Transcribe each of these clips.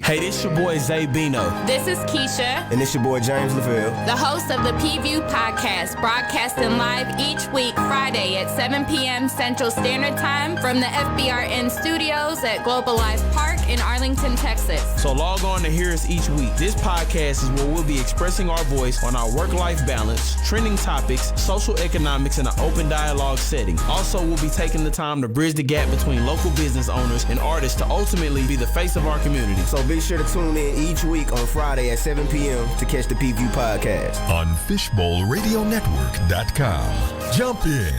Hey, this your boy Zay Bino. This is Keisha. And this your boy James LaVille. The host of the P-View podcast, broadcasting live each week, Friday at 7 p.m. Central Standard Time from the FBRN studios at Global Life Park in Arlington, Texas. So log on to hear us each week. This podcast is where we'll be expressing our voice on our work-life balance, trending topics, social economics in an open dialogue setting. Also, we'll be taking the time to bridge the gap between local business owners and artists to ultimately be the face of our community. So be sure to tune in each week on Friday at 7 p.m. to catch the P-View podcast. On FishbowlRadioNetwork.com. Jump in.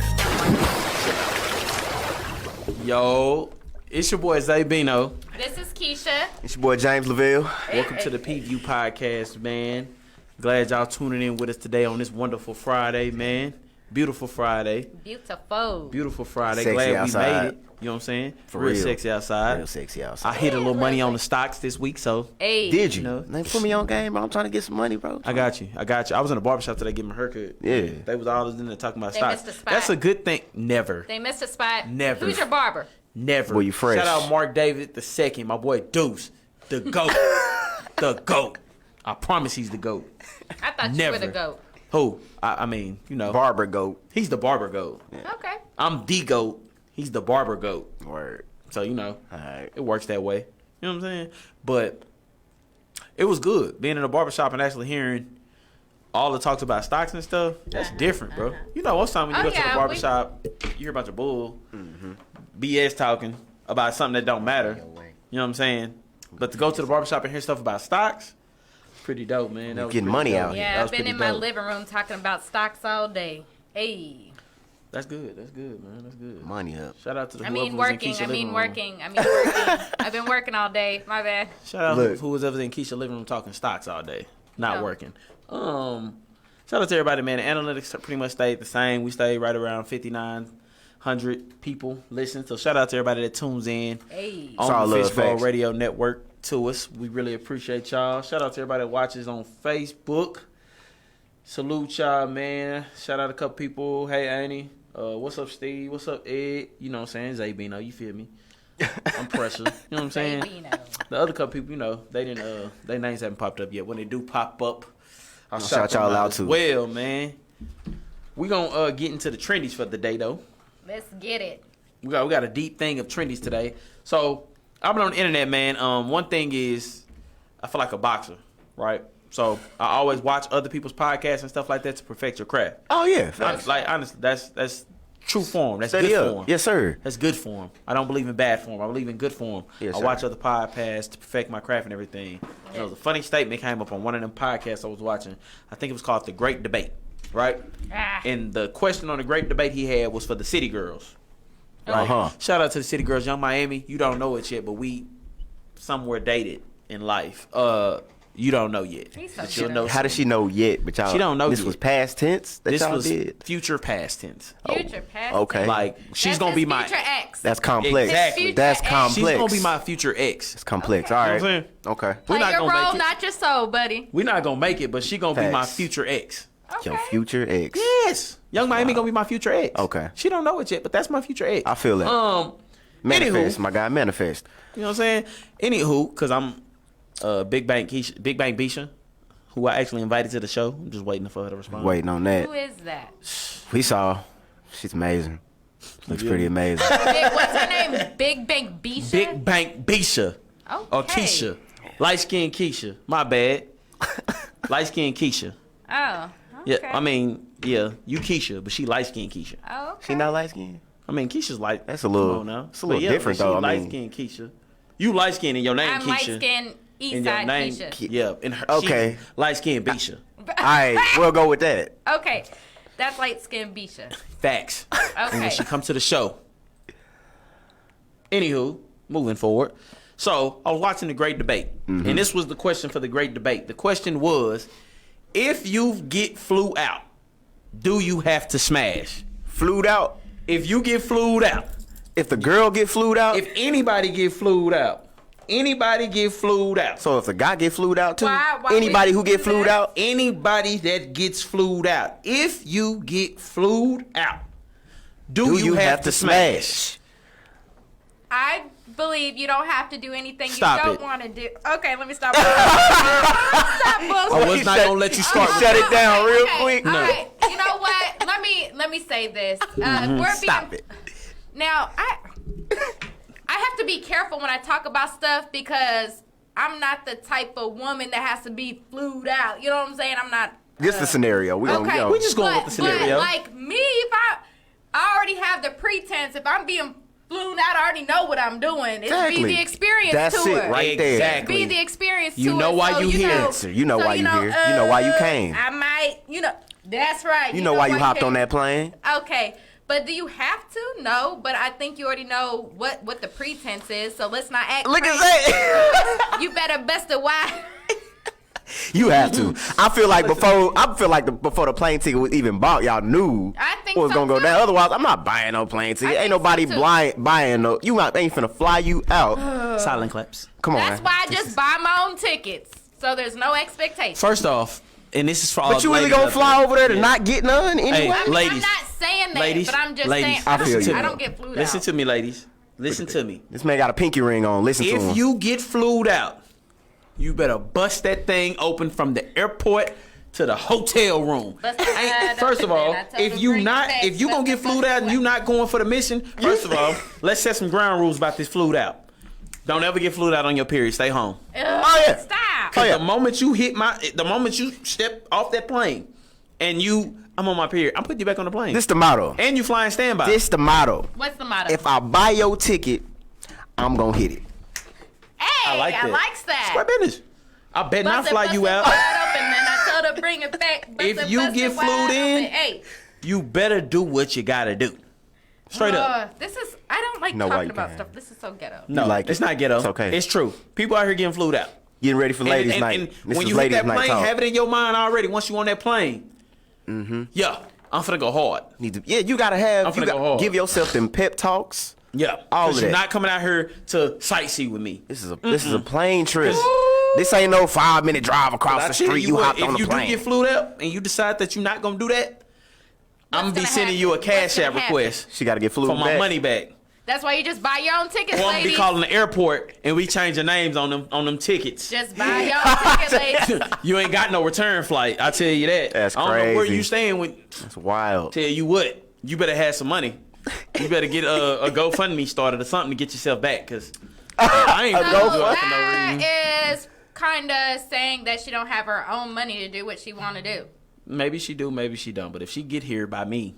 Yo, it's your boy Zay Bino. This is Keisha. It's your boy James LaVille. Welcome to the P-View podcast, man. Glad y'all tuning in with us today on this wonderful Friday, man. Beautiful Friday. Beautiful Friday. Sexy Glad outside. we made it. You know what I'm saying? For real real. sexy outside. Real sexy outside. I hit a little money on the stocks this week, so Hey. Did you? No. They put me on game, bro. I'm trying to get some money, bro. I got you. I was in a barbershop today getting my haircut. Yeah. They was all in there talking about They stocks. missed a spot. That's a good thing. Never. They missed a spot. Never. Who's your barber? Never. Boy, you fresh. Shout out Mark David II, my boy Deuce, the GOAT. The GOAT. I promise he's the GOAT. I thought you Never. were the GOAT. Who? I mean, you know. Barber goat. He's the barber GOAT. Okay. I'm the GOAT. He's the barber GOAT. Word. So, you know, All right. it works that way. You know what I'm saying? But it was good. Being in a barbershop and actually hearing all the talks about stocks and stuff, that's different, bro. You know, most time when you go to the barbershop, you hear about your bull, BS talking about something that don't matter. You know what I'm saying? But to go to the barbershop and hear stuff about stocks, pretty dope, man. That was Getting pretty money dope. out here. Yeah, That I've was been pretty in my dope. living room talking about stocks all day. Hey. That's good. That's good, man. That's good. Money up. Shout out to the I whoever mean was in working. Keisha I mean living room. working. I've been working all day. My bad. Shout out Look. who was ever in Keisha living room talking stocks all day, not No. working. Shout out to everybody, man. The analytics pretty much stayed the same. We stayed right around 5,900 people listening. So shout out to everybody that tunes in Hey. all on the love, Fishbowl facts. Radio Network to us. We really appreciate y'all. Shout out to everybody that watches on Facebook. Salute y'all, man. Shout out a couple people. Hey, Annie. What's up, Steve? What's up, Ed? You know what I'm saying? Zay Bino, you feel me? I'm Pressure. You know what I'm saying? Bino. The other couple people, you know, they didn't. Their names haven't popped up yet. When they do pop up, I'll shout them y'all out as too. Well, man, we gonna get into the trendies for the day though. Let's get it. We got a deep thing of trendies today. So I've been on the internet, man. One thing is, I feel like a boxer, right? So I always watch other people's podcasts and stuff like that to perfect your craft. Oh, yeah. Facts. Like honestly, that's true form. That's Steady good up. form. Yes, sir. That's good form. I don't believe in bad form. I believe in good form. Yes, I sir. watch other podcasts to perfect my craft and everything. You know, the funny statement came up on one of them podcasts I was watching. I think it was called The Great Debate, right? Ah. And the question on The Great Debate he had was for the City Girls. Right? Uh-huh. Shout out to the City Girls, Young Miami. You don't know it yet, but we somewhere dated in life. You don't know yet. He's so But you'll good. know How does soon. she know yet? But y'all, She don't know This yet. was past tense that This y'all was did? future past tense. Future past. okay. Like, she's That's gonna his be my future ex. That's complex. Exactly. That's She's complex. She's gonna be my future ex. It's complex. Okay. All You right. know what I'm saying? Okay. We're Play not your gonna role, make it. not your soul, buddy. We're not gonna make it, but she gonna be my Facts. future ex. Okay. Your future ex. Yes, Young Miami gonna be my future ex. Okay. She don't know it yet, but that's my future ex. I feel that. Manifest, Anywho, my guy. Manifest. you know what I'm saying? Anywho, because I'm Big Bang Bisha, who I actually invited to the show. I'm just waiting for her to respond. Waiting on that. Who is that? We saw. She's amazing. Looks Yeah. pretty amazing. What's her name? Big Bang Bisha? Big Bang Bisha. Okay. Or Keisha. Light skinned Keisha. My bad. Light skinned Keisha. Oh. Yeah, Okay. I mean, yeah, you Keisha, but she light skinned Keisha. Oh, okay. She not light skinned? I mean, Keisha's light. That's a little- Come on now. it's a little But different, but though, I She light mean- skinned Keisha. You light skinned in your name, I'm Keisha. light skinned East In your Side name, Keisha. yeah. In her, Okay. Light skinned Bisha. All right, we'll go with that. Okay. That's light skinned Bisha. Facts. And Okay. when she comes to the show. Anywho, moving forward. So I was watching the Great Debate, and this was the question for the Great Debate. The question was, if you get flew out, do you have to smash? Flued out. If you get flued out, If the girl get flued out. if anybody get flued out, anybody get flued out. So if the guy get flued out too. Why Anybody would who you get do flued that? out. Anybody that gets flued out, if you get flued out, Do you have to smash? I believe you don't have to do anything Stop you don't it. want to do. Okay, let me stop. Stop I was not gonna let you start. Shut it down real Okay, quick. All right. You know what? Let me say this. Stop it. Now, I have to be careful when I talk about stuff because I'm not the type of woman that has to be flued out. You know what I'm saying? I'm not. Just the scenario. We Okay, gonna We just going with the scenario. But like me, if I already have the pretense. If I'm being flued out, I already know what I'm doing. It's Exactly. be the experience That's to it, right there. Exactly. Be the experience You to know it. why so you here. Answer. You know why you here. You know why you came. I might, that's right. You know why you hopped came. on that plane? Okay. But do you have to? No. But I think you already know what the pretense is. So let's not act Look at crazy. that. You better bust a wide. You have to. I feel like before the plane ticket was even bought, y'all knew I think what was so, gonna go too. down. Otherwise, I'm not buying no plane ticket. I Ain't think nobody so, too. buying no. Ain't finna fly you out. Silent claps. Come on. That's why I just buy my own tickets. So there's no expectation. First off, and this is for all But you the really ladies gonna out fly there. over there to Yeah. not get none anyway? Hey, ladies. I'm not saying that, Ladies, but I'm just ladies, saying I feel you. I don't get flued Listen out. to me, ladies. Listen to me. This man got a pinky ring on. Listen to him. If you get flued out, you better bust that thing open from the airport to the hotel room. Bust it wide First of open, all, and I told if them you bring it not, back, if you gonna bust get it, flued bust out it and you not going for the mission, first of all, let's set some ground rules about this flued out. Don't ever get flued out on your period. Stay home. Oh, yeah. Stop. Oh, yeah. The moment you step off that plane, and I'm on my period, I'm putting you back on the plane. This the motto. And you flying standby. This the motto. What's the motto? If I buy your ticket, I'm gonna hit it. Hey, I like that. likes that. Square business. I bet not Bust it, fly bust you it out. wide open, and I told her bring it back. Bust If it, you bust get it wide flued in, open. Hey. You better do what you gotta do. Straight up. I don't like No, why talking you about can't. stuff. This is so ghetto. No, like it's it. not ghetto. It's okay. It's true. People out here getting flued out. Getting ready for ladies' and, night. and This when is you hit ladies' that night plane, talk. have it in your mind already. Once you on that plane, yeah, I'm finna go hard. You gotta have. I'm You finna go hard. give yourself them pep talks. Yeah, All because of you're that. not coming out here to sightsee with me. This is a plane trip. This ain't no 5-minute drive across I the tell street. You what, hopped on if the you plane. do get flued out and you decide that you're not gonna do that, I'm gonna be gonna sending happen? you a What's cash gonna app happen? request She gotta get flew for my back. money back. That's why you just buy your own tickets, Or I'm gonna be ladies. calling the airport and we change the names on them tickets. Just buy your own ticket, ladies. You ain't got no return flight. I tell you that. That's I don't know where crazy. you staying with. That's wild. Tell you what, you better have some money. You better get a GoFundMe started or something to get yourself back, cause I ain't A gonna do it So for no reason. that is kind of saying that she don't have her own money to do what she want to do. Maybe she do, maybe she don't. But if she get here by me,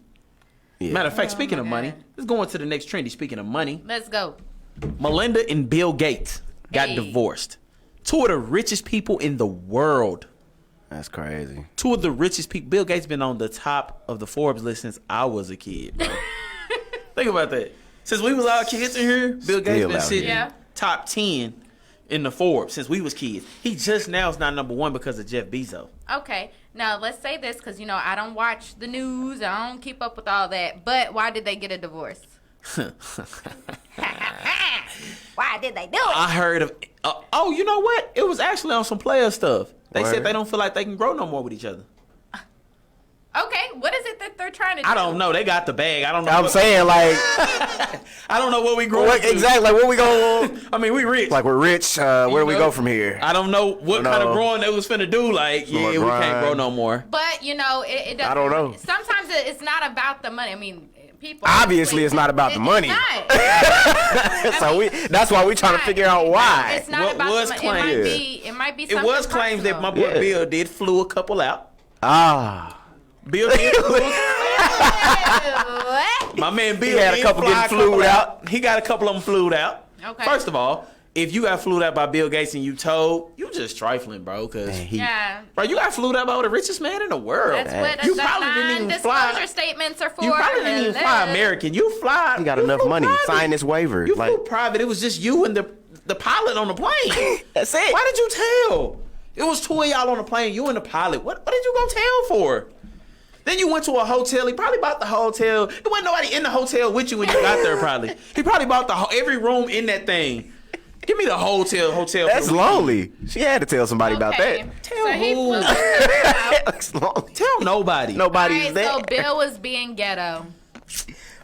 Yeah. matter of fact, speaking of my money, God. let's go into the next trendy. Speaking of money, Let's go. Melinda and Bill Gates got Hey. divorced. Two of the richest people in the world. That's crazy. Two of the richest people. Bill Gates been on the top of the Forbes list since I was a kid, bro. Think about that. Since we was all kids in here, Bill Gates Still been out sitting here. Yeah. top 10 in the Forbes since we was kids. He just now is not number one because of Jeff Bezos. Okay, now let's say this because I don't watch the news. I don't keep up with all that. But why did they get a divorce? Why did they do it? I heard of. Oh, you know what? It was actually on some player stuff. They Word. said they don't feel like they can grow no more with each other. Okay, what is it that they're trying to do? I don't know. They got the bag. I don't know. I'm what- saying like, I don't know what we grew what, up to. exactly. Like, where we go? I mean, we rich. Like, we're rich. Where do we know? go from here? I don't know what No. kind of growing they was finna do. Like, yeah, we grind. can't grow no more. But it doesn't. I don't know. Sometimes it's not about the money. I mean, people. Obviously, it's not about the money. It's not. So that's why we trying to Right. figure out why. It's not What about was the money. claimed? It might be. It Something was claims that my boy Yeah. Bill did flew a couple out. Ah, Bill did flew. What? My man Bill He had a did couple fly getting flued out. He got a couple of them flued out. Okay. First of all, if you got flued out by Bill Gates and you told, you just trifling, bro. Cause man, he, Yeah. bro, you got flued out by the richest man in the world. That's what You the probably didn't even non-disclosure fly. statements are for. You probably didn't even fly Hello. American. You fly. he got you enough flew money. private. Sign this waiver. You Like, flew private. It was just you and the pilot on the plane. that's it. Why did you tell? It was two of y'all on the plane. You and the pilot. What did you go tell for? Then you went to a hotel. He probably bought the hotel. There wasn't nobody in the hotel with you when you got there. Probably. He probably bought every room in that thing. Give me the hotel. That's for the weekend. lonely. She had to tell somebody about Okay. that. Tell So he who? flew himself out. That's lonely. Tell nobody. Nobody's All there. right, so Bill was being ghetto.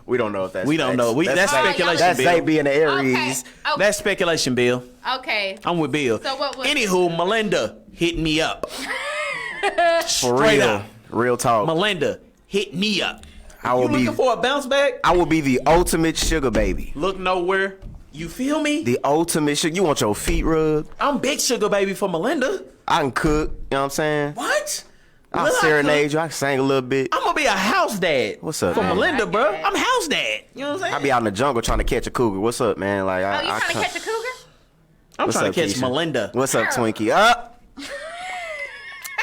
We don't know if that's We don't know. That's Oh, speculation, That's Bill. they being the Aries. Okay. That's speculation, Bill. Okay. I'm with Bill. So what was- Anywho, Melinda hit me up. For Straight real. up. Real talk. Melinda hit me up. I will You be looking for a bounce back? I will be the ultimate sugar baby. Look nowhere. You feel me? The ultimate sugar. You want your feet rubbed? I'm big sugar baby for Melinda. I can cook. You know what I'm saying? What? I'll Will I serenade cook? you. I can sing a little bit. I'm gonna be a house dad. What's up, for man? Melinda, bro? Okay. I'm house dad. You know what I'm saying? I be out in the jungle trying to catch a cougar. What's up, man? Like, Oh, you trying to catch a cougar? I'm What's trying up, to catch Keisha? Melinda. What's up, Twinkie? Up.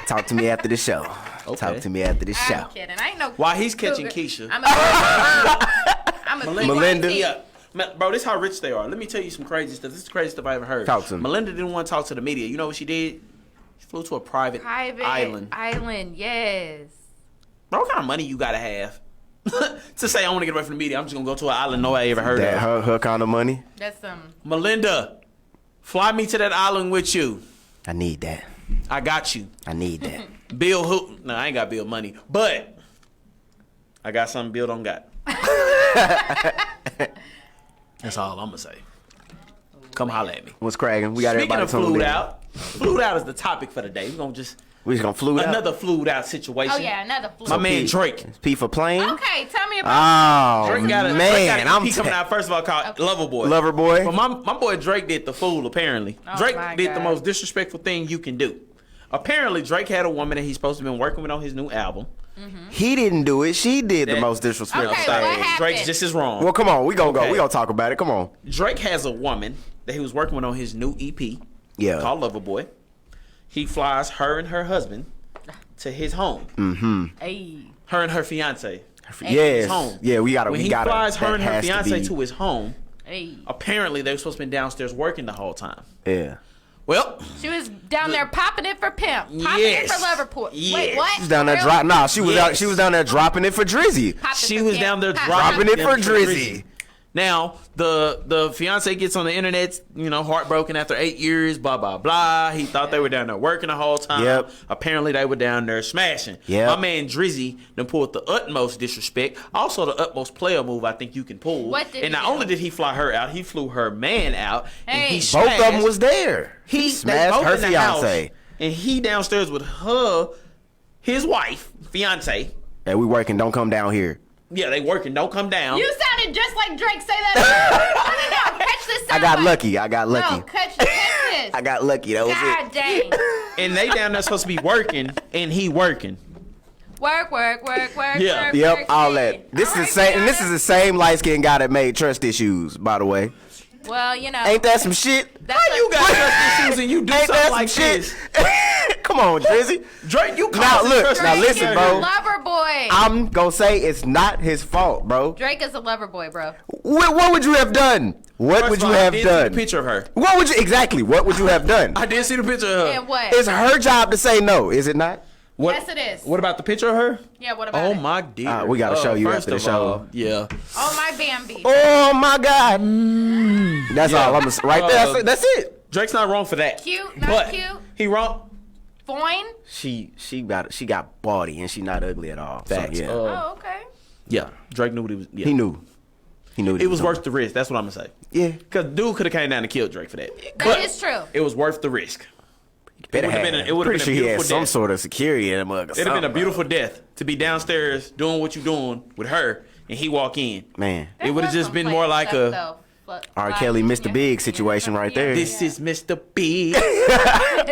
Talk to me after the show. Okay. Talk to me after the show. I'm kidding. I ain't no. While he's catching cougar. Keisha. I'm a Melinda. PYT. Yeah. Bro, this is how rich they are. Let me tell you some crazy stuff. This is the craziest stuff I ever heard. Talk to me. Melinda didn't want to talk to the media. You know what she did? She flew to a private island. Island, yes. Bro, what kind of money you gotta have to say I want to get away from the media? I'm just gonna go to an island nobody ever heard That of. her kind of money. That's some. Melinda, fly me to that island with you. I need that. I got you. I need that. Bill who? No, I ain't got Bill money, but I got something Bill don't got. That's all I'm gonna say. Come holler at me. What's cracking? We got Speaking everybody of tuned flued in. out, flued out is the topic for the day. We're gonna just We just gonna flew out. another flued out situation. Oh yeah, another flu. My man Drake. P for plane. Okay, tell me about. Oh Drake got a man, I'm I'm coming out first of all called Loverboy. Loverboy. But my boy Drake did the fool apparently. Oh, Drake my did the God. most disrespectful thing you can do. Apparently Drake had a woman that he's supposed to have been working with on his new album. He didn't do it. She did the That- most disrespectful Okay, thing. what happened? Drake's just as wrong. Well, come on. We gonna go. Okay. We gonna talk about it. Come on. Drake has a woman that he was working with on his new EP Yeah. called Loverboy. He flies her and her husband to his home. Hey. Her and her fiance. Yes. Home. Yeah, we gotta. When we he gotta. flies her that and her has fiance be- to his home, Hey. apparently they were supposed to be downstairs working the whole time. Yeah. Well, She was down there popping it for pimp. Popping Yes. it for Loverboy. Yes. Wait, what? She was down there Really? drop. Nah, she was Yes. out. She was down there dropping it for Drizzy. Popping she for was pimp. down there Popping Dropping it them for Drizzy. Now the fiance gets on the internet, heartbroken after 8 years, blah blah blah. He thought they were down there working the whole time. Yep. Apparently they were down there smashing. Yep. My man Drizzy done pulled the utmost disrespect, also the utmost player move I think you can pull. What did and he not do? only did he fly her out, he flew her man out. And Hey. he Both of them smashed- was there. He they smashed both her in the house, fiance. and he downstairs with his wife, fiance. Hey, we working. Don't come down here. Yeah, they working. Don't come down. You sounded just like Drake. Say that. No, catch this. I got soundbite. lucky. I got lucky. No, catch this. I got lucky. That was God it. dang. And they down there supposed to be working, and he working. Work, work, work, work, Yeah. work. Yep, work, all yeah. that. This is the All right, same. And this Brianna. is the same light skinned guy that made trust issues. By the way, Well, ain't that some shit? That's How you got trust issues and you do Ain't something that some like shit? this? Come on, Drizzy. Drake, you Now, causing look, trust now issues. listen, bro. Lover boy. I'm gonna say it's not his fault, bro. Drake is a lover boy, bro. What would you have done? What First would of you all, I have did see done? the picture of her. What would you exactly? What would you have done? I did see the picture of her. And what? It's her job to say no, is it not? What, Yes, it is. What about the picture of her? Yeah, what about Oh it? my dear. We gotta show you First after the of show. all, yeah. Oh, my Bambi. Oh my God. That's Yeah. all I'm gonna say. Right there. That's it. Drake's not wrong for that. Cute, not but cute. He wrong. Foyne. She got body and she not ugly at all. So, Facts. yeah. Oh, okay. Yeah. Drake knew what he was. Yeah. He knew. He knew what he It was doing. worth the risk. That's what I'm gonna say. Yeah. Cause dude could have came down and killed Drake for that. That is true. It was worth the risk. Better would've have. been a- it would've Pretty been a sure he had beautiful some death. sort of security in him. It'd have been a beautiful death to be downstairs doing what you doing with her, and he walk in. Man. It would have just been more like a R. Kelly, Mr. Big situation right there. "This is Mr. Big."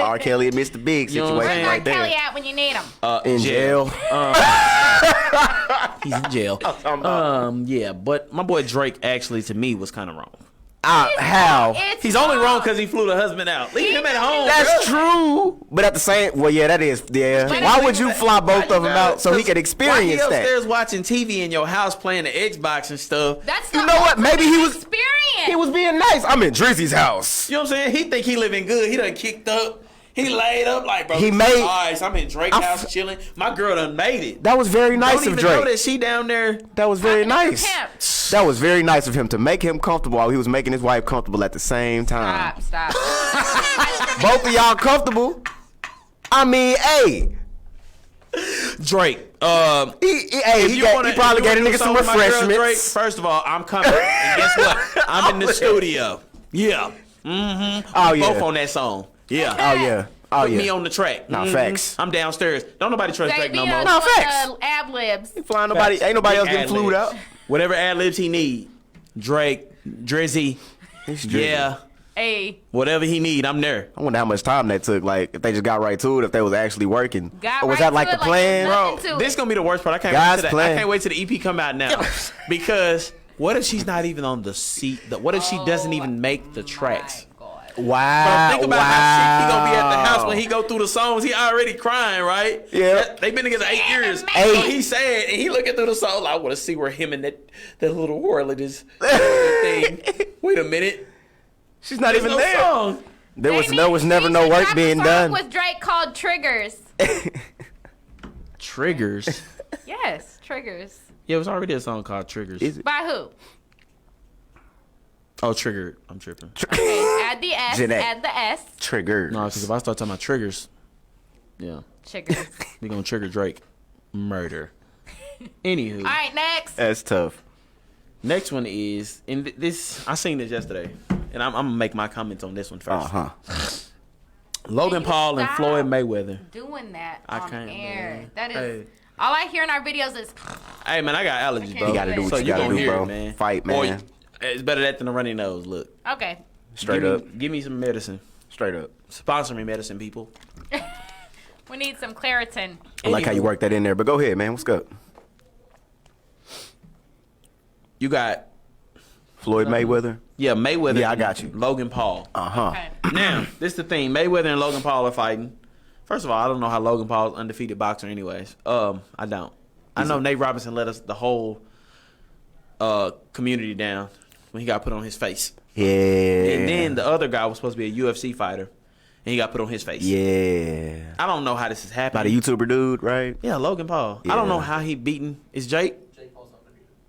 R. Kelly and Mr. Big You know what I'm situation saying? right Kelly there. at when you need him? In jail. He's in jail. Yeah, but my boy Drake actually to me was kind of wrong. How? It's He's only wrong wrong because he flew the husband out. Leave him at home. That's bro. true. But at the same, well, yeah, that is, yeah. But Why it's would you like- fly both of them gotta- out so he could Why experience he that? upstairs watching TV in your house playing the Xbox and stuff? That's You the know what? Maybe he ultimate was- experience. He was being nice. I'm in Drizzy's house. You know what I'm saying? He think he living good. He done kicked up. He laid up like, bro. He this is made- nice. I'm in Drake's I house f- chilling. My girl done made it. That was very nice Don't of even know Drake. that she down there. That was very Popping it for nice. pimp. That was very nice of him to make him comfortable while he was making his wife comfortable at the same time. Stop. Both of y'all comfortable. I mean, hey, Drake. He probably gave a nigga some refreshments. Drake, first of all, I'm coming. And guess what? I'm in the studio. Yeah. Mm-hmm. Oh, yeah. Both on that song. Yeah. Oh, yeah. Oh, Put yeah. me on the track. Nah, facts. I'm downstairs. Don't nobody trust Drake no more. No, facts. Ad libs. Flying nobody, ain't nobody else getting Ad-libs. flued out. Whatever ad libs he need. Drake, Drizzy. Yeah. Hey. Whatever he need, I'm there. I wonder how much time that took. Like, if they just got right to it, if they was actually working. Or was right that like to the it, plan? like Bro, this gonna be the worst part. I can't wait till the EP come out now. Because what if she's not even on the seat? What if she doesn't even make the tracks? Wow. Bro, think about how sick he gonna be at the house when he go through the songs. He already crying, right? Yeah. They've been together 8 years. 8. So he's sad, and he looking through the song. I want to see where him and that little warlord is thing. Wait a minute. She's not There's even no there. song. There was never no work being done. Was Drake called Triggers? Triggers. Yes, Triggers. Yeah, it was already a song called Triggers. Is it? By who? Oh, Triggered. I'm tripping. Okay, add the S. Jeanette. Add the S. Trigger. No, because if I start talking about triggers, yeah, Triggers. we gonna trigger Drake. Murder. Anywho. All right, next. That's tough. Next one is this. I seen this yesterday, and I'm gonna make my comments on this one first. Logan Paul and Stop Floyd Mayweather. Doing that I on can't, air. man. That is Hey. all I hear in our videos is. Hey man, I got allergies, bro. You gotta do what so you gotta gonna do, hear bro. it, man. Fight, Boy, man. it's better that than a runny nose. Look, Okay. Straight up. Give me some medicine. Straight up. Sponsor me, medicine people. We need some Claritin. I like how you work that in there, but go ahead, man. What's up? You got Floyd Mayweather? yeah Mayweather. Yeah, I and got you. Logan Paul. Okay. Now, this is the thing. Mayweather and Logan Paul are fighting. First of all, I don't know how Logan Paul's undefeated boxer anyways. I don't. I know Nate Robinson let us the whole community down when he got put on his face. Yeah. And then the other guy was supposed to be a UFC fighter, and he got put on his face. Yeah. I don't know how this is By happening. the YouTuber dude, right? Yeah, Logan Paul. I don't Yeah. know how he beaten. Is Jake?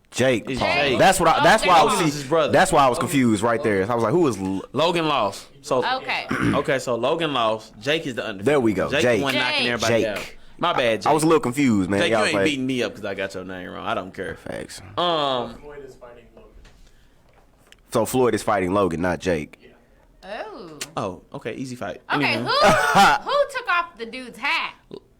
Jake It's Paul. Jake. That's what. That's why I was. Logan is his brother. That's why I was confused right there. I was like, who is? Logan lost. So Okay. okay, so Logan lost. Jake is the undefeated. There we go. Jake, Jake. the one knocking Jake. everybody Jake. down. My bad, Jake. I was a little confused, man. Jake, you Y'all ain't like, beating me up because I got your name wrong. I don't care. Facts. Floyd is fighting Logan. So Floyd is fighting Logan, not Jake. Oh. Oh, okay, easy fight. Okay. Anyway, Who took off the dude's hat?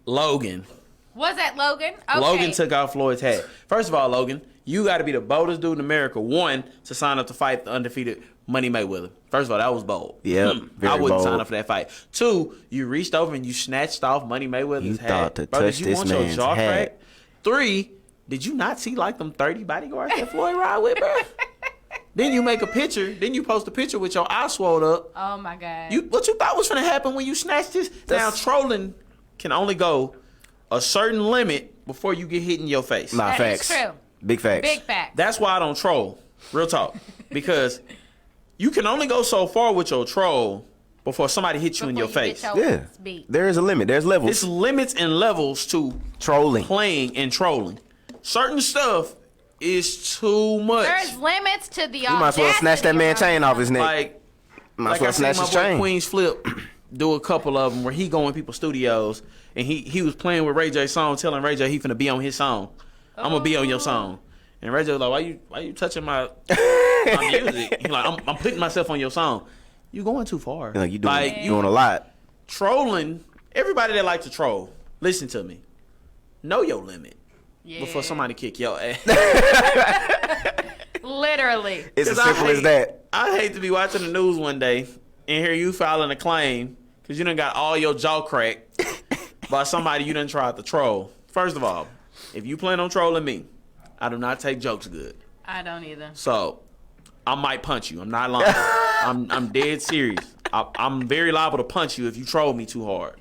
Logan. Was that Logan? Okay. Logan took off Floyd's hat. First of all, Logan, you got to be the boldest dude in America. One, to sign up to fight the undefeated Money Mayweather. First of all, that was bold. Yep, very I wouldn't bold. sign up for that fight. Two, you reached over and you snatched off Money Mayweather's You hat. thought to Bro, touch did you this want your man's jaw hat. cracked? Three, did you not see like them 30 bodyguards that Floyd ride with, bro? Then you make a picture. Then you post a picture with your eye swelled up. Oh my God. What you thought was gonna happen when you snatched this? Now trolling can only go a certain limit before you get hit in your face. Nah, That is facts. true. Big facts. Big fact. That's why I don't troll. Real talk. Because you can only go so far with your troll before somebody hits you in your face. Yeah. There is a limit. There's levels. It's limits and levels to Trolling. playing and trolling. Certain stuff is too much. There's limits to the You might as well snatch that man chain off his neck. Like, Might like as well I seen snatch my his boy chain. Queens Flip do a couple of them where he go in people's studios and he was playing with Ray J's song, telling Ray J he finna be on his song. I'm gonna be on your song. And Ray J was like, why you touching my music? He like, I'm putting myself on your song. You going too far. Like you doing, Like, you doing a lot. trolling. Everybody that like to troll, listen to me. Know your limit before somebody kick your ass. Literally. It's as 'Cause I simple as hate- that. I hate to be watching the news one day and hear you filing a claim because you done got all your jaw cracked by somebody you done tried to troll. First of all, if you plan on trolling me, I do not take jokes good. I don't either. So I might punch you. I'm not lying. I'm dead serious. I'm very liable to punch you if you troll me too hard.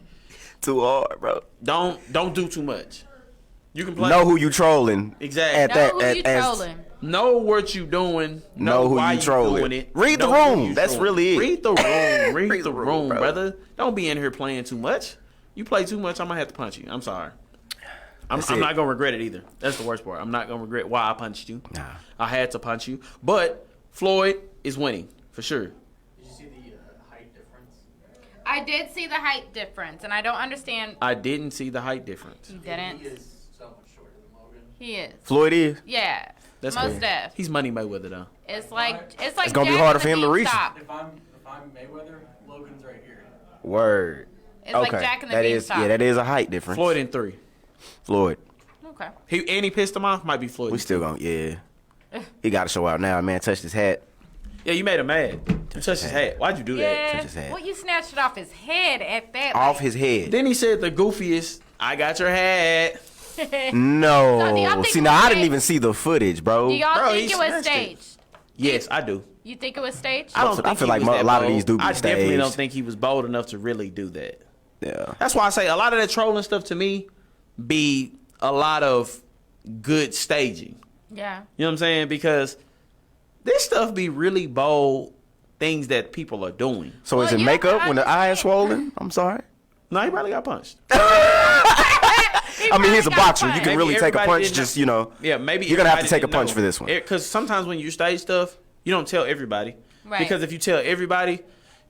Too hard, bro. Don't do too much. You can play. Know who you trolling. Exactly. At Know that, who at, you as- trolling. Know what you doing. Know who why you trolling. doing it. Read the know who room. you That's trolling. really it. Read the room. Read the room, bro. brother. Don't be in here playing too much. You play too much, I'm gonna have to punch you. I'm sorry. I'm That's it. not gonna regret it either. That's the worst part. I'm not gonna regret why I punched you. Nah. I had to punch you. But Floyd is winning for sure. Did you see the height difference? I I did see the height difference, and I don't understand. I didn't see the height difference. You didn't? He is so much shorter than Logan. He is. Floyd is. Yeah. That's Most cool. def. He's Money Mayweather though. It's like It's gonna be Jack harder and for the him to reach. Beanstalk. If I'm Mayweather, Logan's right here. Word. It's like Jack and the that is Beanstalk. that is a height difference. Floyd in 3. Floyd. Okay. He pissed him off. Might be Floyd. We still gonna He got to show out now. Man, touched his hat. Yeah, you made him mad. You touched his hat. Why'd you do that? Yeah. Touch his head. Well, you snatched it off his head at that. Off like- his head. Then he said the goofiest. I got your hat. No. So do y'all think See, it now was I didn't staged? even see the footage, bro. Do y'all Bro, think he it was snatched it. staged? Yes, I do. You think it was staged? I don't I think feel he like was a that lot of bold. these do be I definitely staged. don't think he was bold enough to really do that. Yeah. That's why I say a lot of that trolling stuff to me be a lot of good staging. Yeah. You know what I'm saying? Because this stuff be really bold things that people are doing. So is Well, it you have makeup to when the eye is understand. swollen? I'm sorry. No, he probably got punched. I mean, he's a probably got boxer. You punched. can really Maybe take a everybody punch. didn't Just know. Yeah, maybe You're gonna have to everybody take a didn't punch know. for this one. Because sometimes when you stage stuff, you don't tell everybody. Right. Because if you tell everybody,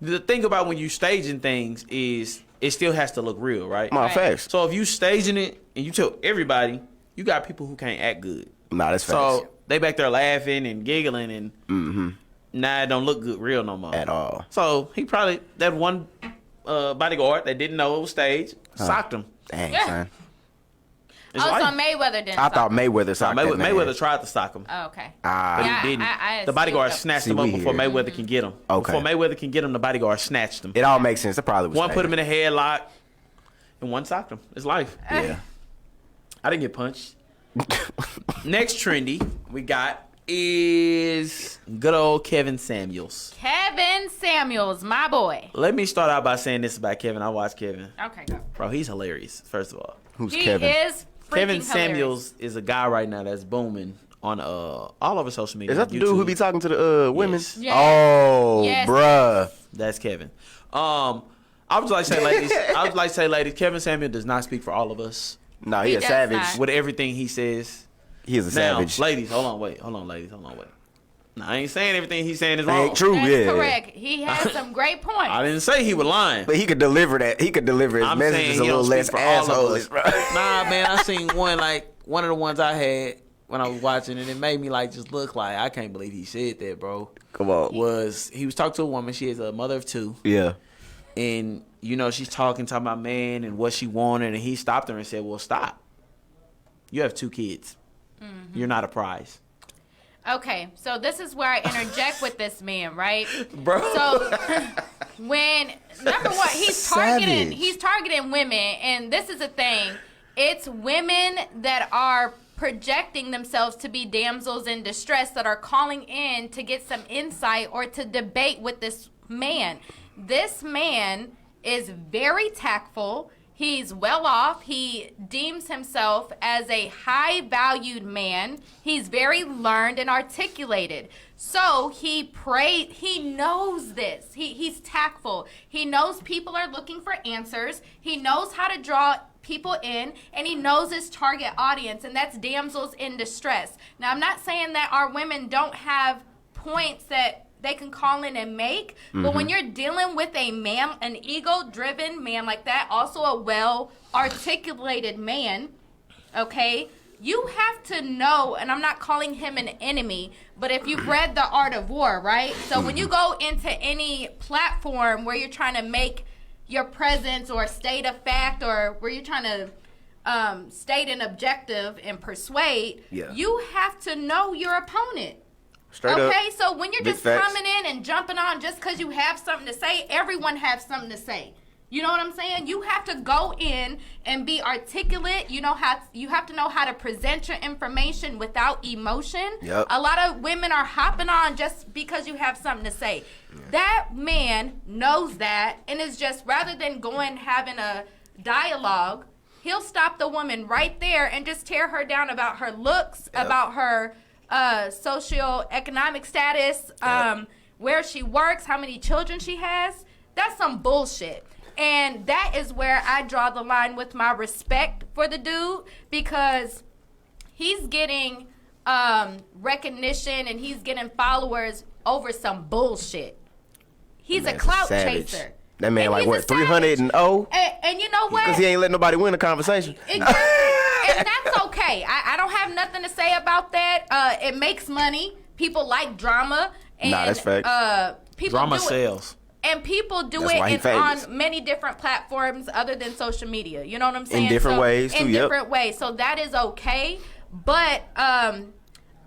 the thing about when you staging things is it still has to look real, right? My Right. facts. So if you staging it and you tell everybody, you got people who can't act good. Nah, that's facts. So they back there laughing and giggling and nah, it don't look good real no more. At all. So he probably, that one bodyguard that didn't know it was staged, socked him. Dang, Yeah. son. It's Oh, like- so Mayweather didn't. I thought stop him. Mayweather socked that man. Mayweather tried to sock him. Oh, okay. But Ah, he didn't. I The bodyguard assumed snatched See, him up we before here. Mayweather can get him. Okay. Before Mayweather can get him, the bodyguard snatched him. it all makes sense. That probably was One put him staged. in a headlock, and one socked him. It's life. Yeah. I didn't get punched. Next trendy we got is good old Kevin Samuels. Kevin Samuels, my boy. Let me start out by saying this about Kevin. I watch Kevin. Okay, go. Bro, he's hilarious, first of all. Who's He Kevin? is freaking Kevin hilarious. Samuels is a guy right now that's booming on all over social media. Is that the YouTube. dude who be talking to the women? Yes. Yes. Oh, Yes. bruh. That's Kevin. I would like to say, ladies, Kevin Samuel does not speak for all of us No, He he a does savage. not. with everything he says. He is a Now, savage. ladies, hold on, wait. Now, I ain't saying everything he's saying is That wrong. ain't true, That's yeah. correct. He has some great points. I didn't say he was lying. But he could deliver that. He could deliver his I'm messages saying a he little don't less speak for all of asshole. us. Bro. Nah, man, I seen one of the ones I had when I was watching, and it made me like just look like I can't believe he said that, bro. Come on. He was talking to a woman. She is a mother of 2. Yeah. And, she's talking about man and what she wanted. And he stopped her and said, well, stop. You have 2 kids. Mm-hmm. You're not a prize. Okay, so this is where I interject with this man, right? Bro. So when number one, he's Savage. targeting women, and this is the thing. It's women that are projecting themselves to be damsels in distress that are calling in to get some insight or to debate with this man. This man is very tactful. He's well off. He deems himself as a high-valued man. He's very learned and articulated. So he knows this. He's tactful. He knows people are looking for answers. He knows how to draw people in, and he knows his target audience, and that's damsels in distress. Now, I'm not saying that our women don't have points that they can call in and make, but when you're dealing with a man, an ego-driven man like that, also a well-articulated man, okay, you have to know, and I'm not calling him an enemy, but if you've read The Art of War, right? So when you go into any platform where you're trying to make your presence or state a fact, or where you're trying to state an objective and persuade, Yeah. you have to know your opponent. Straight up. Okay, so when you're Big just facts. coming in and jumping on just because you have something to say, everyone has something to say. You know what I'm saying? You have to go in and be articulate. You have to know how to present your information without emotion. Yep. A lot of women are hopping on just because you have something to say. Yeah. That man knows that, and is just, rather than going having a dialogue, he'll stop the woman right there and just tear her down about her looks, Yep. about her socioeconomic status, where she works, how many children she has. That's some bullshit. And that is where I draw the line with my respect for the dude, because he's getting recognition and he's getting followers over some bullshit. He's a Man's clout savage. chaser. That man And like he's a what, savage. 300 and 0? And you know what? Because he ain't letting nobody win the conversation. Exactly. And that's okay. I don't have nothing to say about that. It makes money. People like drama. And, Nah, that's facts. People Drama do it. sells. And people do That's why he it on famous. many different platforms other than social media. You know what I'm saying? different ways, too, In yep. different ways. So that is okay. But I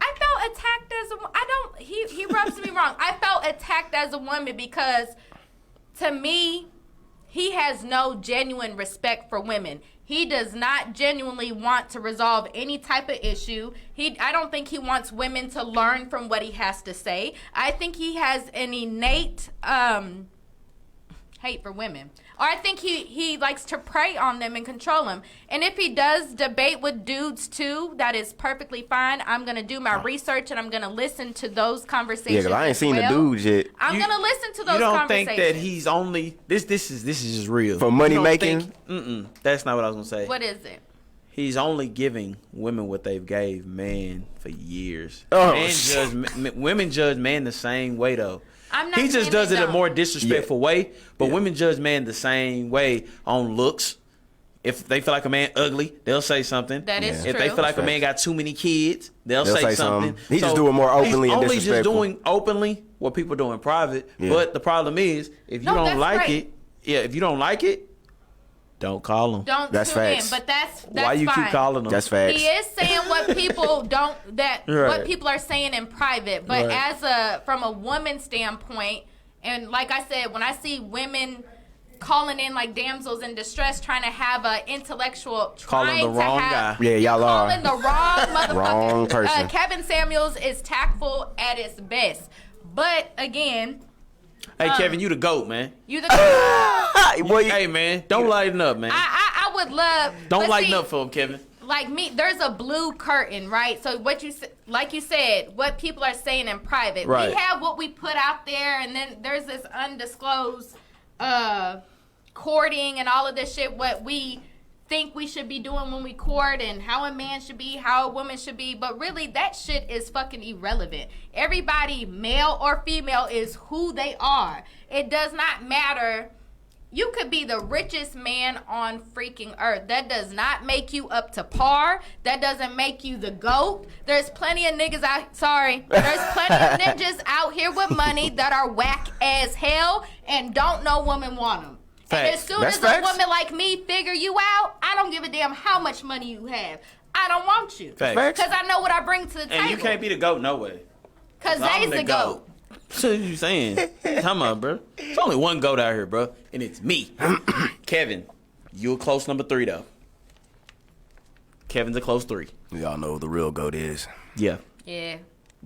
felt attacked as a. He rubs me wrong. I felt attacked as a woman because, to me, he has no genuine respect for women. He does not genuinely want to resolve any type of issue. I don't think he wants women to learn from what he has to say. I think he has an innate hate for women. Or I think he likes to prey on them and control them. And if he does debate with dudes too, that is perfectly fine. I'm going to do my research and I'm going to listen to those conversations. Yeah, because I ain't as seen the well. dudes yet. I'm You- going to listen to those You don't conversations. think that he's only this is just real For money You don't making? think- That's not what I was gonna say. What is it? He's only giving women what they've gave men for years. Oh, Women judge men the same way though. I'm not He just saying does they it a don't. more disrespectful way, but Yeah. women judge men the same way on looks. If they feel like a man ugly, they'll say something. That is If they true. feel like a man got too many kids, they'll They'll say say something. something. He just do it more openly he's and only just disrespectful. doing openly what people do in private. Yeah. But the problem is, if you No, don't that's like great. if you don't like it, don't call him. Don't That's tune facts. in, but that's Why you fine. keep calling him? That's facts. He is saying what people don't what Right. people are saying in private, but Right. from a woman's standpoint, and like I said, when I see women calling in like damsels in distress, trying to have a intellectual, Calling trying the wrong to have, guy. Yeah, y'all are. calling the wrong motherfucker. Wrong person. Kevin Samuels is tactful at his best, but again, Hey, Kevin, you the GOAT, man. you the. Boy, Hey, man, don't lighten up, man. I would love. Don't but lighten see, up for him, Kevin. like me, there's a blue curtain, right? So what like you said, what people are saying in private. Right. We have what we put out there, and then there's this undisclosed courting and all of this shit. What we think we should be doing when we court, and how a man should be, how a woman should be. But really, that shit is fucking irrelevant. Everybody, male or female, is who they are. It does not matter. You could be the richest man on freaking earth. That does not make you up to par. That doesn't make you the GOAT. There's plenty of niggas out. Sorry. There's plenty of ninjas out here with money that are whack as hell and don't know women want them. And as Facts. soon That's as facts. a woman like me figure you out, I don't give a damn how much money you have. I don't want you. Facts. Facts. Because I know what I bring to the table. And you can't be the GOAT, no way. Because I'm they's the the GOAT. What you saying? Come on, bro. There's only one GOAT out here, bro, and it's me. Kevin, you a close number 3, though. Kevin's a close 3. y'all know who the real GOAT is. Yeah, Yeah.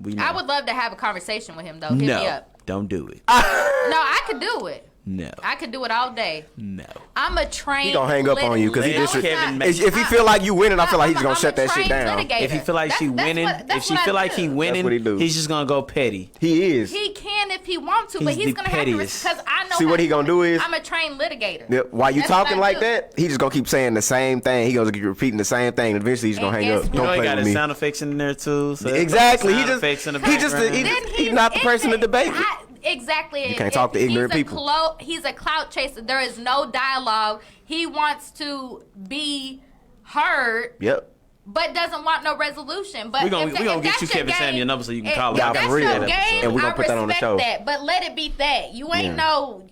we know. I would love to have a conversation with him, though. Hit me No, up. don't do it. No, I could do it. No, I could do it all day. no. I'm a trained. He gonna hang up on you 'cause he No, just- it's Kevin not. Ma- If he feel like you winning, I feel like he's gonna I'm shut a that shit trained down. litigator. If he feel like she That's winning, what- that's if she what I feel like do. he winning, what he do. he's just gonna go petty. He is. He can if he wants to, but He's he's the gonna have pettiest. to because I know. See, how what he gonna do is- I'm a trained litigator. Yeah, while you That's what talking I like do. that, he just gonna keep saying the same thing. He gonna keep repeating the same thing, and eventually he's gonna And hang guess up. what? You Don't know he play got with his me. sound effects in there too. So Exactly. sound He just effects in the he just background. Then he's not the person to debate it. Exactly. You can't talk to ignorant people. He's a clout chaser. There is no dialogue. He wants to be heard, Yep. but doesn't want no resolution. But We gonna if get that's you your Kevin Samuel game, number so you can if call him. Y'all that's can read your that episode. game, And we gonna I put that on the respect show. that, but let it be that. You ain't Yeah. no.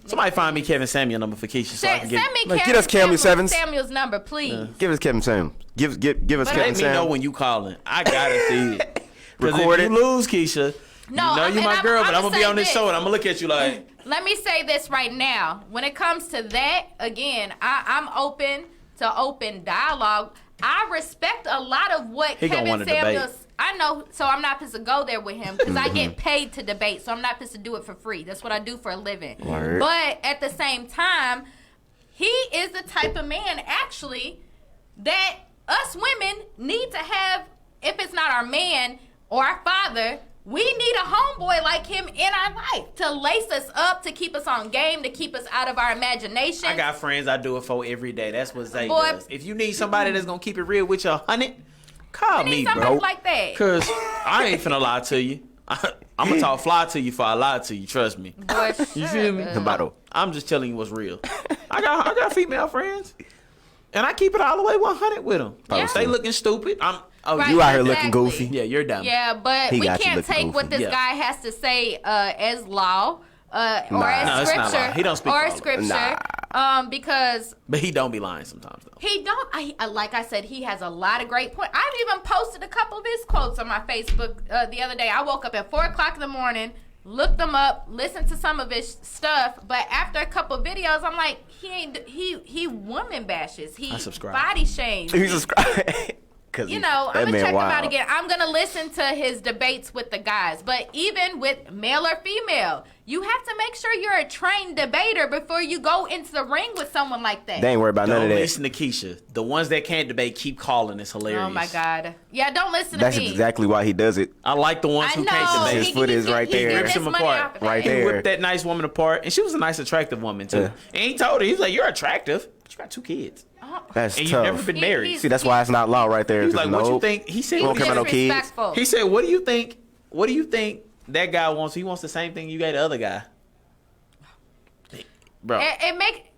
Somebody find me Kevin Samuel number for Keisha so I Send can get. me Look, get us Kevin Sevens. Samuel's number, please. Give us Kevin Sam. Give us But Kevin Let me know Sam. when you calling. I gotta see it. Because Record if it. you lose, Keisha, No, you know I'm- you and my I'm- girl, but I'ma I'm gonna be say on this this. show and I'm gonna look at you like. Let me say this right now. When it comes to that, again, I'm open to open dialogue. I respect a lot of what He gonna Kevin wanna debate. Samuels. I know, so I'm not supposed to go there with him because I get paid to debate, so I'm not supposed to do it for free. That's what I do for a living. Word. But at the same time, he is the type of man, actually, that us women need to have. If it's not our man or our father, we need a homeboy like him in our life to lace us up, to keep us on game, to keep us out of our imagination. I got friends I do it for every day. That's what Zay Boy. does. If you need somebody that's gonna keep it real with you 100, call I need me, somebody bro. like that. Cause I ain't finna lie to you. I'm gonna talk fly to you before I lie to you. Trust me. Boy, You feel me? About I'm just telling you what's real. I got female friends, and I keep it all the way 100 with them. Yeah. If they looking stupid, Right, you out here looking exactly. goofy. Yeah, you're dumb. Yeah, but He we got you can't looking take what goofy. this Yeah. guy has to say as law or as No, it's not scripture law. He don't speak or for all scripture. Because But he don't be lying sometimes though. he don't. Like I said, he has a lot of great points. I've even posted a couple of his quotes on my Facebook the other day. I woke up at 4:00 in the morning, looked them up, listened to some of his stuff. But after a couple of videos, I'm like, he woman bashes. He I subscribe. body shames. You subscribe. You know, I'm gonna check him out again. I'm gonna listen to his debates with the guys. But even with male or female, you have to make sure you're a trained debater before you go into the ring with someone like that. They ain't worried about none Don't of that. listen to Keisha. The ones that can't debate keep calling. It's hilarious. Oh my God. Yeah, don't listen That's to me. exactly why he does it. I like the ones I who know. can't debate. His foot is right there. He Rips gets him his money apart. off of that. Right He there. whipped that nice woman apart, and she was a nice, attractive woman too. Yeah. And he told her, he's like, "You're attractive, but you got 2 kids, That's and tough. you've never been married." He's- See, that's why it's not law right there. He was like, "What you Nope. think?" He said, We don't care about no kids. Disrespectful. He said, "What do you think? What do you think that guy wants? He wants the same thing you gave the other guy, bro."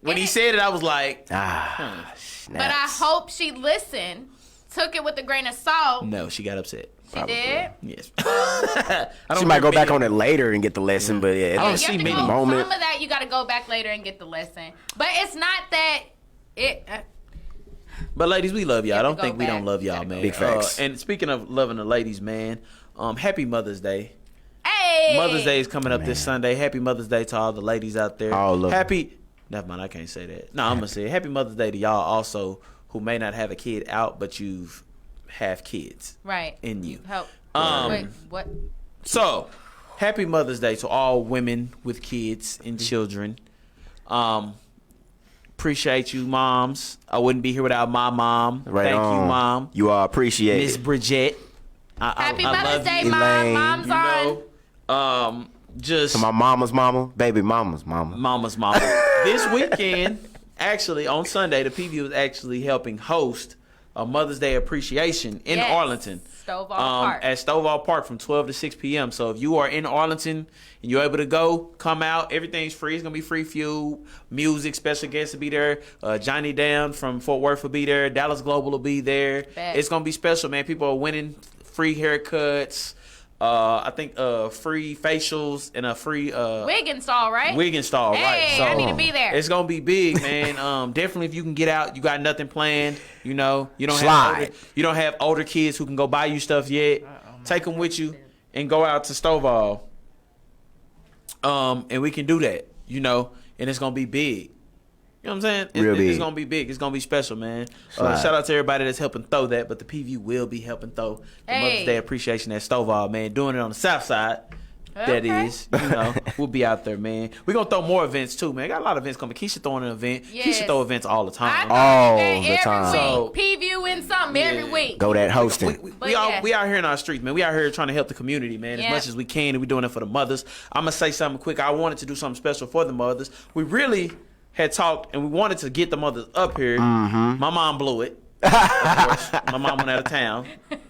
When he said it, I was like, but I hope she listened, took it with a grain of salt. "No." She got upset. She did. Yes. She might go back on it later and get the lesson, but yeah, I Yeah, don't you see have to many go, moments. some of that you got to go back later and get the lesson. But it's not that it. But ladies, we love y'all. I have to don't go think we back. don't love y'all, Gotta go man. Big facts. And speaking of loving the ladies, man, happy Mother's Day. Hey, Mother's Day is coming up this Sunday. Happy Mother's Day to all the ladies out there. All of them. Happy. Never mind, I can't say that. No, I'm gonna say it. Happy Mother's Day to y'all also who may not have a kid out, but you've have kids right in you. Help. Um, Wait, what? So, happy Mother's Day to all women with kids and children. Appreciate you, moms. I wouldn't be here without my mom. Right Thank on. you, mom. You are appreciated. Miss Bridget. Happy I Mother's love Day, you. Mom. Elaine. Mom's You on. know, just To my mama's mama, baby mama's mama. mama's mama. This weekend, actually on Sunday, the PV was actually helping host a Mother's Day appreciation in Yes. Arlington. Stovall Park. At Stovall Park from 12 to 6 p.m. So if you are in Arlington and you're able to go, come out. Everything's free. It's going to be free fuel, music, special guests will be there. Johnny Down from Fort Worth will be there. Dallas Global will be there. Bet. It's going to be special, man. People are winning free haircuts. I think free facials and a free Wig install, right? wig install, Hey, right? So I need to be there. It's gonna be big, man. Definitely, if you can get out, you got nothing planned. You know, you don't Slide. have older kids who can go buy you stuff yet. Take them with you and go out to Stovall. And we can do that, you know, and it's gonna be big. You know what I'm saying? Real big. It's gonna be big. It's gonna be special, man. Slide. Shout out to everybody that's helping throw that, but the PV will be helping throw the Mother's Hey. Day appreciation at Stovall, man. Doing it on the south side. That Okay. is, you know, we'll be out there, man. We're gonna throw more events too, man. Got a lot of events coming. Keisha throwing an event. Yes. Keisha throw events all the I time. throw All an event the time. Every So- week. P-view in something every week. Go that hosting. But We yeah. out here in our streets, man. We out here trying to help the community, man, as Yeah. much as we can, and we doing it for the mothers. I'm gonna say something quick. I wanted to do something special for the mothers. We really had talked, and we wanted to get the mothers up here. Mm-hmm. My mom blew it. Of course. My mom went out of town.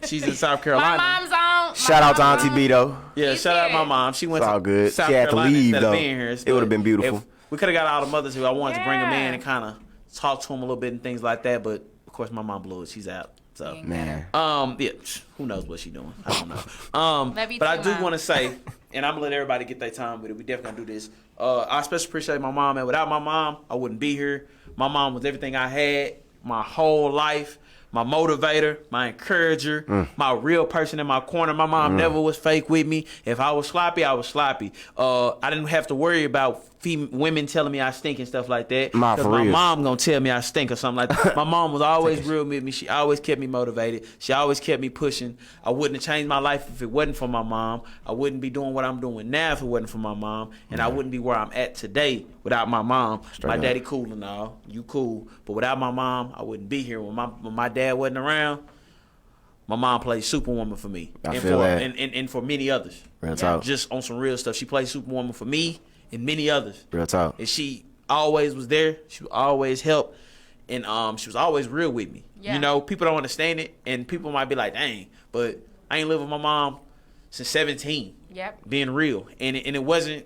She's in South My Carolina. mom's on. Shout out to Auntie B though. Yeah, She's shout out here. my mom. She went It's all to good. South She had to Carolina leave, instead of though. being here. It would've been beautiful. If we could have got all the mothers who I wanted to bring them Yeah. in and kind of talk to them a little bit and things like that. But of course, my mom blew it. She's out. So Man. yeah, who knows what she's doing? I don't know. Love you But I too, do Mom. want to say, and I'm gonna let everybody get their time with it. We definitely gonna do this. I especially appreciate my mom, and without my mom, I wouldn't be here. My mom was everything I had my whole life. My motivator, my encourager, my real person in my corner. My mom never was fake with me. If I was sloppy, I was sloppy. I didn't have to worry about women telling me I stink and stuff like that. Nah, Because for my real. mom gonna tell me I stink or something like that. My mom was always real with me. She always kept me motivated. She always kept me pushing. I wouldn't have changed my life if it wasn't for my mom. I wouldn't be doing what I'm doing now if it wasn't for my mom. And I wouldn't be where I'm at today without my mom. My up. daddy cool and all. You cool. But without my mom, I wouldn't be here. When my dad wasn't around, my mom played Superwoman for me. I and feel for that. and for many others. Real talk. Just on some real stuff. She played Superwoman for me and many others. Real talk. And she always was there. She would always help. And she was always real with me. Yeah. You know, people don't understand it. And people might be like, dang, but I ain't lived with my mom since 17. being real, and it wasn't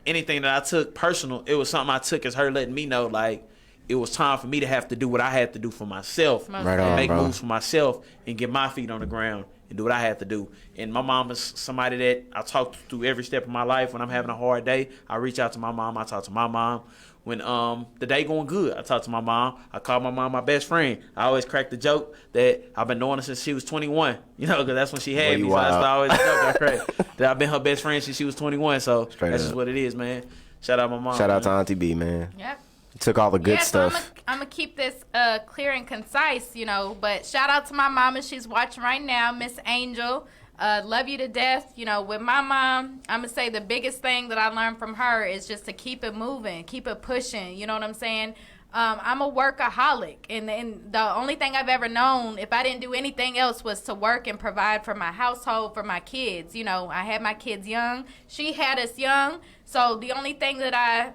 anything that I took personal. It was something I took as her letting me know, like, it was time for me to have to do what I had to do for myself, Right on, make bro. moves for myself, and get my feet on the ground and do what I had to do. And my mom is somebody that I talk through every step of my life. When I'm having a hard day, I reach out to my mom. I talk to my mom. When the day going good, I talk to my mom. I call my mom my best friend. I always crack the joke that I've been knowing her since she was 21. You know, because that's when she had me. So I always joke I crack that I've been her best friend since she was 21. So that's just what it is, man. Shout out my mom. Shout out to man. Auntie B, man. Yep. Took all the good So stuff. I'm going to keep this clear and concise, you know. But shout out to my mama. She's watching right now, Miss Angel. Love you to death. You know, with my mom, I'm going to say the biggest thing that I learned from her is just to keep it moving, keep it pushing. You know what I'm saying? I'm a workaholic. And the only thing I've ever known, if I didn't do anything else, was to work and provide for my household, for my kids. You know, I had my kids young. She had us young. So the only thing that I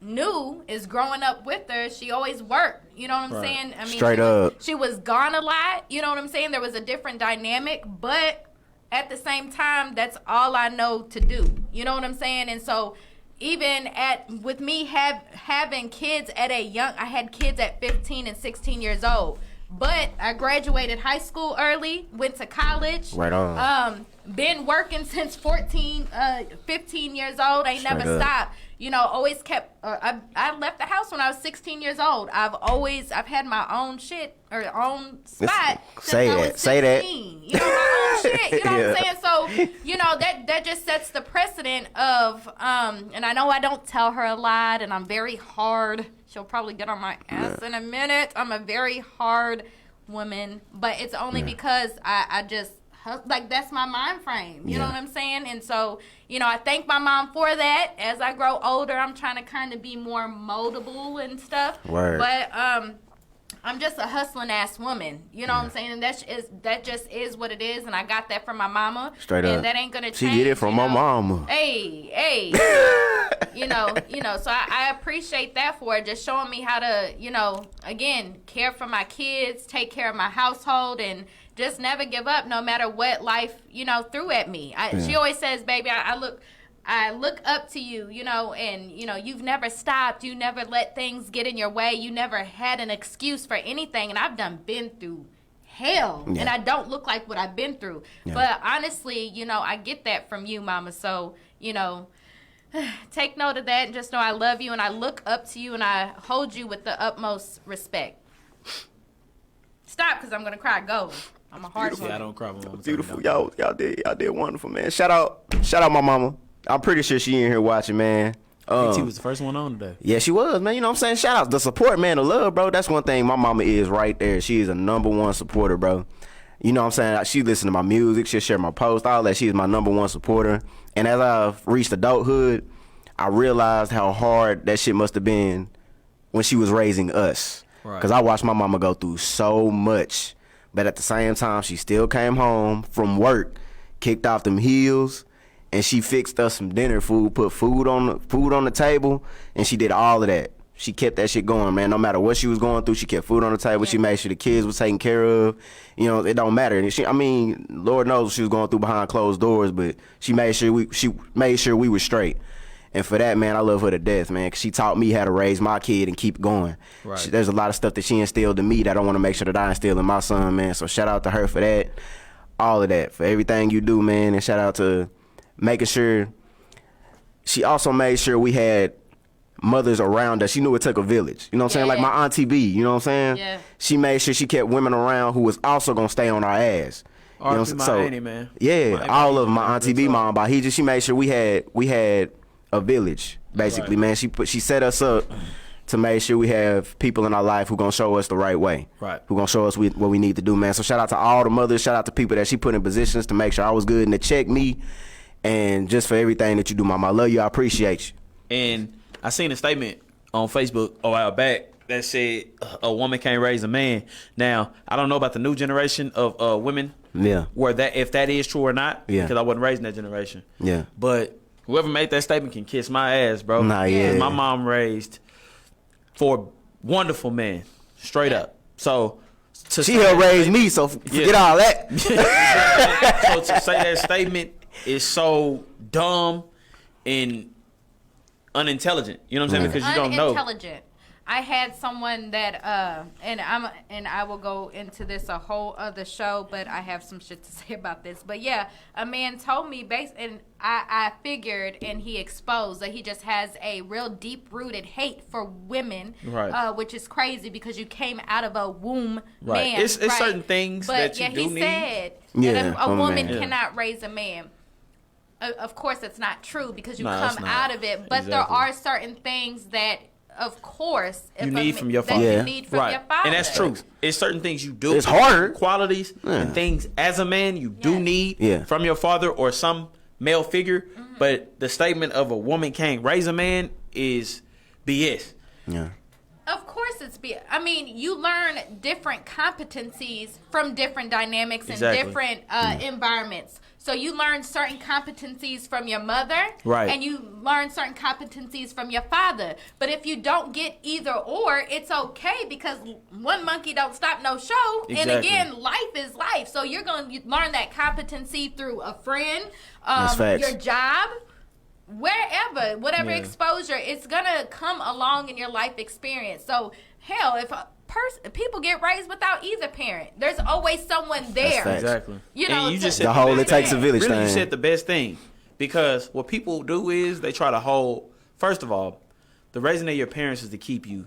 knew is growing up with her, she always worked. You know what I'm saying? I mean, Straight up. She was gone a lot. You know what I'm saying? There was a different dynamic, but at the same time, that's all I know to do. You know what I'm saying? And so even with me having kids at I had kids at 15 and 16 years old. But I graduated high school early, went to college. Right on. Been working since 15 years old. Ain't Straight never up. stopped. You know, always kept. I left the house when I was 16 years old. I've had my own shit or own spot. Say since I that. was Say that. 16. You know, my own shit. You know Yeah. what I'm saying? So, you know, that just sets the precedent of. And I know I don't tell her a lot, and I'm very hard. She'll probably get on my ass in a minute. I'm a very hard woman, but it's only because I just. Like, that's my mind frame. You know what I'm saying? And so, you know, I thank my mom for that. As I grow older, I'm trying to kind of be more moldable and stuff. Word. But I'm just a hustling ass woman. You know what I'm saying? And that just is what it is. And I got that from my mama. Straight and up. that ain't gonna change. She get it from you my know? mama. Hey. you know. So I appreciate that for it, just showing me how to, you know, again, care for my kids, take care of my household, and just never give up no matter what life, you know, threw at me. She always says, baby, I look up to you, you know, and, you know, you've never stopped. You never let things get in your way. You never had an excuse for anything. And I've been through hell. Yeah. And I don't look like what I've been through. Yeah. But honestly, you know, I get that from you, mama. So, you know, take note of that and just know I love you and I look up to you and I hold you with the utmost respect. Stop, because I'm going to cry. Go. I'm a hard Yeah, I one. don't cry. My mama Beautiful. tell me Y'all did wonderful, man. Shout out my mama. I'm pretty sure she in here watching, man. no. T was the first one on today. Yeah, she was, man. You know what I'm saying? Shout out. The support, man. The love, bro. That's one thing my mama is right there. She is a #1 supporter, bro. You know what I'm saying? She listen to my music. She'll share my posts, all that. She is my #1 supporter. And as I've reached adulthood, I realized how hard that shit must have been when she was raising us. Right. Because I watched my mama go through so much. But at the same time, she still came home from work, kicked off them heels, and she fixed us some dinner food, put food on the table, and she did all of that. She kept that shit going, man. No matter what she was going through, she kept food on the table. She made sure the kids was taken care of. You know, it don't matter. Lord knows what she was going through behind closed doors, but she made sure we were straight. And for that, man, I love her to death, man, because she taught me how to raise my kid and keep going. Right. There's a lot of stuff that she instilled in me that I want to make sure that I instill in my son, man. So shout out to her for that, all of that, for everything you do, man. And shout out to making sure. She also made sure we had mothers around us. She knew it took a village. You know what I'm saying? Like my Auntie B, you know what I'm saying? Yeah. She made sure she kept women around who was also going to stay on our ass. You know what I'm my saying? auntie, man. Yeah, My all auntie, of them. My man. Auntie B, mom, Bahija, she made sure we had a village, basically, Right. man. She set us up to make sure we have people in our life who gonna show us the right way. Right. Who gonna show us what we need to do, man. So shout out to all the mothers, shout out to people that she put in positions to make sure I was good and to check me, and just for everything that you do, mama. I love you, I appreciate you. And I seen a statement on Facebook a while back that said a woman can't raise a man. Now, I don't know about the new generation of women. Yeah. Where that, if that is true or not. Yeah. Because I wasn't raised in that generation. Yeah. But whoever made that statement can kiss my ass, bro. Nah, yeah. 'Cause my mom raised 4 wonderful men, straight up. So She helped raise me, so forget all that. So to say that statement is so dumb and unintelligent. You know what I'm saying? Because you don't know. Unintelligent. I had someone that and I will go into this a whole other show, but I have some shit to say about this. But yeah, a man told me and I figured, and he exposed that he just has a real deep rooted hate for women, right? Which is crazy because you came out of a womb, right? Man, it's right? certain things but that you yeah, do he need. said that a woman cannot raise a man. Of course, that's not true because you come out of it. But there are certain things that, of course, you need from your father. You need from your father. And that's true. It's certain things you do. It's hard. Qualities and things as a man you do need from your father or some male figure. Mm-hmm. But the statement of a woman can't raise a man is BS. Yeah. Of course it's I mean, you learn different competencies from different dynamics and different environments. So you learn certain competencies from your mother, right? And you learn certain competencies from your father. But if you don't get either or, it's okay because one monkey don't stop no show. Exactly. And again, life is life. So you're going to learn that competency through a friend, your job, wherever, whatever exposure, it's going to come along in your life experience. So hell, if people get raised without either parent, there's always someone there. Exactly. You know, and you just the whole it takes a village really thing. You said the best thing, because what people do is they try to hold. First of all, the raising of your parents is to keep you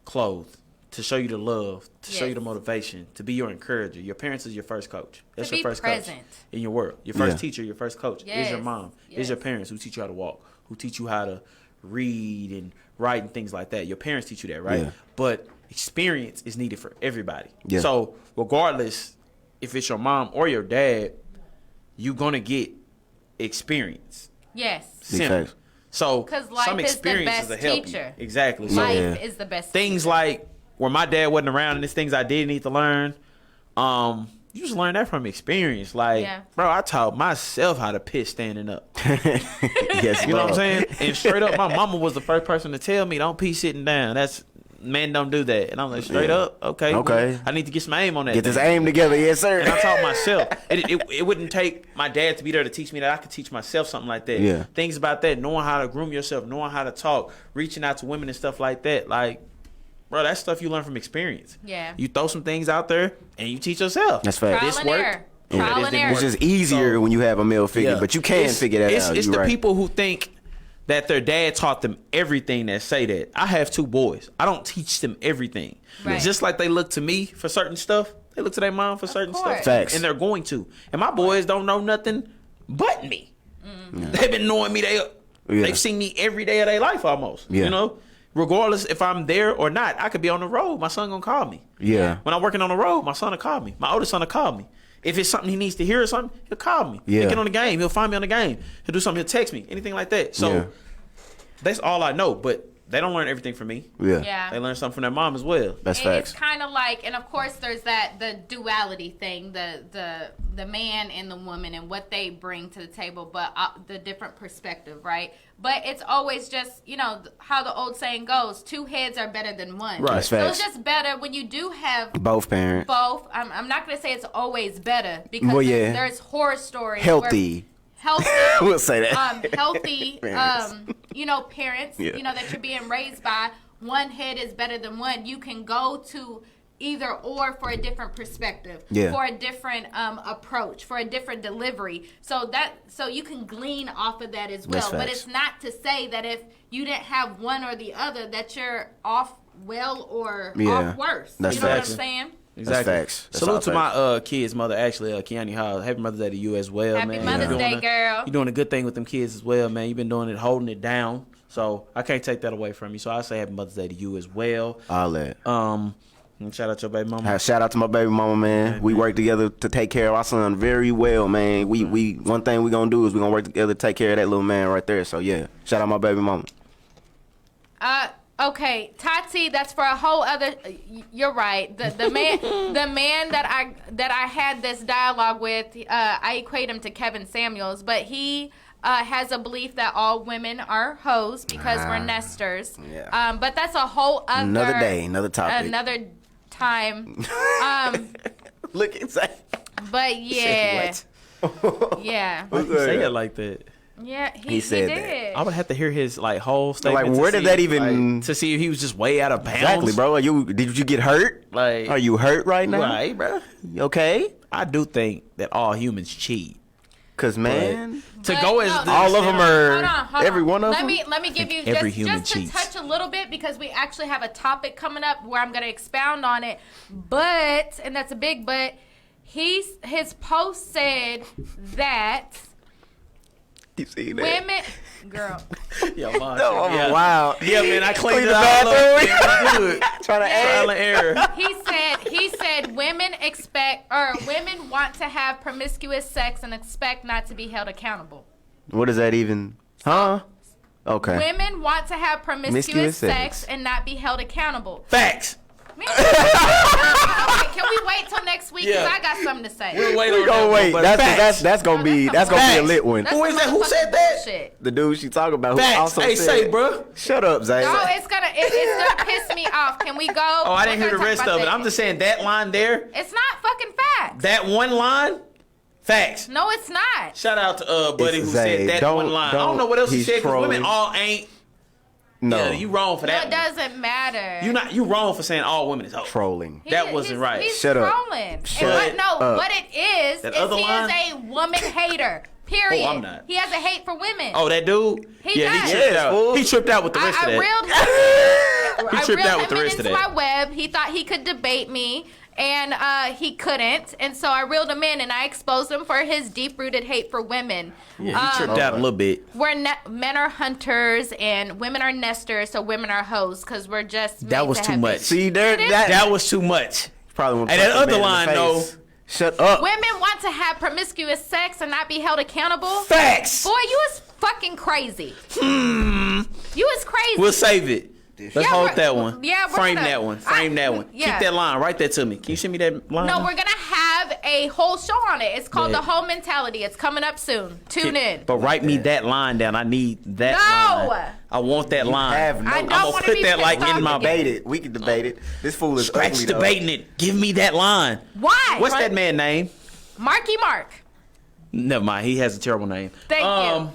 clothed, to show you the love, to show you the motivation, to be your encourager. Your parents is your first coach. That's your first coach in your world. Your first teacher, your first coach is your mom. Is your parents who teach you how to walk, who teach you how to read and write and things like that. Your parents teach you that, right? But experience is needed for everybody. So regardless if it's your mom or your dad, you're gonna get experience. Yes. Simple. So some is experiences the best will help teacher. you. Exactly. Life is the best things teacher. like where my dad wasn't around and there's things I did need to learn. You just learn that from experience. Like, bro, I taught myself how to pitch standing up. Yes, you know what I'm saying? And straight up, my mama was the first person to tell me, don't pee sitting down. That's men don't do that. And I'm like, straight up, okay. Well, I need to get some aim on that. Get this aim together, yes, sir. And I taught myself. It wouldn't take my dad to be there to teach me that. I could teach myself something like that. Yeah. Things about that, knowing how to groom yourself, knowing how to talk, reaching out to women and stuff like that. Like, bro, that's stuff you learn from experience. Yeah. You throw some things out there and you teach yourself. That's fact. Trial and error. Trial and error. It's just easier when you have a male figure, but you can figure that out. It's the people who think that their dad taught them everything that say that. I have 2 boys. I don't teach them everything. Right. Just like they look to me for certain stuff, they look to their mom for certain stuff. Facts. And they're going to. And my boys don't know nothing but me. Mm-hmm. They've been knowing me. They've seen me every day of their life almost. Yeah. You know? Regardless if I'm there or not, I could be on the road. My son gonna call me. Yeah. When I'm working on the road, my son will call me. My oldest son will call me. If it's something he needs to hear or something, he'll call me. Yeah. He'll get on the game. He'll find me on the game. He'll do something. He'll text me. Anything like that. So that's all I know. But they don't learn everything from me. Yeah. They learn something from their mom as well. That's facts. It's kind of like, and of course, there's the duality thing, the man and the woman and what they bring to the table, but the different perspective, right? But it's always just, how the old saying goes, 2 heads are better than one. Right. So it's just better when you do have both parents. Both. I'm not going to say it's always better because there's horror stories. Healthy. We'll say that. Healthy, parents, Yeah. that you're being raised by. One head is better than one. You can go to either or for a different perspective, for a different approach, for a different delivery. So you can glean off of that as well. But it's not to say that if you didn't have one or the other that you're off well or off worse. That's you know facts. what I'm saying? Exactly. That's facts. Salute to my kid's mother, actually, Keani Hall. Happy Mother's Day to you as well, Happy man. Mother's Day, girl. You're doing a good thing with them kids as well, man. You've been doing it, holding it down. So I can't take that away from you. So I say Happy Mother's Day to you as well. All that. And shout out to your baby mama. Shout out to my baby mama, man. We work together to take care of our son very well, man. We one thing we gonna do is we gonna work together to take care of that little man right there. So yeah, shout out my baby mama. Okay, Tati, that's for a whole other. You're right. The man that I had this dialogue with, I equate him to Kevin Samuels, but he has a belief that all women are hoes because we're nesters. Yeah. But that's a whole other. Another day, another topic. Another time. Look inside. But yeah. Yeah. Why you say it like that? Yeah, He said that. did. I would have to hear his like whole statement. Like, to where did see, that even- like, to see if he was just way out of bounds? Exactly, bro. Did you get hurt? Like, Are you hurt right now? right, bro? You okay? I do think that all humans cheat. Cause man, To But go as no, the all of them are. Hold every on. one of let them. Let me give you every human just to cheats. touch a little bit because we actually have a topic coming up where I'm going to expound on it. But, and that's a big but, his post said that You see that? women, girl, Yo, No, I'm wild. Yeah, man, I cleaned Clean it the all bathroom. up. Yeah, we good. Trying to Trial add. and error. he said women want to have promiscuous sex and expect not to be held accountable. What does that even? Huh? Okay. Women want to have promiscuous Promiscuous sex sex. and not be held accountable. Facts. Man, okay, can we wait till next week? Because Yeah. I got something to say. We'll wait We on gonna that wait. one, but That's gonna No, be that's a facts. lit one. That's Who is some that? Who said motherfucking that? bullshit. The dude she talking about who Facts. also Hey, said. say, bro. Shut up, Zay. No, it's gonna piss me off. Can we go? Oh, I didn't We're hear the gonna rest talk of about it. that. I'm just saying that line there, It's not fucking facts. that one line, facts. No, it's not. Shout out to Buddy It's who Zay. said that Don't- one line. I don't don't- know what else he he's said because women trolling. all ain't. No, Yeah, you wrong for No, that. it doesn't matter. You wrong for saying all women is hoes. trolling. That wasn't right. He's Shut up. trolling. Shut what up. what it is That other he line? is a woman hater. Period. Oh, I'm not. He has a hate for women. Oh, that dude? He yeah, does. he tripped Yes, out. fool. He tripped out with the rest of I that. reeled, He I tripped reeled out with the him rest of into that. my web. He thought he could debate me, and he couldn't. And so I reeled him in, and I exposed him for his deep-rooted hate for women. Yeah, he tripped out a little bit. Men are hunters, and women are nesters, so women are hoes, because we're just That made was to too have much. babies. See there, It is. That was too much. probably won't And punch that the other man in line, the though. face. Shut up. Women want to have promiscuous sex and not be held accountable. Facts. Boy, you is fucking crazy. You is crazy. We'll save it. Let's Yeah, hold we're- that one. yeah, we're Frame gonna- that one. Frame that one. yeah. Keep that line. Write that to me. Can you send me that line? No, we're gonna have a whole show on it. It's called Yeah. The Whole Mentality. It's coming up soon. Tune in. But write me that line down. I need that No. line. I want that line. have no- I I'm don't I'm gonna want to put be that like pissed in off my again. Debate it. We can debate it. This fool is Scratch ugly, though. debating it. Give me that line. Why? What's that man name? Marky Mark. Never mind. He has a terrible name. Thank you.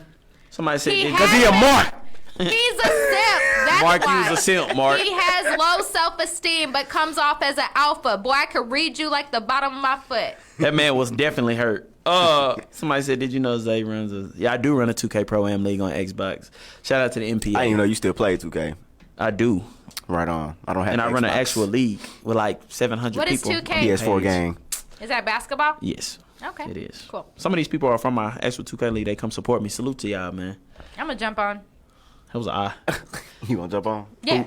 Somebody said He Cause has he a it. mark. He's a simp. That's Mark, why. you's a simp, Mark. He has low self-esteem, but comes off as an alpha. Boy, I could read you like the bottom of my foot. That man was definitely hurt. Somebody said, "Did you know Zay runs a?" Yeah, I do run a 2K Pro Am League on Xbox. Shout out to the MPA. I didn't even know you still play 2K. I do, Right on. I don't have. and I Xbox. run an actual league with like 700 What is people. 2K? on the PS4 page. game. Is that basketball? Yes, Okay. it is. Cool. Some of these people are from my actual 2K league. They come support me. Salute to y'all, man. I'm gonna jump on. That was an eye. You gonna jump on? Yeah.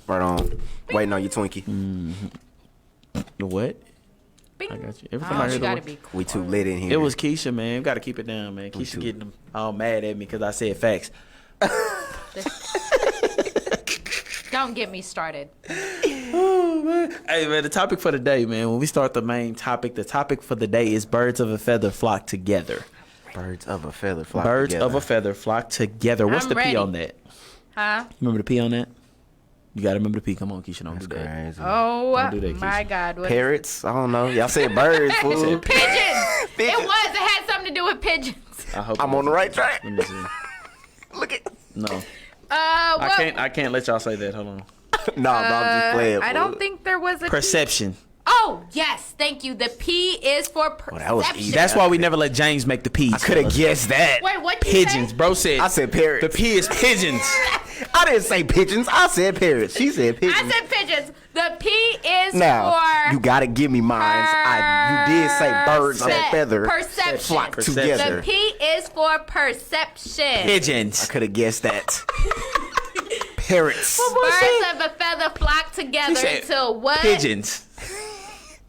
Right on. Waiting on you, Twinkie. The what? Bing. I got you. Every Oh, time I hear you the gotta word, be. We too lit in here. it was Keisha, man. We got to keep it down, man. Keisha too. getting them all mad at me because I said facts. Don't get me started. Hey, man, the topic for the day, man. When we start the main topic, the topic for the day is birds of a feather flock together. Birds of a feather flock Birds together. of a feather flock together. What's I'm the P ready. on that? Huh? Remember the P on that? You got to remember the P. Come on, Keisha. Don't That's do that. crazy. Oh Don't do that, my Keisha. God! What? Parrots? I don't know. Y'all said birds, fool. Pigeons. It was. It had something to do with pigeons. I hope I'm on the right track. Let me see. Look at. No, Well, I can't let y'all say that. Hold on. No, I'm just playing. I fool. don't think there was a Perception. Oh yes, thank you. The P is for perception. that was easy. That's why we never let James make the P's. I could have guessed that. Wait, what? You Pigeons, say? bro said. I said parrots. The P is pigeons. I didn't say pigeons. I said parrots. She said pigeons. I said pigeons. The P is now for you gotta give me mines. You did say birds of a feather Perception. flock Perception. together. The P is for perception. Pigeons. I could have guessed that. Parrots. Birds of a feather flock together said until what? Pigeons.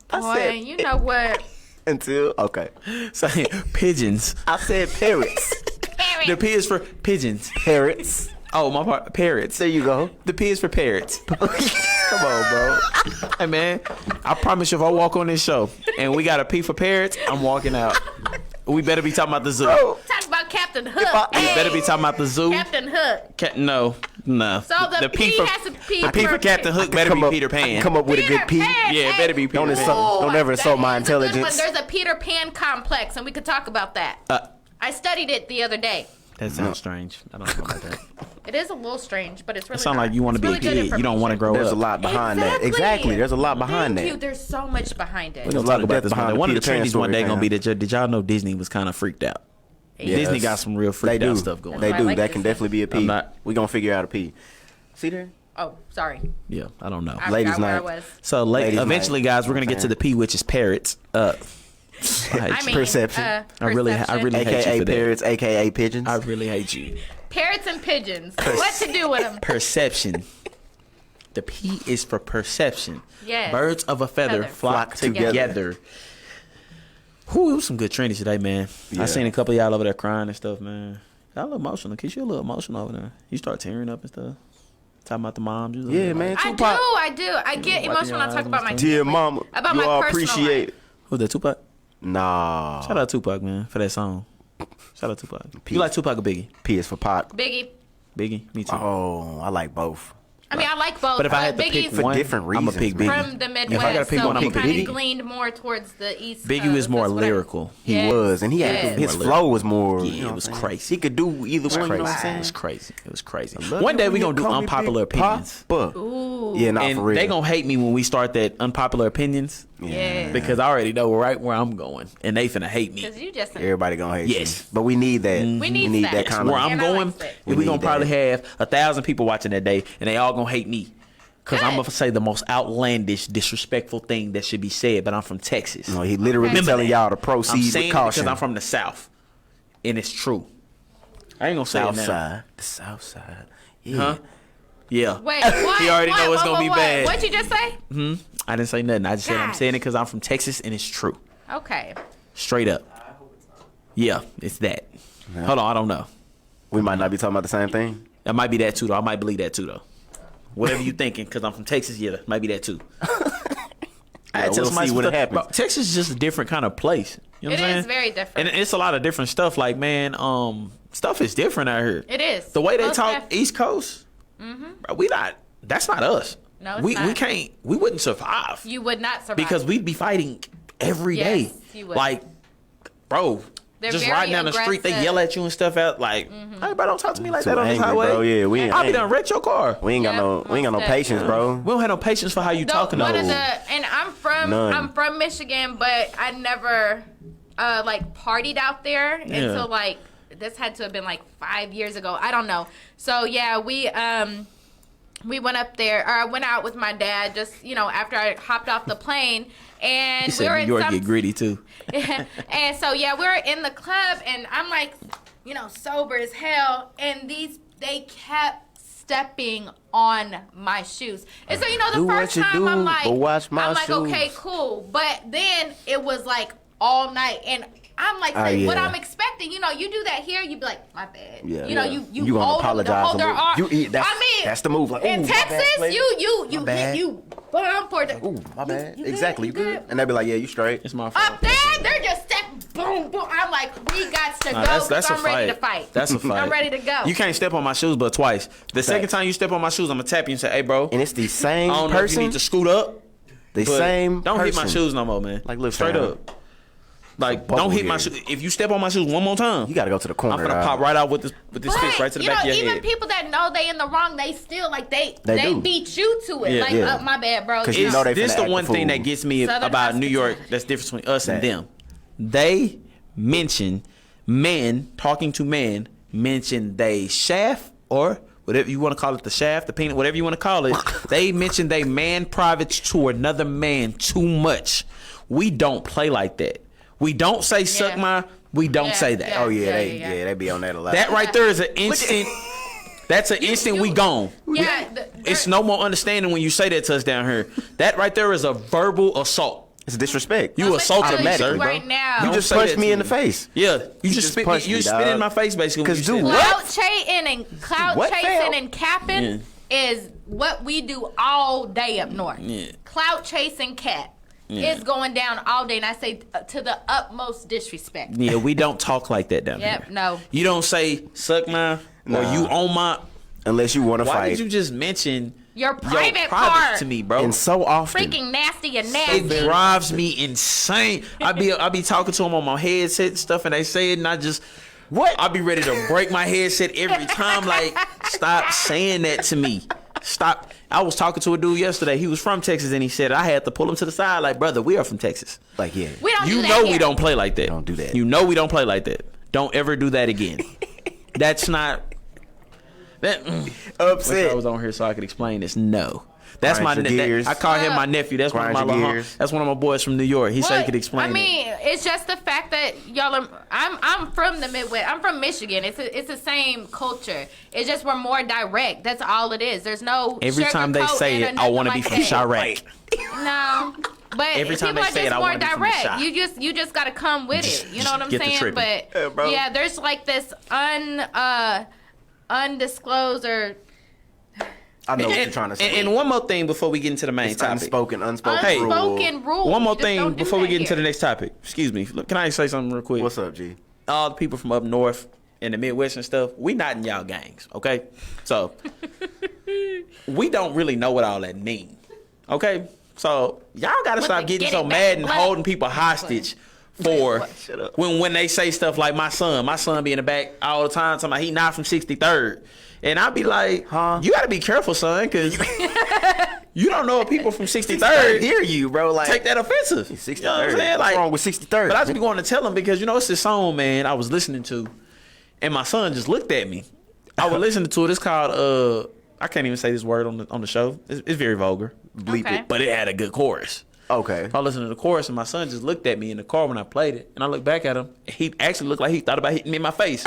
I Boy, said you know what? until okay. Saying pigeons. I said parrots. Parrot. The P is for pigeons. Parrots. Oh, my part. Parrots. There you go. The P is for parrots. Come on, bro. Hey, man. I promise you, if I walk on this show and we got a P for parrots, I'm walking out. We better be talking about the zoo. Bro, Talk about Captain Hook. I- We Hey, better be talking about the zoo. Captain Hook. No. No. So the P has to P the P for Captain Hook better be Peter Pan. Come up with a good P. Pan. Yeah, it better be Peter Don't Pan. insult- don't ever insult my that is a good one. intelligence. There's a Peter Pan complex, and we could talk about that. I studied it the other day. That sounds strange. I don't know about that. It is a little strange, but it's really It sounds not. like you want to It's be really a good kid. You don't want to information. grow There's up. a lot behind that. Exactly. There's a lot behind Thank you. that. There's so much behind it. We're There's gonna a lot talk of about depth this one behind day. the One of the Peter Pan trendies one day story, gonna be fam. that did y'all know Disney was kind of freaked out? Disney Yes. got some real They freaked do. out stuff going They on. I do. like That this can one. definitely be a P. I'm not- We gonna figure out a P. See there? Oh, sorry. Yeah, I don't know. I Ladies' forgot where I night. was. So Ladies' eventually, night. guys, we're gonna get to the P, which is parrots. I mean, Perception. I really hate you AKA for that. parrots, AKA pigeons. I really hate you. Parrots and pigeons. What to do with them? Perception. The P is for perception. Yes. Birds of a feather Feather. flock Together. together. Whew, it was some good trendies today, man. Yeah. I seen a couple of y'all over there crying and stuff, man. Y'all a little emotional. Keisha, you a little emotional over there. You start tearing up and stuff. Talking about the moms. You Yeah, man. I Tupac. do. I get emotional when I talk about my Dear family. mama, About you my all personal appreciate life. it. Who's that, Tupac? Nah. Shout out Tupac, man, for that song. Shout out Tupac. P. You like Tupac or Biggie? P is for Pac. Biggie. Biggie? Me too. Oh, I like both. I mean, I like both. But if I had to Biggie's pick one, different I'm gonna reasons, pick man. Biggie. from the Midwest, If I gotta pick so one, I'm he gonna kind pick of Biggie. gleaned more towards the East Biggie Coast. was more That's what I- lyrical. He Yes. was, and he had Yes. his flow was more. Yeah, you know it was what I'm saying? crazy. He could do either one. You know what I'm It saying? was crazy. It was crazy. Love One it day when we you gonna do call me unpopular Big opinions. Papa. Ooh. Yeah, not And for real. they gonna hate me when we start that unpopular opinions Yeah. because I already know right where I'm going, and they finna hate me. Because you just. Everybody gonna hate Yes. you. But we need that. We need that. that Yes, kind Where of. I'm And I going, like that. we We gonna need probably that. have 1,000 people watching that day, and they all gonna hate me. Cause I'm Good. gonna say the most outlandish, disrespectful thing that should be said, but I'm from Texas. No, he literally Okay. telling y'all to I'm proceed saying with it caution. because I'm from the South, and it's true. I ain't gonna say South it now. side. The South side. Yeah. Huh? Yeah. Wait, what? He already know it's gonna be what? bad. What'd you just say? I didn't say nothing. I just said I'm Gosh. saying it because I'm from Texas, and it's true. Okay. Straight up. Yeah, it's that. Hold on, I don't know. We might not be talking about the same thing. That might be that too, though. I might believe that too, though. Whatever you thinking, because I'm from Texas, yeah, that might be that too. I had to tell we'll somebody see what some stuff. happens. Bro, Texas is just a different kind of place. You know It what I'm saying? is very different. And it's a lot of different stuff. Like, man, stuff is different out here. It is. The way they Most talk def- East Coast, bro, we not. That's not us. No, it's we not. can't. We wouldn't survive You would not survive. because we'd be fighting every day. Yes, you would. Like, bro, They're just very riding down the street, they aggressive. yell at you and stuff out. Like, hey, bro, don't talk to me like Too that on this angry, highway. bro. Yeah, we ain't- I be done wrecked your car. We ain't got Yeah, no. We ain't got no most patience, bro. We don't have no patience for how you talking to one of us. the, and None. I'm from Michigan, but I never like partied out there until like this had to have been like 5 years ago. I don't know. So yeah, we went up there, or I went out with my dad just after I hopped off the plane, and He we said were New in York some get gritty too. and so yeah, we were in the club, and I'm like, sober as hell, and they kept stepping on my shoes. And so the Do what first you time do, I'm like, but watch my I'm like, shoes. okay, cool. But then it was like all night, and I'm like, what yeah. I'm expecting, you do that here, you be like, my bad. Yeah. You gonna hold apologize hold their for arm. you eat. That's the move. Like, ooh, in my bad, Texas, player. you My bad. hit you bump for the. Ooh, my bad. you Exactly. You good? And they be like, yeah, you straight. It's my fault. Up there, they're just stepping, boom, boom. I'm like, we got to Nah, go. that's a I'm ready fight. to fight. That's a fight. I'm ready to go. You can't step on my shoes but twice. The second time you step on my shoes, I'm gonna tap you and say, "Hey, bro, And it's the same I don't know if you person. need to scoot up. The but same. Don't hit my person. shoes no more, man. Like, look, straight fam. up. Like, bubble don't hit my here. shoes. If you step on my shoes one more time, You gotta go to the I'm corner. gonna dog. pop right out with this fist right to the back of your even head. people that know they in the wrong, they still like they do. beat you to it. Yeah. like, Yeah. my bad, bro. 'Cause you you know they This finna the act one the thing fool. that gets me Southern about New York. hospitality. That's different between us and That. them. They mention men talking to men. Mention they shaft or whatever you want to call it, the shaft, the peanut, whatever you want to call it. They mention they man privates to another man too much. We don't play like that. We don't say suck Yeah. my. We don't Yeah, say that. yeah. Oh yeah, Yeah. they be on that a lot. That right there is an instant. That's an instant we gone. Yeah, It's no more understanding when you say that to us down here. That right there is a verbal assault. It's disrespect. You assaulted me, automatically, sir. bro. right now. You Don't just say punched that me to in the me. face. Yeah, you just spit. punched You me, spit in dog. my face basically. when 'Cause you do said what? that. Clout chasing and clout What, chasing fam? and capping is what we do all day up north. Yeah. Clout chasing cap is going down all day, and I say to the utmost disrespect. Yeah, we don't talk like that down Yep, here. no. You don't say suck my or Nah. you on my. unless you want to Why fight. did you just mention Your your private private part. to me, bro? And so often. Freaking nasty and It nasty. drives me insane. I be talking to them on my headset and stuff, and they say it, and I just I be ready to break my headset every time. Like, stop saying that to me. Stop. I was talking to a dude yesterday. He was from Texas, and he said I had to pull him to the side. Like, brother, we are from Texas. Like, yeah. We don't You do that know here. we don't play like that. Don't do that. You know we don't play like that. Don't ever do that again. That's not. That. Wish Upset. I was on here so I could explain this. No. That's Grind my. your gears. I call him my nephew. That's one of Grind my. your little gears. That's one of my boys from New York. He said he could explain I mean, it's just the fact that y'all are. I'm from the Midwest. I'm from Michigan. It's the same culture. It's just we're more direct. That's all it is. There's no. Every time they sugarcoating say or it, I want to nothing be like from that. Chirac. No, but Every time people they are say just it, I more wanna be from the direct. shop. You just gotta come with it. You know what I'm Get the saying? tripping. But bro. yeah, there's like this undisclosed or I know what you're trying to say. And one more thing before we get into the main It's topic. unspoken rule. unspoken rule. One more You just thing don't do before we that get into here. the next topic. Excuse me. Look, can I say something real quick? What's up, G? All the people from up north and the Midwest and stuff, we not in y'all gangs, okay? So we don't really know what all that mean, okay? So y'all gotta stop the getting get so it back mad and black. holding people hostage for Shut up. when they say stuff like my son be in the back all the time talking about he not from 63rd. And I be like, Huh? you gotta be careful, son, because you don't know if people from 63rd hear you, bro. Like, take that offensive. 63rd. You know what I'm saying? What's Like, wrong with 63rd? but I just be going to tell him because, you know, it's this song, man, I was listening to, and my son just looked at me. I was listening to it. It's called, I can't even say this word on the show. It's very vulgar. Bleep Okay. it. But it had a good chorus. Okay. I listened to the chorus, and my son just looked at me in the car when I played it, and I looked back at him, and he actually looked like he thought about hitting me in my face.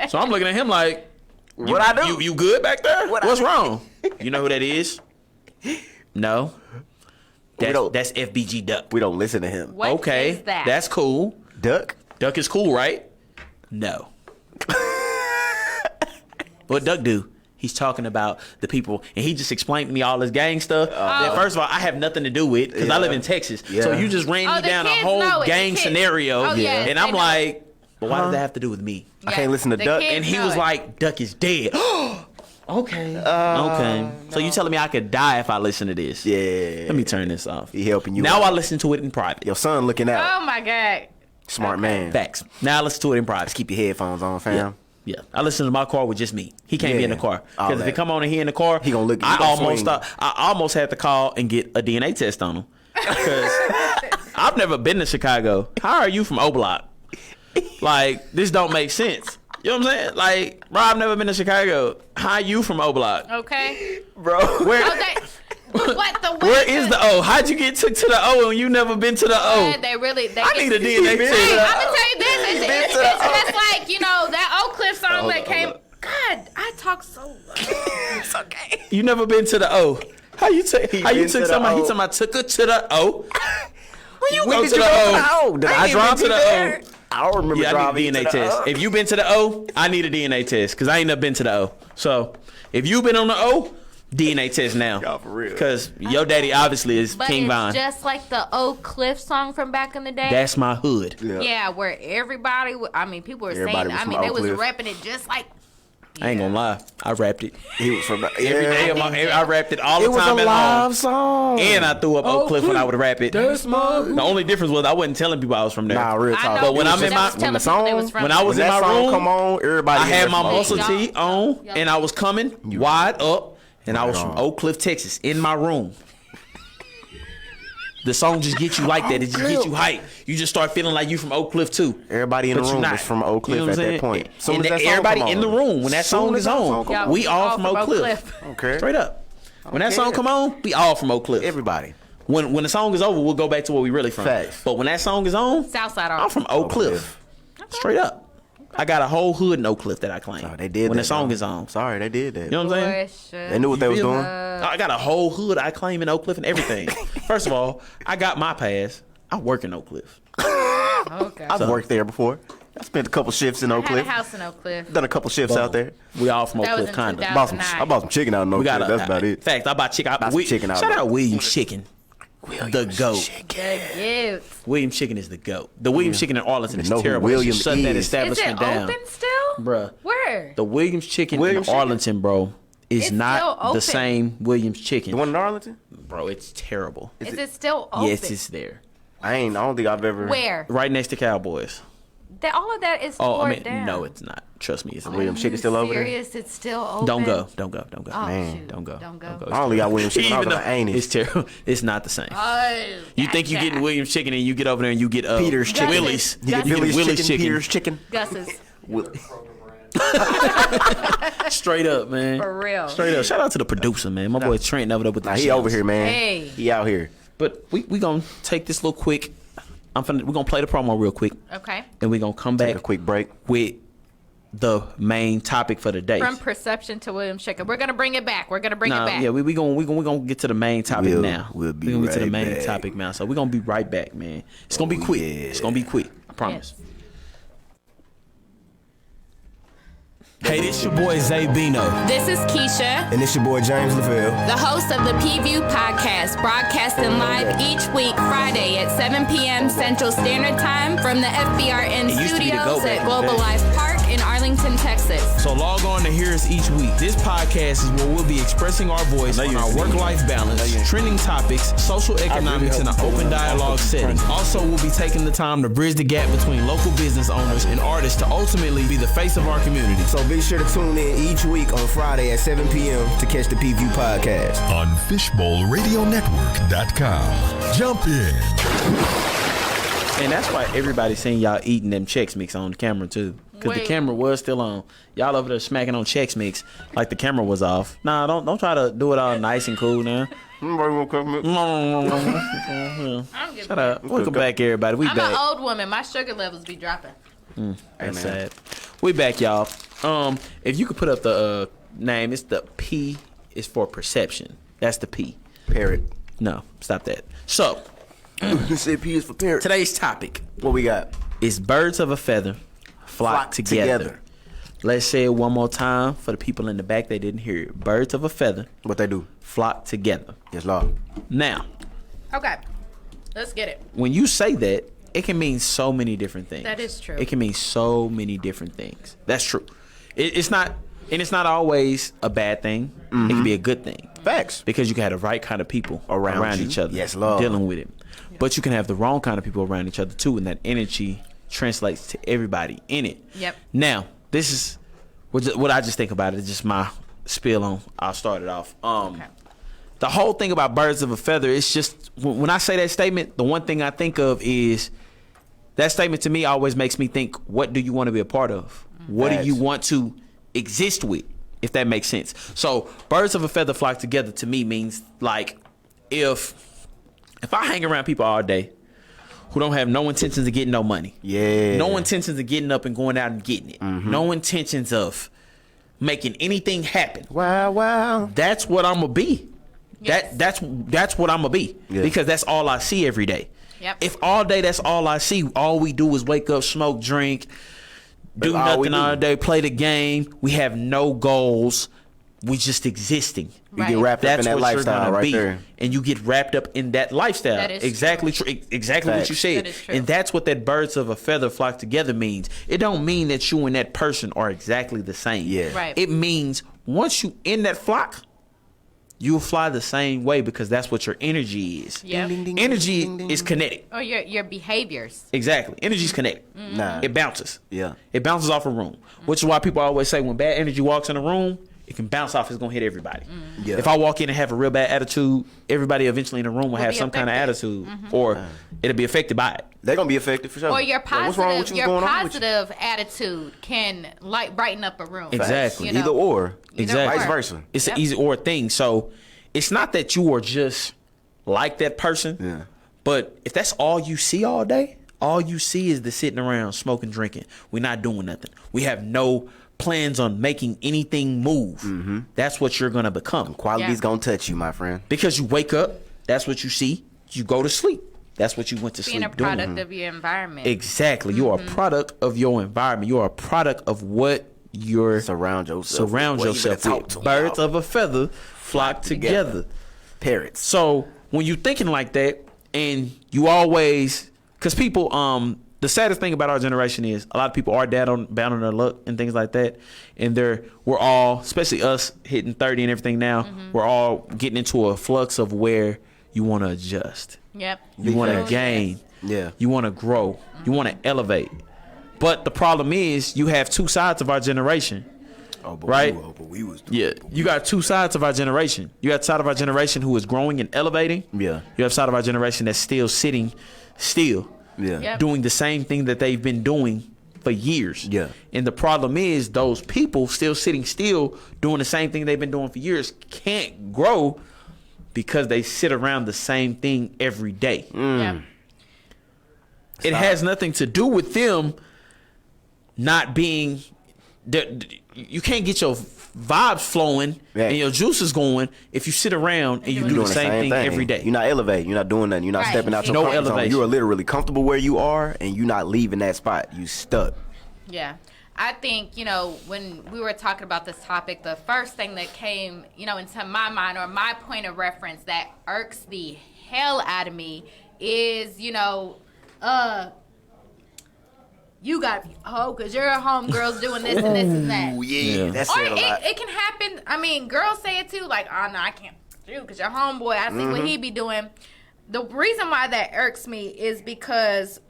So I'm looking at him like, What I do? You good back there? What I What's do? wrong? You know who that is? No. don't- That's FBG Duck. We don't listen to him. What Okay, is that? that's cool. Duck? Duck is cool, right? No. What Duck do? He's talking about the people, and he just explained to me all this gang stuff. That first of all, I have nothing to do with because I live in Texas. Yeah. So you just ran Oh, me the down a kids whole know it. The gang kids. scenario, Oh, yeah, and they I'm know. like, but why does that have to do with me? I can't listen to the Duck. kids And he know was it. like, Duck is dead. Okay. Okay. So you telling me I could die if I listen to this? Yeah. Let me turn this off. He helping you Now out. I listen to it in private. Your son looking out. Oh my god. Smart man. Facts. Now I listen to it in private. Keep your headphones on, fam. Yeah, I listen to my car with just me. He can't be in the Yeah. car All because if that. it come on and he in the car, He gonna look- he I gonna almost swing. I almost had to call and get a DNA test on him because I've never been to Chicago. How are you from O Block? Like, this don't make sense. You know what I'm saying? Like, bro, I've never been to Chicago. How you from O Block? Okay. Bro. Where Oh, what the? where is the O? How'd you get took to the O and you never been to the O? They really. They I need a DNA been test. Hey, to I'm gonna tell you this. It's just like, you know, that Oak Cliff song Hold that up, came. hold God, I talk so low. It's okay. You never been to the O. How you take? How you been to took the somebody? He O. talking about took her to the O. When go did to you the go O? to the O? Did I ain't drive been to to the the O? I don't remember Yeah, I driving need a DNA to the test. O. If you been to the O, I need a DNA test because I ain't never been to the O. So if you been on the O, DNA test now. Y'all for real. Because your daddy obviously is But King it's Von. just like the Oak Cliff song from back in the day. That's my hood. yeah, where everybody, I mean, people were Everybody saying, was I from mean, they Oak was Cliff. repping it just like. I ain't gonna lie. I rapped it. He was from the Every day of my, I rapped it all the It was time a at home. live song. And I threw up Oak Cliff when I would rap it. That's my The only difference was I wasn't telling people I was from there. Nah, real I talk. know But when people I'm in that my- was telling when the people they song- was from when I was when in that my song room, come on, everybody I had my heard muscle Y'all- tee on, y'all- and I was coming wide up, and I was from on. Oak Cliff, Texas, in my room. The song just gets you like that. It just gets you hype. You just start feeling like you from Oak Cliff too. Everybody in But the you room not. was from Oak Cliff You know what at I'm that saying? point. Soon And as that song everybody come in on. the room when that Soon song as is that song on, come Yeah, we all from Oak Cliff. Okay. Straight up. When that Okay. song come on, we all from Oak Cliff. Everybody. When the song is over, we'll go back to where we really from. Facts. But when that song is on, Southside I'm from Oak Cliff. Straight up. I got a whole hood in Oak Cliff that I claim. Oh, they did when that, the song bro. is on. Sorry, they did that. You know what I'm saying? They knew what they was feel doing. me? I got a whole hood I claim in Oak Cliff and everything. First of all, I got my pass. I work in Oak Cliff. Okay. I've worked there before. I spent a couple shifts in I Oak had a Cliff. house in Oak Cliff. Done a couple shifts out there. We all from Oak That was Cliff, in kinda. 2000. I bought some chicken out in Oak We Cliff. got That's about it. Fact, I bought chicken. Bought some chicken out Shout there. out Williams Chicken. the GOAT. Yes. Williams Chicken is the GOAT. The Williams Chicken in Arlington is You know who terrible. They should Williams shut that is. Is it establishment down. open still? Bruh. Where? The Williams Chicken Williams in Chicken? Arlington, bro, is It's not still the open. same Williams Chicken. The one in Arlington? Bro, it's terrible. Is it still open? Yes, it's there. I don't think I've ever. Where? Right next to Cowboys. All of that is Oh, torn I mean, down. no, it's not. Trust me, it's not. Williams Chicken still over there? Serious? It's still open. Don't go. Don't go. Oh, Man, shoot. Don't go. Don't go. I only got Williams Chicken. I was Even like, though ain't it's it? terrible. It's not the same. Oh, You think you're getting Williams Chicken and you get over there and you get Peter's Chicken. Willie's. You get Gus's. Billy's Willie's chicken, Chicken. Peter's Chicken. Gus's. Will- Straight up, man. For real. Straight up. Shout out to the producer, man. My boy Trent over there with the Nah, he jams. over here, man. Hey. He out here. But we gonna take this little quick. We're gonna play the promo real quick, Okay. and we're gonna come Take back a quick break. with the main topic for the day. From perception to Williams Chicken. We're gonna bring it back. We're gonna bring it back. Yeah, we gonna get to the main topic now. we'll be we gonna get to the right main back. topic now. So we're gonna be right back, man. It's gonna be quick. yeah. It's gonna be quick. I promise. Yes. Hey, this your boy Zay Bino. This is Keisha, And it's your boy James LaVille. the host of the P-View podcast, broadcasting live each week, Friday at 7 p.m. Central Standard Time from the FBRN It used to be the studios Go back at in the Global day. Life Park in Arlington, Texas. So log on to hear us each week. This podcast is where we'll be expressing our voice on our work-life balance, trending topics, social economics in an open dialogue setting. Also, we'll be taking the time to bridge the gap between local business owners and artists to ultimately be the face of our community. So be sure to tune in each week on Friday at 7 p.m. to catch the P-View podcast. On FishbowlRadioNetwork.com. Jump in. And that's why everybody's saying y'all eating them Chex Mix on the camera too, because the Wait. camera was still on. Y'all over there smacking on Chex Mix like the camera was off. Nah, don't try to do it all nice and cool now. Shut up. Welcome back, everybody. We I'm back. an old woman. My sugar levels be dropping. That's sad. We back, y'all. If you could put up the name, it's the P is for perception. That's the P. Parrot. No, stop that. So You said P is for parrot. today's topic What we got? is birds of a feather flock together. Let's say it one more time for the people in the back that didn't hear it. Birds of a feather What they do? flock together. Yes, Lord. Now, Okay. Let's get it. when you say that, it can mean so many different things. That is true. It can mean so many different things. That's true. It's not always a bad thing. It can be a good thing. Facts. Because you can have the right kind of people Around you. each other. Yes, Lord. Dealing with it. But you can have the wrong kind of people around each other too, and that energy translates to everybody in it. Yep. Now, this is what I just think about it. It's just my spill on. I'll start it off. Okay. The whole thing about birds of a feather, it's just when I say that statement, the one thing I think of is that statement to me always makes me think, what do you want to be a part of? What do you Facts. want to exist with, if that makes sense? So birds of a feather flock together to me means like if I hang around people all day who don't have no intentions of getting no money. Yeah. No intentions of getting up and going out and getting it. No intentions of making anything happen. Wow, wow. That's what I'm gonna be. Yes. That's what I'm gonna be. Yeah. Because that's all I see every day. Yep. If all day that's all I see, all we do is wake up, smoke, drink, do That's all we nothing all do. day, play the game. We have no goals. We just existing. You Right. get wrapped up in That's that what you're lifestyle gonna right be, there. and you get wrapped up in that lifestyle. That is exactly true. exactly what Facts. you said. That is true. And that's what that birds of a feather flock together means. It don't mean that you and that person are exactly the same. Yeah. Right. It means once you in that flock, you'll fly the same way because that's what your energy is. Yep. Energy is kinetic. Or your behaviors. Exactly. Energy is kinetic. Nah. It bounces. Yeah. It bounces off a room, which is why people always say when bad energy walks in a room, it can bounce off. It's gonna hit everybody. Yeah. If I walk in and have a real bad attitude, everybody eventually in the room will have be some kind of affected. attitude, or it'll be affected by it. They're going to be affected for sure. Or your Like, what's wrong with positive, you? your What's going on with you? positive attitude can brighten up a room. Exactly. You know? Either or. Exactly. Vice versa. It's Yep. an easy or thing. So it's not that you are just like that person. Yeah. But if that's all you see all day, all you see is the sitting around smoking, drinking. We're not doing nothing. We have no plans on making anything move. Mm-hmm. That's what you're gonna become. Quality's Yeah. going to touch you, my friend. Because you wake up, that's what you see. You go to sleep. That's what you went to Being a sleep doing. product of your environment. Exactly. You are a product of your environment. You are a product of what you're Surround yourself. surround with. Well, you yourself better talk with. to me, Birds y'all. of a feather flock together. Parrots. So when you thinking like that, and you always, because people, the saddest thing about our generation is a lot of people are bound on their luck and things like that, and we're all, especially us hitting 30 and everything now, we're all getting into a flux of where you want to adjust. Yep. You want to gain. Yeah. You want to grow. You want to elevate. But the problem is, you have two sides of our generation. Oh, but right? we was You got two sides of our generation. You got side of our generation who is growing and elevating. Yeah. You have side of our generation that's still sitting still. Yeah. Yep. Doing the same thing that they've been doing for years. Yeah. And the problem is, those people still sitting still doing the same thing they've been doing for years can't grow because they sit around the same thing every day. Yep. It has nothing to do with them not being. You can't get your vibes flowing and your juices going if you sit around and you do the same thing every day. You're not elevating. You're not doing nothing. You're not Right. stepping out your No comfort zone. elevation. You are literally comfortable where you are, and you're not leaving that spot. You stuck. Yeah. I think, when we were talking about this topic, the first thing that came, into my mind, or my point of reference that irks the hell out of me is, you got, because your homegirl's doing this and this and that. Oh yeah, that's Or it a lot. it can happen. I mean, girls say it too, like, oh, no, I can't do because your homeboy, I see what he be doing. The reason why that irks me is because,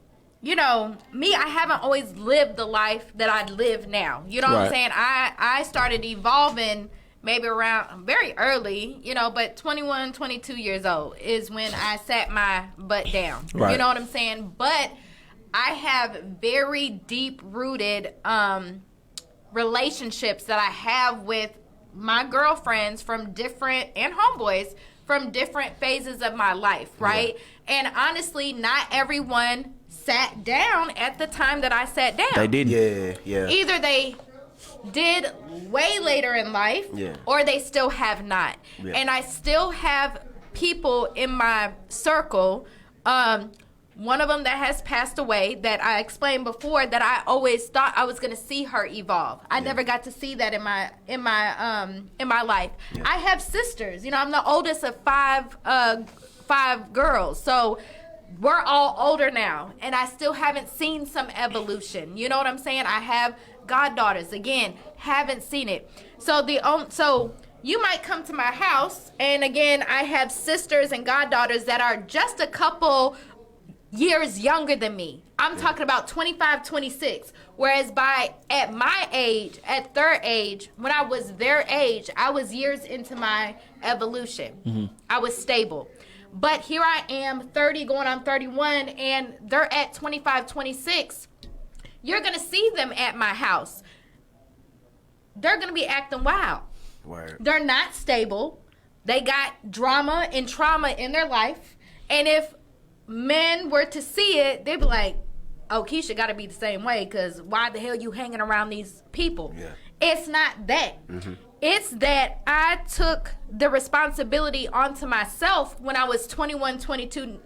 me, I haven't always lived the life that I live now. You know what I'm saying? I started evolving maybe around very early, but 21, 22 years old is when I sat my butt down. Right. You know what I'm saying? But I have very deep-rooted relationships that I have with my girlfriends from different, and homeboys from different phases of my life, right? Yeah. And honestly, not everyone sat down at the time that I sat down. They didn't. Yeah. Either they did way later in life, or they still have not. Yeah. And I still have people in my circle, one of them that has passed away that I explained before, that I always thought I was going to see her evolve. I never got to see that in my life. Yeah. I have sisters. I'm the oldest of five girls. So we're all older now, and I still haven't seen some evolution. You know what I'm saying? I have goddaughters. Again, haven't seen it. So you might come to my house, and again, I have sisters and goddaughters that are just a couple years younger than me. I'm talking about 25, 26. Whereas at my age, at their age, when I was their age, I was years into my evolution. Mm-hmm. I was stable. But here I am, 30 going on 31, and they're at 25, 26. You're going to see them at my house. They're going to be acting wild. Word. They're not stable. They got drama and trauma in their life. And if men were to see it, they'd be like, oh, Keisha got to be the same way, because why the hell you hanging around these people? Yeah. It's not that. Mm-hmm. It's that I took the responsibility onto myself when I was 21, 22.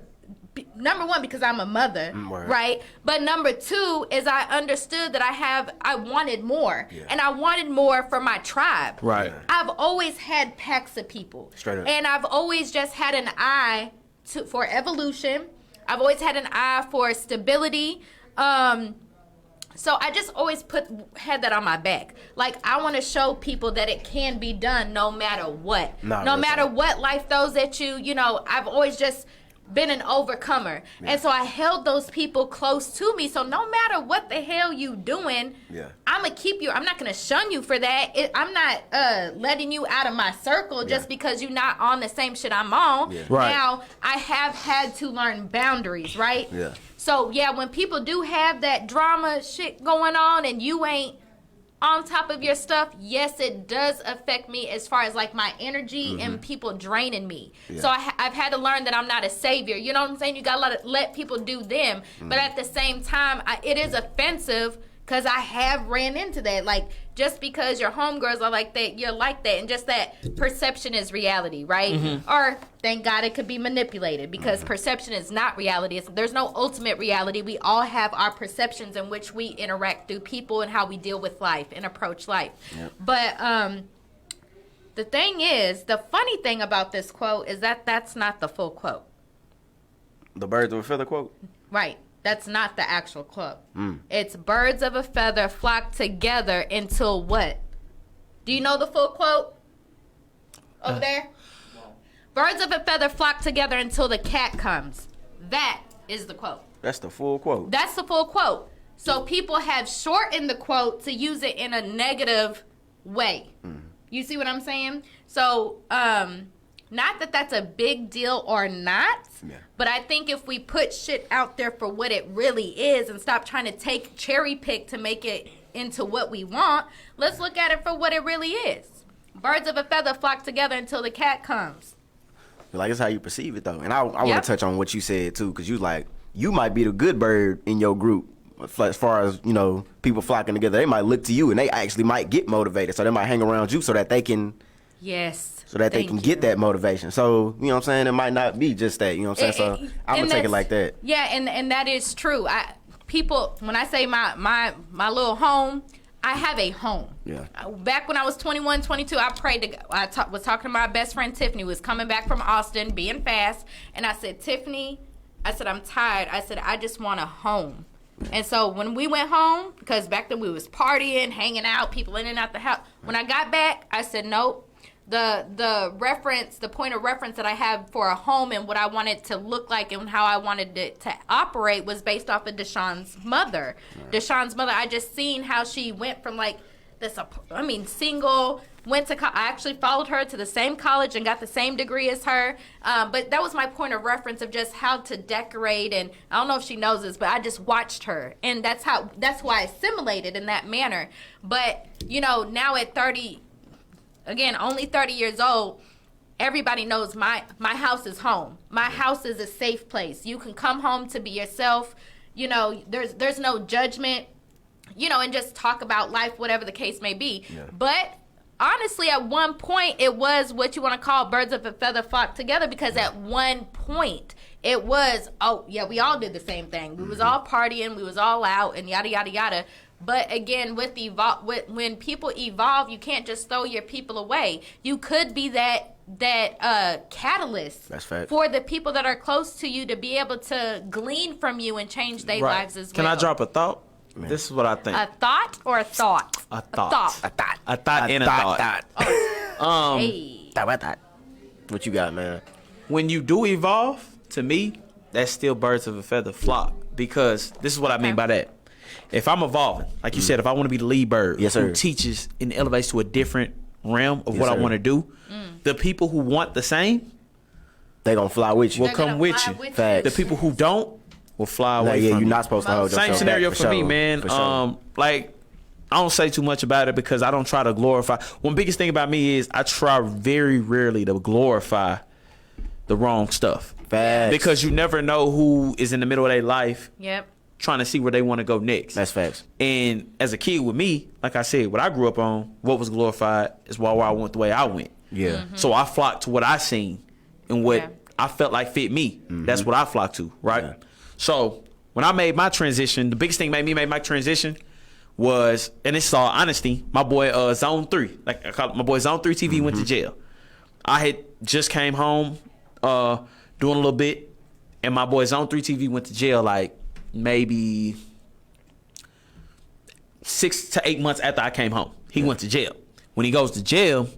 Number one, because I'm a mother, right? But number two is I understood that I wanted more. Yeah. And I wanted more for my tribe. Right. I've always had packs of people. Straight up. And I've always just had an eye for evolution. I've always had an eye for stability. So I just always had that on my back. Like, I want to show people that it can be done no matter what. No matter what life throws at you. I've always just been an overcomer. Yeah. And so I held those people close to me. So no matter what the hell you doing, I'm going to keep you. I'm not going to shun you for that. I'm not letting you out of my circle just because you're not on the same shit I'm on. Yeah. Right. Now, I have had to learn boundaries, right? Yeah. So, when people do have that drama shit going on and you ain't on top of your stuff, yes, it does affect me as far as like my energy and people draining me. Yeah. So I've had to learn that I'm not a savior. You know what I'm saying? You gotta let people do them. But at the same time, it is offensive because I have ran into that. Like, just because your homegirls are like that, you're like that. And just that perception is reality, right? Mm-hmm. Or, thank God, it could be manipulated because perception is not reality. There's no ultimate reality. We all have our perceptions in which we interact through people and how we deal with life and approach life. Yep. But The thing is, the funny thing about this quote is that that's not the full quote. The birds of a feather quote? Right. That's not the actual quote. It's birds of a feather flock together until what? Do you know the full quote? Over there? Birds of a feather flock together until the cat comes. That is the quote. That's the full quote. That's the full quote. So people have shortened the quote to use it in a negative way. You see what I'm saying? So, not that that's a big deal or not, but I think if we put shit out there for what it really is and stop trying to take cherry pick to make it into what we want, let's look at it for what it really is. Birds of a feather flock together until the cat comes. Like, it's how you perceive it, though. And I want to touch on what you said, too, because you like, you might be the good bird in your group. As far as, you know, people flocking together, they might look to you and they actually might get motivated. So they might hang around you so that they can... Yes. So that they can get that motivation. So, you know what I'm saying? It might not be just that, you know what I'm saying? So I'm going to take it like that. Yeah, and that is true. People, when I say my little home, I have a home. Yeah. Back when I was 21, 22, I prayed to God. Was talking to my best friend Tiffany, who was coming back from Austin, being fast. And I said, Tiffany, I said, I'm tired. I said, I just want a home. And so when we went home, because back then we was partying, hanging out, people in and out the house. When I got back, I said, nope. The point of reference that I have for a home and what I wanted to look like and how I wanted it to operate was based off of Deshaun's mother. Right. Deshaun's mother, I just seen how she went from like this, single, went to, I actually followed her to the same college and got the same degree as her. But that was my point of reference of just how to decorate. And I don't know if she knows this, but I just watched her. And that's why I assimilated in that manner. But, you know, now at 30, again, only 30 years old, everybody knows my house is home. My house is a safe place. You can come home to be yourself. You know, there's no judgment, you know, and just talk about life, whatever the case may be. Yeah. But honestly, at one point, it was what you want to call birds of a feather flock together, because at one point, it was, oh, yeah, we all did the same thing. We was all partying, we was all out, and yada, yada, yada. But again, when people evolve, you can't just throw your people away. You could be that catalyst for the people that are close to you to be able to glean from you and change their lives as well. Can I drop a thought? Man. This is what I think. A thought or a thought? A thought. A thought and a thought. Oh. Hey. Thought. What you got, man? When you do evolve, to me, that's still birds of a feather flock. Because this is what I mean by that. If I'm evolving, like you said, if I want to be the lead bird who teaches and elevates to a different realm of what I want to do, the people who want the same, they gonna fly with you. Will come with you. The people who don't will fly away from you. You're not supposed to hold yourself back. Same scenario for me, man. Like, I don't say too much about it because I don't try to glorify. One biggest thing about me is I try very rarely to glorify the wrong stuff. Facts. Because you never know who is in the middle of their life. Yep. Trying to see where they want to go next. That's facts. And as a kid with me, like I said, what I grew up on, what was glorified is why I went the way I went. Yeah. Mm-hmm. So I flocked to what I seen and what I felt like fit me. Mm-hmm. That's what I flocked to, right? Yeah. So when I made my transition, the biggest thing made me make my transition was, and it's all honesty, my boy Zone 3. Like I call it, my boy Zone 3 TV went to jail. I had just came home doing a little bit, and my boy Zone 3 TV went to jail like maybe 6 to 8 months after I came home. He went to jail. When he goes to jail,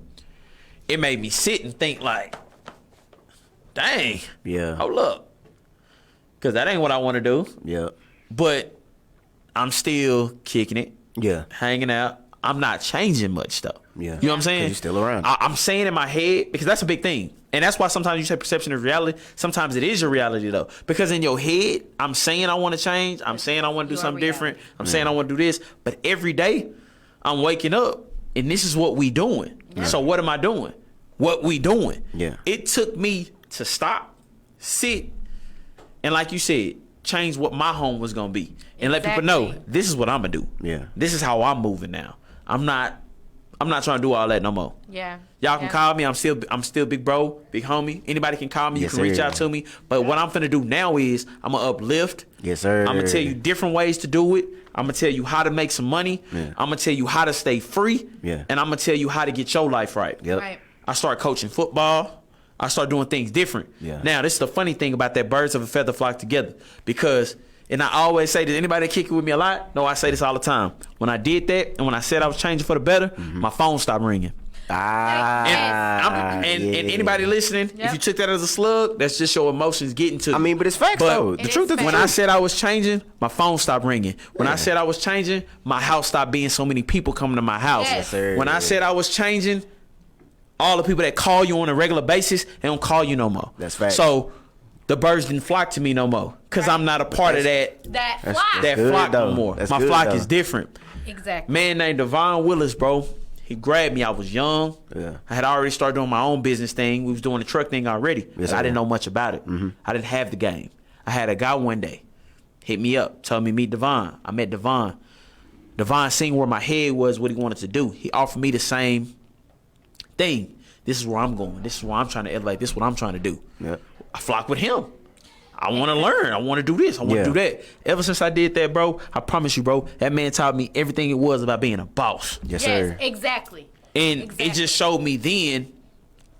it made me sit and think like, dang, hold up. Because that ain't what I want to do. Yeah. But I'm still kicking it. Yeah. Hanging out. I'm not changing much though. Yeah. You know what I'm saying? You're still around. I'm saying in my head, because that's a big thing. And that's why sometimes you say perception of reality. Sometimes it is your reality though. Because in your head, I'm saying I want to change. I'm saying I want to do something different. I'm saying I want to do this. But every day, I'm waking up and this is what we doing. Yeah. So what am I doing? What we doing? Yeah. It took me to stop, sit, and like you said, change what my home was going to be. And let people know, this is what I'm going to do. Yeah. This is how I'm moving now. I'm not trying to do all that no more. Yeah. Y'all can call me. I'm still big bro, big homie. Anybody can call me. Yes, you can reach out to me. But what I'm finna do now is I'm gonna uplift. Yes, sir. I'm gonna tell you different ways to do it. I'm gonna tell you how to make some money. Yeah. I'm gonna tell you how to stay free. Yeah. And I'm gonna tell you how to get your life right. Yep. Right. I started coaching football. I started doing things different. Yeah. Now, this is the funny thing about that birds of a feather flock together. Because, and I always say, does anybody kick it with me a lot? No, I say this all the time. When I did that and when I said I was changing for the better, my phone stopped ringing. And anybody listening, if you took that as a slug, that's just your emotions getting to you. I mean, but it's facts though. It The is truth is facts. When I said I was changing, my phone stopped ringing. When I said I was changing, my house stopped being so many people coming to my house. Yes, sir. When I said I was changing, all the people that call you on a regular basis, they don't call you no more. That's facts. So the birds didn't flock to me no more because I'm not a part of that That That's- flock. that good, flock though. no more. That's My good, flock though. is different. Exactly. Man named Devon Willis, bro. He grabbed me. I was young. Yeah. I had already started doing my own business thing. We was doing the truck thing already. Yes, But I sir. didn't know much about it. I didn't have the game. I had a guy one day hit me up, told me meet Devon. I met Devon. Devon seen where my head was, what he wanted to do. He offered me the same thing. This is where I'm going. This is where I'm trying to elevate. This is what I'm trying to do. Yeah. I flock with him. I want to learn. I want to do this. I want Yeah. to do that. Ever since I did that, bro, I promise you, bro, that man taught me everything it was about being a boss. Yes, Yes, sir. exactly. And Exactly. it just showed me then,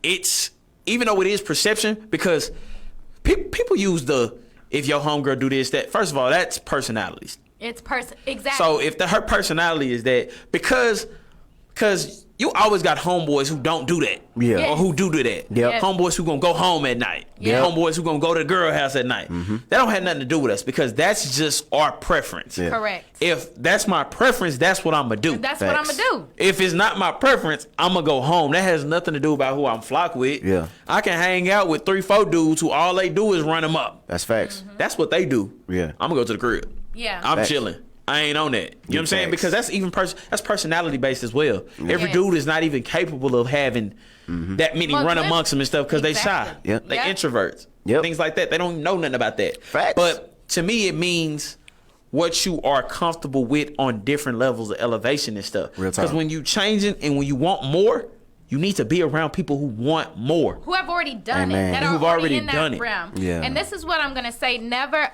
it's, even though it is perception, because people use the, if your homegirl do this, that, first of all, that's personalities. It's exactly. So if her personality is that, because you always got homeboys who don't do that. Yeah. Or who do that. Yep. Yes. Homeboys who gonna go home at night. Yep. Homeboys who gonna go to the girl house at night. That don't have nothing to do with us because that's just our preference. Yeah. Correct. If that's my preference, that's what I'm gonna do. That's what I'm Facts. gonna do. If it's not my preference, I'm gonna go home. That has nothing to do about who I'm flock with. Yeah. I can hang out with 3-4 dudes who all they do is run them up. That's facts. That's what they do. Yeah. I'm gonna go to the crib. Yeah. I'm Facts. chilling. I ain't on that. You know what I'm saying? Facts. Because that's even that's personality based as well. Every Yes. dude is not even capable of having that many Well, run this- amongst them and stuff because they shy. Exactly. Yep. They Yep. introverts. Yep. Things like that. They don't know nothing about that. Facts. But to me, it means what you are comfortable with on different levels of elevation and stuff. Real Because time. when you changing and when you want more, you need to be around people who want more. Who have already done Amen. it, that are Who've already already in that done it. realm. Yeah. And this is what I'm gonna say: never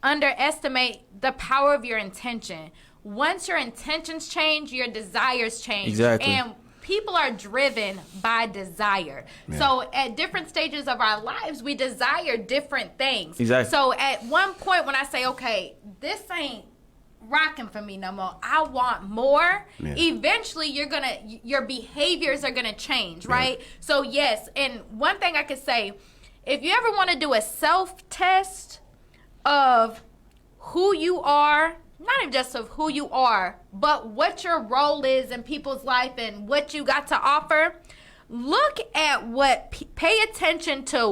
underestimate the power of your intention. Once your intentions change, your desires change. Exactly. And people are driven by desire. So at different stages of our lives, we desire different things. Exactly. So at one point when I say, okay, this ain't rocking for me no more, I want more, Yeah. eventually your behaviors are gonna change, right? So yes, and one thing I could say, if you ever want to do a self-test of who you are, not even just of who you are, but what your role is in people's life and what you got to offer, look at pay attention to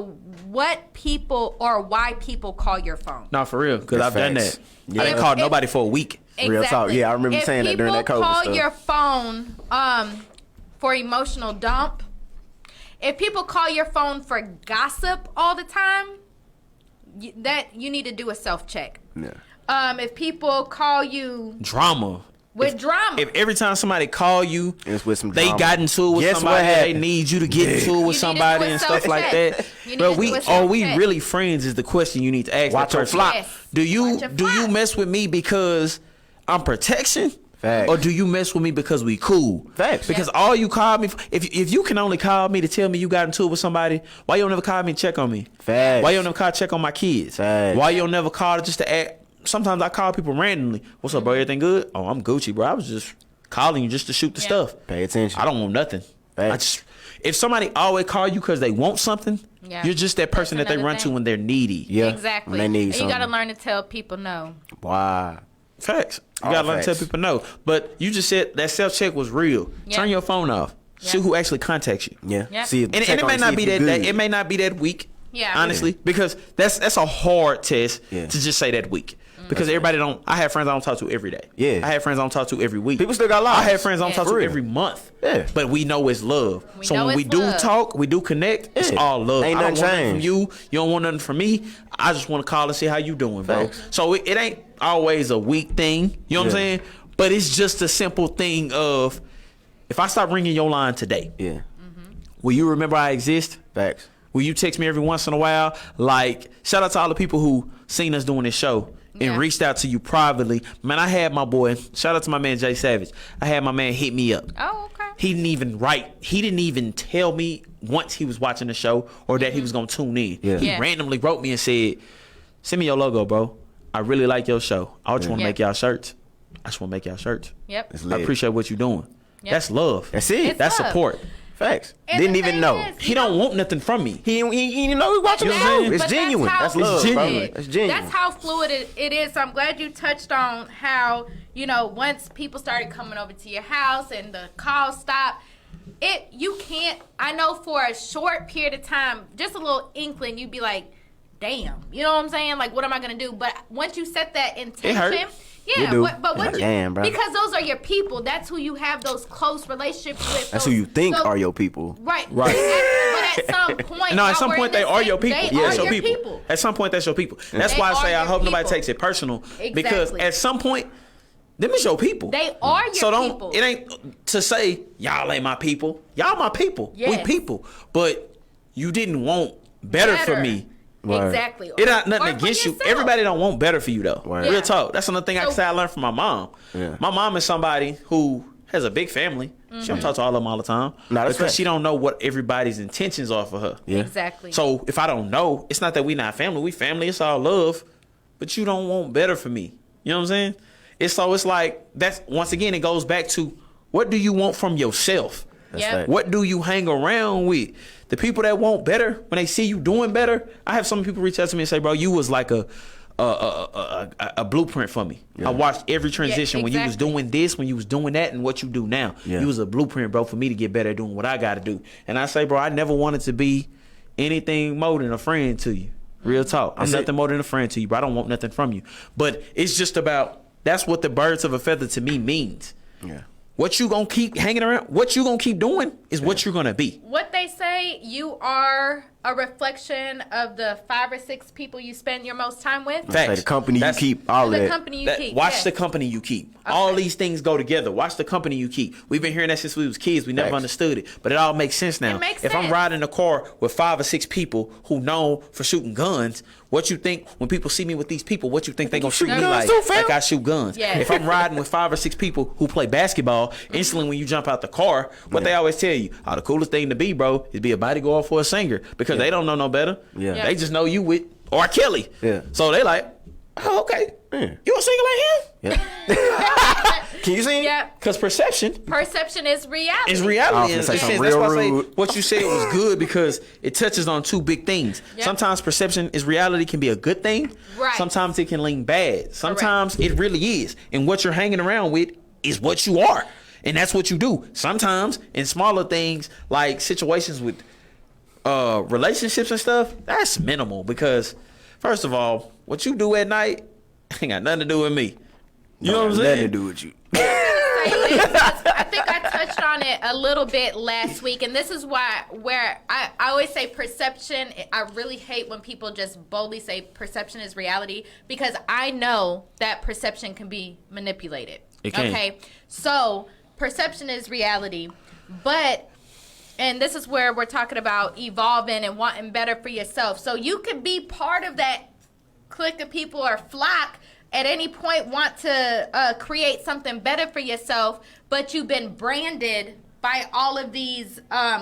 what people or why people call your phone. No, for real. Because I've That's done facts. that. Yeah. I didn't call nobody for a week. Real talk. Yeah, I remember saying that during that COVID If people call stuff. your phone for emotional dump, if people call your phone for gossip all the time, you need to do a self-check. Yeah. If people call you Drama. with drama, If every time somebody call you, It's with some they drama. got into it with Guess what somebody, they happened? need you to get into it You need with to somebody do a and stuff like self-check. that. You need Bro, to do a are we self-check. really friends is the question you need to ask Watch that your person. flock. Yes. Do Watch you your do you flock. mess with me because I'm protection? Facts. Or do you mess with me because we cool? Facts. Because all you call me, if you can only call me to tell me you got into it with somebody, why you don't never call me and check on me? Facts. Why you don't never call to check on my kids? Facts. Why you don't never call just to act? Sometimes I call people randomly. What's up, bro? Everything good? Oh, I'm Gucci, bro. I was just calling you just to shoot the Yeah. stuff. Pay attention. I don't want nothing. Facts. If somebody always call you because they want something, Yeah. you're just that person That's that they another run to thing. when they're needy. Yeah. exactly. When they need and you got to something. learn to tell people no. Wow. Facts. You All gotta learn to tell facts. people no. But you just said that self check was real. Yeah. Turn your phone off. See Yeah. who actually contacts you. Yeah. Yep. See, And check it on may to not see be if you that good. it may not be that weak. Yeah. Honestly, because that's a hard test Yeah. to just say that week. Because everybody don't. I have friends I don't talk to every day. Yeah. I have friends I don't talk to every week. People still got lives. I have friends I don't Yeah. talk For to real. every month. Yeah. But we know it's love. We So know when we it's do love. talk, we do connect. It's Yeah. all love. Ain't I don't nothing want nothing from changed. you. You don't want nothing from me. I just want to call and see how you doing, bro. Facts. So it ain't always a weak thing. You know what I'm Yeah. saying? But it's just a simple thing of if I stop ringing your line today, Yeah. will you remember I exist? Facts. Will you text me every once in a while? Like, shout out to all the people who seen us doing this show and Yeah. reached out to you privately. Man, I had my boy, shout out to my man Jay Savage. I had my man hit me up. Oh, okay. He didn't even tell me once he was watching the show or that he was gonna tune in. Yeah. He Yeah. randomly wrote me and said, "Send me your logo, bro. I really like your show. I just want to Yeah. make y'all shirts. I just want to make y'all shirts. Yep. It's I lit. appreciate what you're doing. Yep. That's love. That's it. It's That's love. support. Facts. And Didn't the even thing know. is, He don't want nothing from me. He didn't know he watching the You know what I'm show. saying? It's But genuine. how That's love. fluid bro. it is. That's genuine. That's how fluid it is. So I'm glad you touched on how, once people started coming over to your house and the calls stopped, you can't, I know for a short period of time, just a little inkling, you'd be like, damn, you know what I'm saying? Like, what am I going to do? But once you set that intention, hurt. yeah, You do. but what Damn, bro. because those are your people. That's who you have those close relationships with. That's who you think are your people. Right. Right. But at some point, No, at y'all some were point in they the are same- your people. They Yeah, are that's your your people. At some point, that's your people. That's They why I say are I your hope nobody people. takes it personal because Exactly. at some point, them is your people. They are your So don't. people. It ain't to say y'all ain't my people. Y'all my people. We Yes. people. But you didn't want better for me. Word. Exactly. It ain't nothing Or for against you. yourself. Everybody don't want better for you though. Word. Real Yeah. talk. That's another thing I can So- say I learned from my mom. Yeah. My mom is somebody who has a big family. She don't talk to all of them all the time Nah, that's because fact. she don't know what everybody's intentions are for her. Yeah. Exactly. So if I don't know, it's not that we not family. We family. It's all love. But you don't want better for me. You know what I'm saying? It's like that's once again it goes back to what do you want from yourself? That's Yep. fact. What do you hang around with? The people that want better, when they see you doing better, I have some people reach out to me and say, "Bro, you was like a blueprint for me. I watched every transition when you was exactly. doing this, when you was doing that, and what you do now. Yeah. You was a blueprint, bro, for me to get better at doing what I got to do." And I say, bro, I never wanted to be anything more than a friend to you. Real talk. I'm That's nothing it. more than a friend to you, bro. I don't want nothing from you. But it's just about that's what the birds of a feather to me means. Yeah. What you gonna keep hanging around? What you gonna keep doing is what you're gonna be. What they say, you are a reflection of the 5 or 6 people you spend your most time with. Say the company That's- you keep, all of The that. company you keep. Watch yes. the company you keep. All these things go together. Watch the company you keep. We've been hearing that since we was kids. We never Facts. understood it, but it all makes sense now. It makes if I'm sense. riding a car with 5 or 6 people who known for shooting guns, what you think when people see me with these people? What you think they gonna shoot me guns like? too, fam. Like I shoot guns. Yeah. If I'm riding with 5 or 6 people who play basketball, instantly when you jump out the car, what they always tell you, the coolest thing to be, bro, is be a bodyguard for a singer because they don't know no better. Yeah. Yeah. They just know you with R. Kelly. Yeah. So they like, oh, okay. Yeah. You a singer like him? Yeah. Can you sing? Yeah. Because perception Perception is reality. is I reality. was In gonna a say sense. something That's why I real say rude. what you said was good because it touches on 2 big things. Yep. Sometimes perception is reality can be a good thing. Right. Sometimes it can lean bad. Sometimes it really is. And what you're hanging around with is what you are. And that's what you do. Sometimes in smaller things like situations with relationships and stuff, that's minimal because first of all, what you do at night ain't got nothing to do with me. You know what I'm Nothing saying? to do with you. I think I touched on it a little bit last week, and this is where I always say perception. I really hate when people just boldly say perception is reality because I know that perception can be manipulated. It can. Okay, so perception is reality, but. And this is where we're talking about evolving and wanting better for yourself. So you could be part of that clique of people or flock at any point want to create something better for yourself, but you've been branded by all of these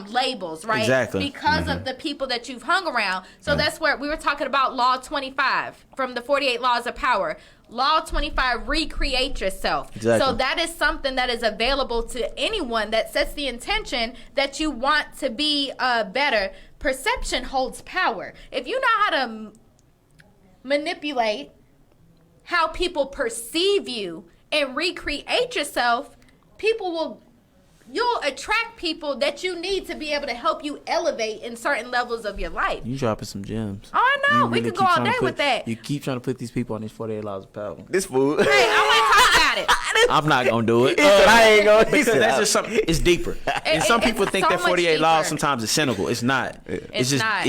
labels, right? Exactly. Because of the people that you've hung around. So that's where we were talking about Law 25 from the 48 Laws of Power. Law 25, recreate yourself. Exactly. So that is something that is available to anyone that sets the intention that you want to be better. Perception holds power. If you know how to manipulate how people perceive you and recreate yourself, you'll attract people that you need to be able to help you elevate in certain levels of your life. You dropping some gems. Oh, I know. You We really could go keep all trying to day put- with that. You keep trying to put these people on these 48 laws of power. This fool. Hey, I want to talk about it. I'm not gonna do it. He said, I ain't gonna. He Because said, that's just something. It's deeper. And some it's people think so that much 48 laws deeper. sometimes is cynical. It's not. It's just not.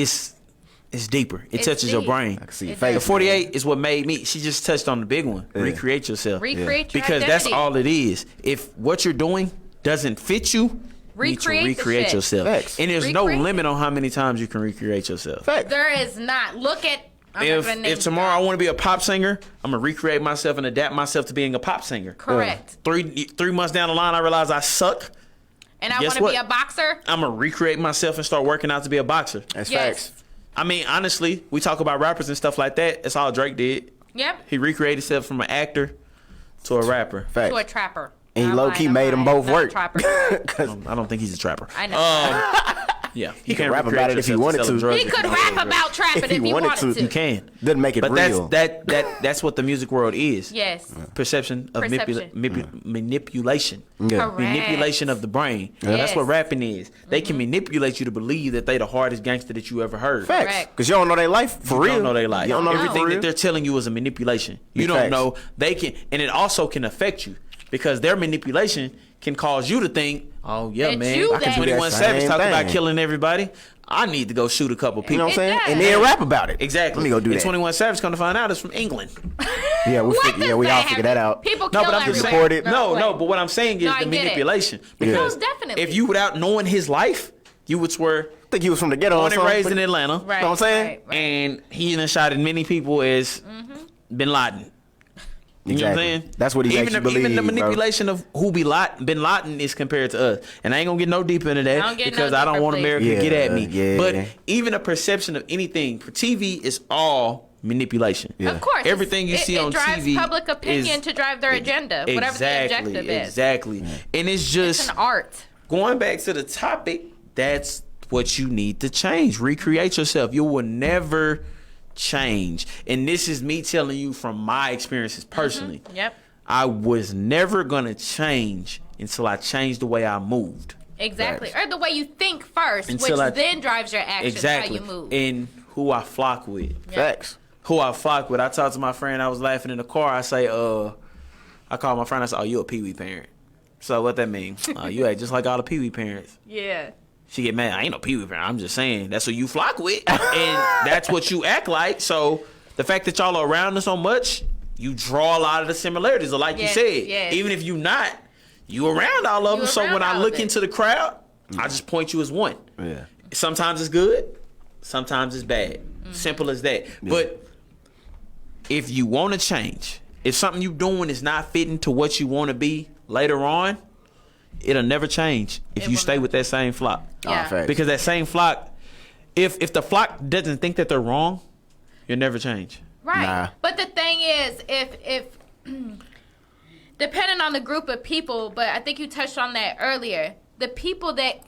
It's deeper. It It's touches your deep. brain. I can see your It face. The does. 48 is what made me. She just touched on the big one. Recreate yourself. Recreate your Because that's identity. all it is. If what you're doing doesn't fit you, you need to Recreate the recreate shit. yourself. Facts. And there's no Recreate limit on how many times you can recreate yourself. Fact. There is not. Look at. I'm not gonna name If tomorrow I want to be a pop singer, I'm gonna recreate myself and adapt myself to being a pop singer. Correct. 3 months down the line, I realize I suck. and I Guess want to what? be a boxer. I'm gonna recreate myself and start working out to be a boxer. That's Yes. facts. I mean, honestly, we talk about rappers and stuff like that. That's all Drake did. Yep. He recreated himself from an actor to a rapper. Facts. To a trapper. And he I'm low-key lying, made I'm them lying. both Not a work. trapper. 'Cause I don't think he's a trapper. I know. Yeah, He you can can't rap recreate about it if he yourself wanted selling to. drugs He if could you rap don't. about trapping if he wanted to. You can. doesn't make it But real. that's what the music world is. Perception. Perception of manipulation. Yeah. Correct. Manipulation of the brain. That's Yes. what rapping is. They can manipulate you to believe that they the hardest gangster that you ever heard. Facts. Correct. Because you don't know their life for You real. don't know their life. You don't know Everything for real. that they're telling you is a manipulation. You Big don't facts. know they can, and it also can affect you because their manipulation can cause you to think, "Oh yeah, That man, you I can that- 21 Same Savage talk about thing. killing everybody. I need to go shoot a couple You people." know what I'm saying? It And does. then rap about it. Exactly. Let me go do and that. 21 Savage come to find out it's from England. Yeah, we What does all that figured that have- out. People No, kill but I'm just everywhere. saying- No, wait. but what I'm saying is No, I the get it. manipulation. Because definitely. if you without knowing his life, you would swear I think he was from the ghetto or born and something. raised in Atlanta. Right, You know what I'm saying? right, right. And he done shot at many people as Bin Laden. You know what I'm Exactly. saying? That's what he makes you believe, Even the bro. manipulation of who Bin Laden is compared to us. And I ain't gonna get no deeper into Don't that get because no I don't deeper, want please. America to Yeah, get at me. yeah. But even a perception of anything for TV is all manipulation. Yeah. Of course. Everything you see on it drives TV public opinion is- to drive their agenda, whatever the objective is. Exactly. And it's just It's an art. going back to the topic, that's what you need to change. Recreate yourself. You will never change. And this is me telling you from my experiences personally. Yep. I was never going to change until I changed the way I moved. Exactly. Or the way you think first, Until which I- then drives your actions, Exactly. how you move. And who I flock with. Facts. Who I flock with. I talked to my friend. I was laughing in the car. I say, I called my friend. I said, "Oh, you a Pee-wee parent." So what that mean? You act just like all the Pee-wee parents. Yeah. She get mad. I ain't no Pee-wee parent. I'm just saying that's who you flock with, and that's what you act like. So the fact that y'all are around us so much, you draw a lot of the similarities. Or like Yes, you said, yes. even if you not, you around all of You them. So around when I all look of it. into the crowd, I just point you as one. Yeah. Sometimes it's good, sometimes it's bad. Mm-hmm. Simple as that. But if you want to change, if something you doing is not fitting to what you want to be later on, it'll never change if It you will stay not. with that same flock. Yeah. facts. Because that same flock, if the flock doesn't think that they're wrong, you'll never change. Right. Nah. But the thing is, if depending on the group of people, but I think you touched on that earlier, the people that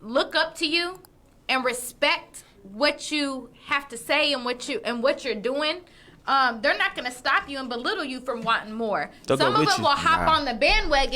look up to you and respect what you have to say and what you're doing, they're not going to stop you and belittle you from wanting more. They'll go Some of with them you. will hop on the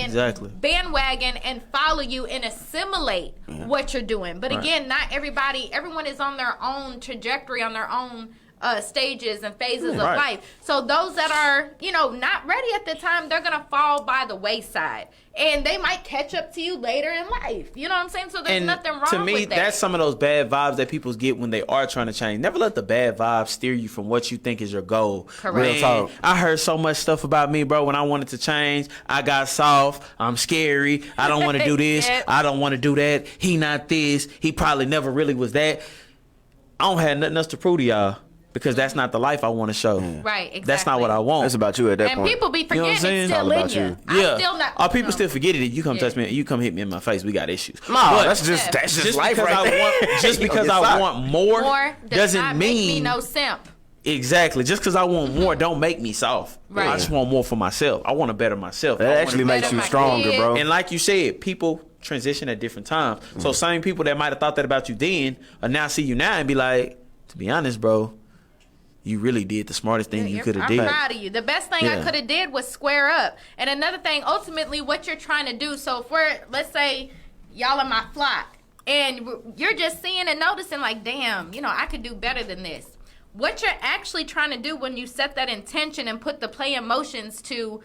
Exactly. bandwagon and follow you and assimilate what you're doing. But again, not everyone is on their own trajectory, on their own stages and phases of Right. life. So those that are, not ready at the time, they're gonna fall by the wayside, and they might catch up to you later in life. You know what I'm saying? So there's And nothing wrong to me, with that. that's some of those bad vibes that people get when they are trying to change. Never let the bad vibes steer you from what you think is your goal. Correct. Real Man, talk. I heard so much stuff about me, bro, when I wanted to change. I got soft. I'm scary. I don't want to do this. Yep. I don't want to do that. He not this. He probably never really was that. I don't have nothing else to prove to y'all because that's not the life I want to show. Right, exactly. That's not what I want. That's about you at that and point. people be You know what I'm forgetting saying? it's It's still all in about you. you. Yeah. I'm still not. Our people still forget it. You come Yeah. touch me. You come hit me in my face. We got issues. No, But that's just Yeah. that's just just life because right I there. want, just You because gonna get I socked. want more, More does doesn't not mean make me no simp. exactly. Just because I want more, don't make me soft. Right. I just want more for myself. I want to better myself. I That wanna actually better makes you my stronger, kid. bro. And like you said, people transition at different times. So same people that might have thought that about you then, or now see you now and be like, to be honest, bro, you really did the smartest thing you could have I'm did. proud of you. The best thing I Yeah. could have did was square up. And another thing, ultimately, what you're trying to do. So if let's say, y'all are my flock, and you're just seeing and noticing, like, damn, I could do better than this. What you're actually trying to do when you set that intention and put the play in motions to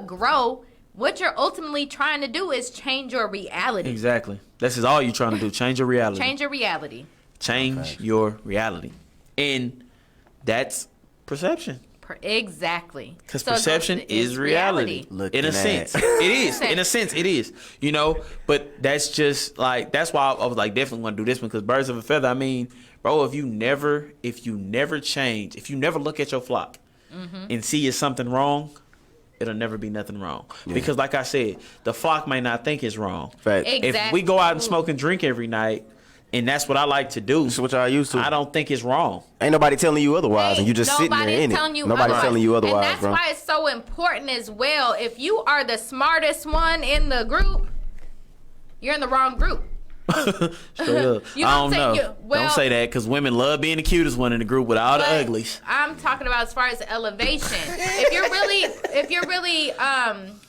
grow, what you're ultimately trying to do is change your reality. Exactly. This is all you're trying to do. Change your reality. Change your reality. Change your reality. And that's perception. Exactly. Because So it goes perception to- is it's reality. Looking In a at. sense. It is. In a sense, it is. But that's just like, that's why I was like, definitely want to do this one. Because birds of a feather, I mean, bro, if you never change, if you never look at your flock and see it's something wrong, it'll never be nothing wrong. Because like I said, the flock may not think it's wrong. Fact. Exactly. If we go out and smoke and drink every night, and that's what I like to do, That's what y'all used to. I don't think it's wrong. Ain't nobody telling you otherwise, and you just sitting there in it. Nobody's telling you otherwise, and that's bro. why it's so important as well. If you are the smartest one in the group, you're in the wrong group. Straight up. You I don't don't say- know. well- Don't say that, because women love being the cutest one in the group with all the But uglies. I'm talking about as far as elevation. if you're really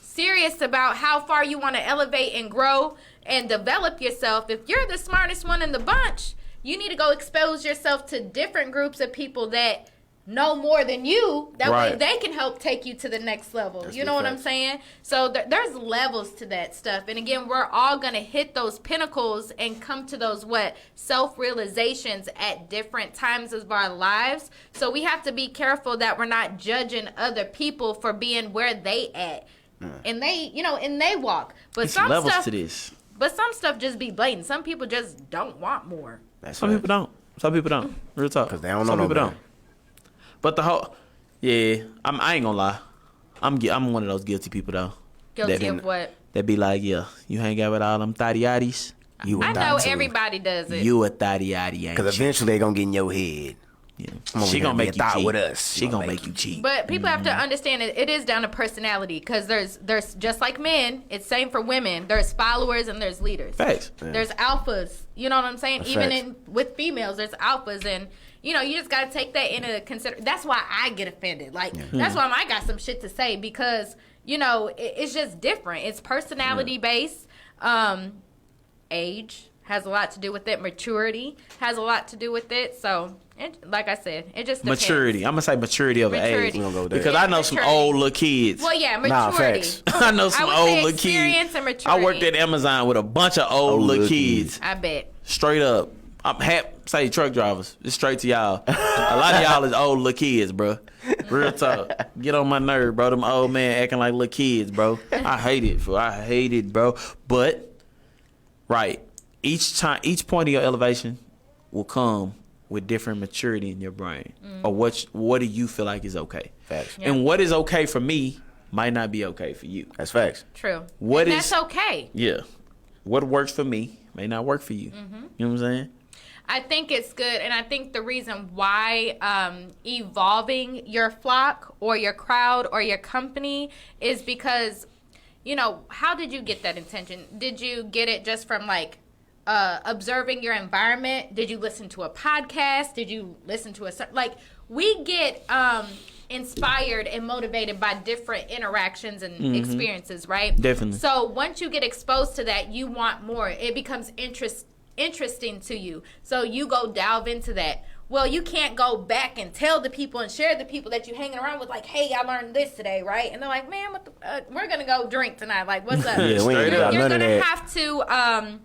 serious about how far you want to elevate and grow and develop yourself, if you're the smartest one in the bunch, you need to go expose yourself to different groups of people that know more than you. That way Right. they can help take you to the next level. You know what I'm saying? So there's levels to that stuff. And again, we're all going to hit those pinnacles and come to those self-realizations at different times of our lives. So we have to be careful that we're not judging other people for being where they at. And they, and they walk. But It's some levels stuff to this. But some stuff just be blatant. Some people just don't want more. Some people don't. Some people don't. Real talk. 'Cause they don't Some know people nobody. don't. But I ain't gonna lie. I'm one of those guilty people though. Guilty of what? That be like, yeah, you hang out with all them thotty-yotties. You a I know thotty too. everybody does it. You a thotty-yotty, ain't Because you? eventually they gonna get in your head. Yeah. I'm over She here gonna be make a you thot cheat. with us. She gonna make you cheat. But people have to understand it is down to personality, because there's just like men, it's same for women. There's followers and there's leaders. Facts. There's alphas. You know what I'm saying? That's Even facts. with females, there's alphas, and you just gotta take that into consideration. That's why I get offended. Like that's why I got some shit to say, because it's just different. It's personality based. Age has a lot to do with it. Maturity has a lot to do with it. So, like I said, it just depends. Maturity. I'm gonna say maturity over age. Maturity. We gonna go with that. Because Yeah, I know some maturity. old little kids. Well, yeah, maturity. Nah, facts. I know some would old say little experience kids. and maturity. I worked at Amazon with a bunch of old little kids. I bet. Straight up. I'm say truck drivers. It's straight to y'all. A lot of y'all is old little kids, bro. Real talk. Get on my nerve, bro. Them old man acting like little kids, bro. I hate it, fool. I hate it, bro. But right, each point of your elevation will come with different maturity in your brain, or what do you feel like is okay? Facts. Yeah. And what is okay for me might not be okay for you. That's facts. True. What and is- that's okay. Yeah, what works for me may not work for you. You know what I'm saying? I think it's good, and I think the reason why evolving your flock or your crowd or your company is because, how did you get that intention? Did you get it just from observing your environment? Did you listen to a podcast? Did you listen to we get inspired and motivated by different interactions and experiences, right? Definitely. So once you get exposed to that, you want more. It becomes interesting to you. So you go delve into that. Well, you can't go back and tell the people and share the people that you're hanging around with, like, hey, I learned this today, right? And they're like, man, we're going to go drink tonight. Like, what's up? Yeah, we ain't got You're none of going to that. have to...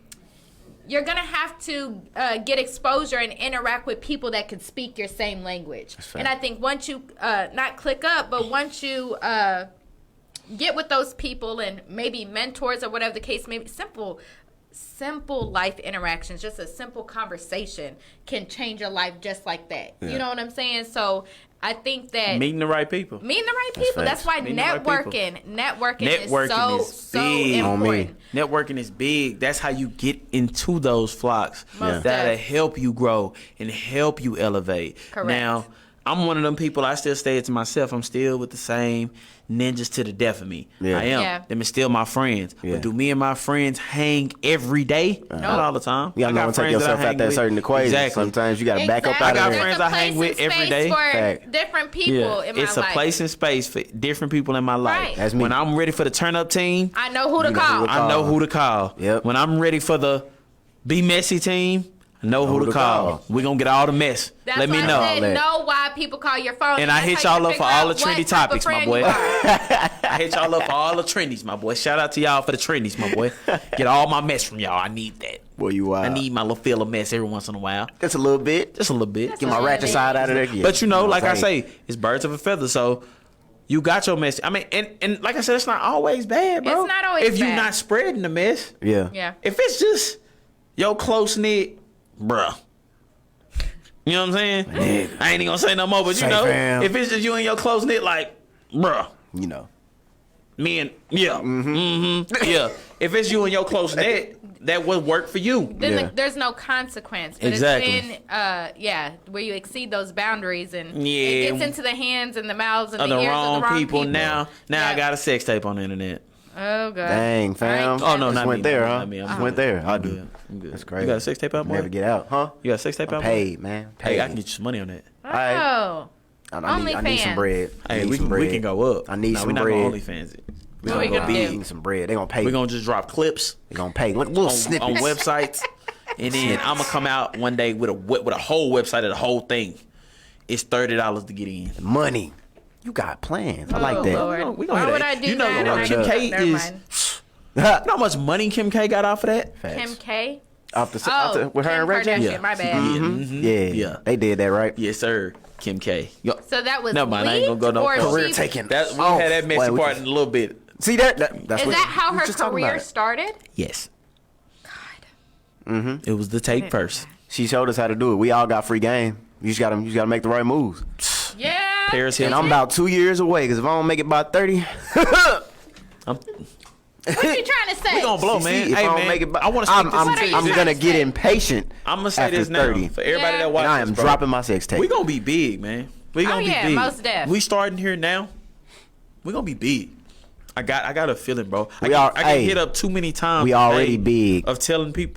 you're going to have to get exposure and interact with people that can speak your same language. And I think once you, not click up, but once you get with those people and maybe mentors or whatever the case may be, simple life interactions, just a simple conversation can change your life just like that. Yeah. You know what I'm saying? So I think that Meeting the right people. people, that's why Meeting the right networking is Networking is so big. On me. important. Networking is big. That's how you get into those flocks. Most That'll def. help you grow and help you elevate. Correct. Now, I'm one of them people, I still stay it to myself. I'm still with the same ninjas to the death of me. Yeah. I am. Yeah. Them is still my friends. Yeah. But do me and my friends hang every day? Not all the time. You gotta know I when got to take friends that I yourself hang out that with. certain equation. Exactly. Sometimes you gotta back up Exactly. out got of there. friends There's a I hang place with and every space day. for Fact. different people in my It's life. a place and space for different people in my life. Right. That's me. When I'm ready for the turn up team, I know who to You know call. who to I know call. who to call. Yep. When I'm ready for the Be Messy team, I know who to call. We're going to get all the mess. That's Let me why know. I said that. know why people call your phone. And I that's hit how you y'all up figure for all out the trendy what type of topics, my friend boy. you are. I hit y'all up for all the trendies, my boy. Shout out to y'all for the trendies, my boy. Get all my mess from y'all. I need that. Boy, you wild. I need my little feel of mess every once in a while. Just a little bit. Just a little bit. Get my a ratchet little side out of there. Yeah. But you know, what like I'm I saying? say, it's birds of a feather. So you got your mess. I mean, and like I said, it's not always bad, bro. It's not always if you're bad. not spreading the mess. Yeah. Yeah. If it's just your close knit, bruh. You know what I'm saying? I ain't even gonna say no more, but Say, you know, fam. if it's just you and your close knit, like, bruh. You know. yeah. If it's you and your close net, that would work for you. Then there's no consequence. But Exactly. It's been, where you exceed those boundaries and Yeah. it gets into the hands and the mouths and Of the the ears wrong of the wrong people. Now I Yep. got a sex tape on the internet. Oh god. Dang, fam. Oh no, Just not went me. there, not huh? me. Just went there. I I'm do. good. I'm good. That's crazy. You got a sex tape out, boy? Never get out, huh? You got a sex tape I'm out, boy? paid, man. Paid. Hey, I can get you some money on that. Oh. I need some OnlyFans. bread. I Hey, need we some can bread. go up. I need Nah, some we not bread. gonna OnlyFans it. We What we gonna gonna go do? big. Need some bread. They gonna pay. We gonna just drop clips They gonna pay. Little snippets. on websites, and then I'm gonna come out one day with a whole website of the whole thing. It's $30 to get in. Money. You got plans. I like Oh, that. Lord. We gonna Why hit would that. I do You know, that? Kim K Never is. mind. You know how much money Kim K got off of that? Facts. Kim K. Off the with her Kim and Ray J. Kardashian, Yeah. my bad. Yeah. They did that, right? Yes, sir. Kim K. Yo, So that was Never mind, I ain't gonna go leaked, no or further. Career she- taken. we'll Oh, have that messy wait, part in a little bit. See that's Is what that how we her just talking about career it. started? Yes. It was the tape first. She showed us how to do it. We all got free game. You just gotta make the right moves. Yeah. Paris And Hilton. I'm about 2 years away because if I don't make it by 30, What you trying to say? We gonna blow, see, man. if Hey, I don't man. make it by, I want to speak I'm this into I'm you gonna trying to get say? impatient. I'm gonna say after this now 30. for everybody Yeah. that watches. And I am bro. dropping my sex tape. We gonna be big, man. We gonna Oh, be yeah, big. most def. We starting here now. We gonna be big. I got a feeling, bro. I get hey, hit up too many times. we a already day big.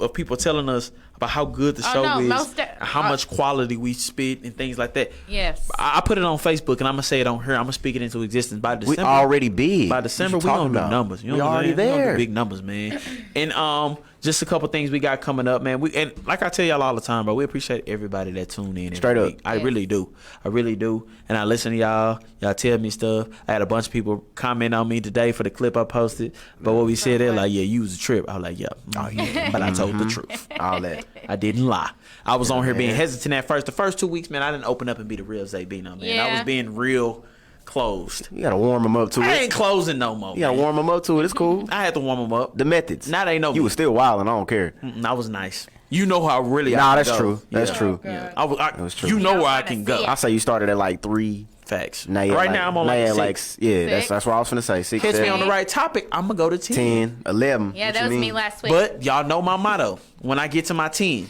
of people telling us about how good the Oh, show no, is, most and how much quality we spit and things like that. Yes. I put it on Facebook and I'm gonna say it on here. I'm gonna speak it into existence by We December. already big. By December, What we you gonna talking do about? numbers. You know we what I'm already saying? We gonna there. do big numbers, man. And just a couple things we got coming up, man. And like I tell y'all all the time, bro, we appreciate everybody that tune in. every Straight up. week. I Yes. really do. I really do. And I listen to y'all. Y'all tell me stuff. I had a bunch of people comment on me today for the clip I posted. But what we said, they're like, yeah, you was a trip. I was like, yeah. Oh, yeah. But I told the truth. All that. I didn't lie. I was on here being hesitant at first. The first 2 weeks, man, I didn't open up and be the real Zabino, man. I Yeah. was being real closed. You gotta warm them up to I it. ain't closing no more. You gotta man. warm them up to it. It's cool. I had to warm them up. The methods. Now they know You me. was still wild and I don't care. I was nice. You know how really Nah, I can that's go. true. That's Yeah. true. Yeah. That's true. You know Don't where I wanna can see go. it. I say you started at like 3. Facts. Now you're Right like, now I'm on now like you're 6. yeah, Six. that's what I was finna say. 6, Catch me 7, on the right topic, I'm gonna go to 10. 10, 11. Yeah, What that you was mean? me last week. But y'all know my motto. When I get to my 10,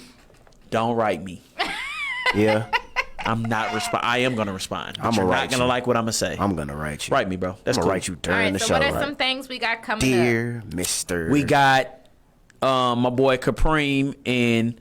don't write me. Yeah, I'm not respond. I am gonna respond. But I'ma you're not write gonna you. like what I'm gonna say. I'm gonna write you. Write me, bro. That's I'm cool. gonna write you All during right, the so show. what are right? some things we got coming up? Dear Mr. We got my boy Capreem and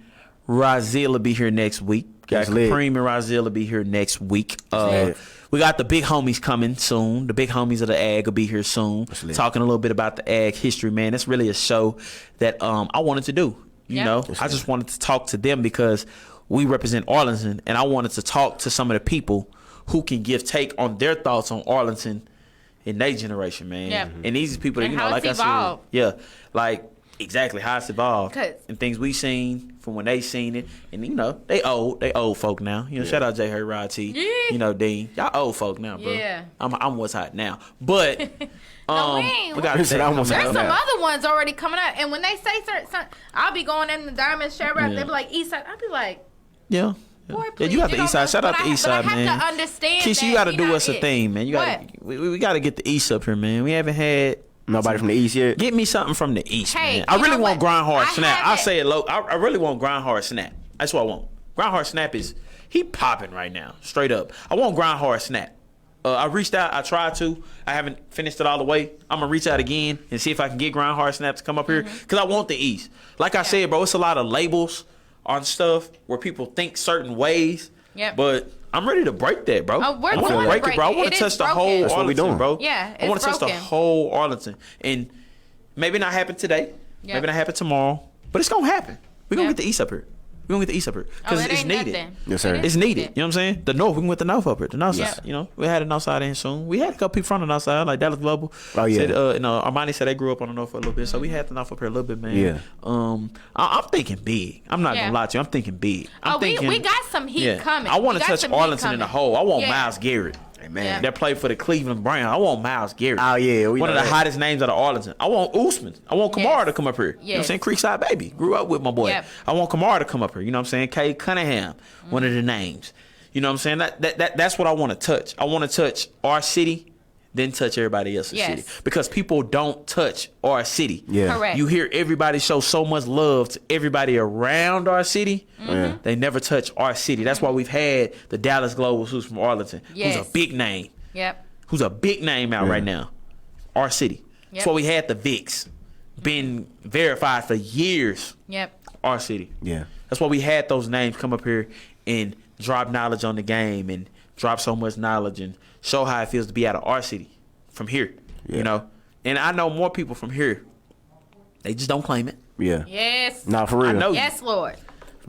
Razil will be here next week. Got That's lit. Capreem and Razil will be here next week. lit. We got the big homies coming soon. The big homies of the ag will be here soon. lit. Talking a little bit about the ag history, man. It's really a show that I wanted to do. You Yeah. know, I just wanted to talk to them because we represent Arlington, and I wanted to talk to some of the people who can take on their thoughts on Arlington in their generation, man. Yep. And these people, that, And you know, how like it's I evolved. said, yeah, like exactly how it's evolved 'Cause- and things we seen from when they seen it. And you know, they old folk now. You know, shout out J. Hurt Rod T. Yeah. You know, Dean, y'all old folk now, bro. Yeah. I'm what's hot now, but No, we ain't. we got He said, "I'm what's coming hot up. There's some now. other ones already coming up, and when they say certain, I'll be going in the Diamond Chevrolet. Yeah. They be like Eastside. I'll be like, Yeah. boy, Yeah, please, you got the don't East Side. know- Shout out but the I- East but Side, I have man. to understand. Keisha, you that got to he do not us a it. thing, man. You got What? we got to get the East up here, man. We haven't had. Nobody from the East yet? Get me something from the East, Hey, man. I you really know want what? Grind Hard I Snap. I haven't- say it low. I really want Grind Hard Snap. That's what I want. Grind Hard Snap he popping right now, straight up. I want Grind Hard Snap. I reached out. I tried to. I haven't finished it all the way. I'm gonna reach out again and see if I can get Grind Hard Snap to come up here because I want the East. Like I said, bro, it's a lot of labels on stuff where people think certain ways. Yep. But I'm ready to break that, bro. Oh, we're I want going to to break break it, bro. I it. want It to touch is the broken. whole That's what we Arlington, doing. bro. Yeah, I want it's to touch the broken. whole Arlington, and maybe not happen today. Yep. Maybe not happen tomorrow, but it's gonna happen. We're gonna Yep. get the East up here. We're gonna get the East up here because it it's ain't needed. nothing. Yes, sir. It It's is needed. You know what I'm saying? The North, we can get the North up here. The North Yeah. side, you know, we had the North side in soon. We had a couple people from the North side, like Dallas Global. Oh, yeah. Said, Armani said they grew up on the North for a little bit, so we had the North up here a little bit, man. Yeah. I'm thinking big. I'm not Yeah. gonna lie to you. I'm thinking big. I'm Oh, thinking, we got some heat coming. I want We to got touch some heat Arlington in the coming. whole. I want Yeah. Myles Garrett. Amen. Yeah. That played for the Cleveland Browns. I want Myles Garrett. Oh, yeah, we one of know the that. hottest names out of Arlington. I want Usman. I want Kamara Yes. to come up here. You know what I'm Yes. saying? Creekside baby. Grew up with my boy. Yep. I want Kamara to come up here. You know what I'm saying? Kay Cunningham, one of the names. You know what I'm saying? That's what I want to touch. I want to touch our city, then touch everybody else's Yes. city. Because people don't touch our city. Yeah. Correct. You hear everybody show so much love to everybody around our city. Yeah. They never touch our city. That's why we've had the Dallas Globals, who's from Arlington, Yes. who's a big name, Yep. who's a big name out right now. Our city. That's Yep. why we had the VIX, been verified for years. Yep. Our city. Yeah. That's why we had those names come up here and drop knowledge on the game and drop so much knowledge and show how it feels to be out of our city from here. Yeah. You know? And I know more people from here. They just don't claim it. Yeah. Yes. Nah, for real. I know you. Yes, Lord.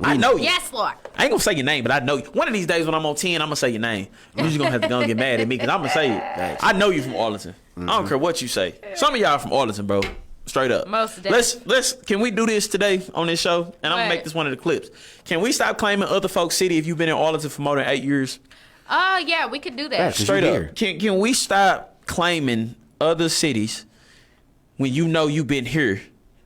I know you. Yes, Lord. I ain't gonna say your name, but I know you. One of these days when I'm on 10, I'm gonna say your name. You're just gonna have to go and get mad at me because I'm gonna say it. I know you from Arlington. I don't care what you say. Some of y'all from Arlington, bro. Straight up. Most definitely. Let's can we do this today on this show? And I'm gonna What? make this one of the clips. Can we stop claiming other folks' city if you've been in Arlington for more than 8 years? Yeah, we could do that. Yes. 'Cause Straight you up. here. Can we stop claiming other cities when you know you've been here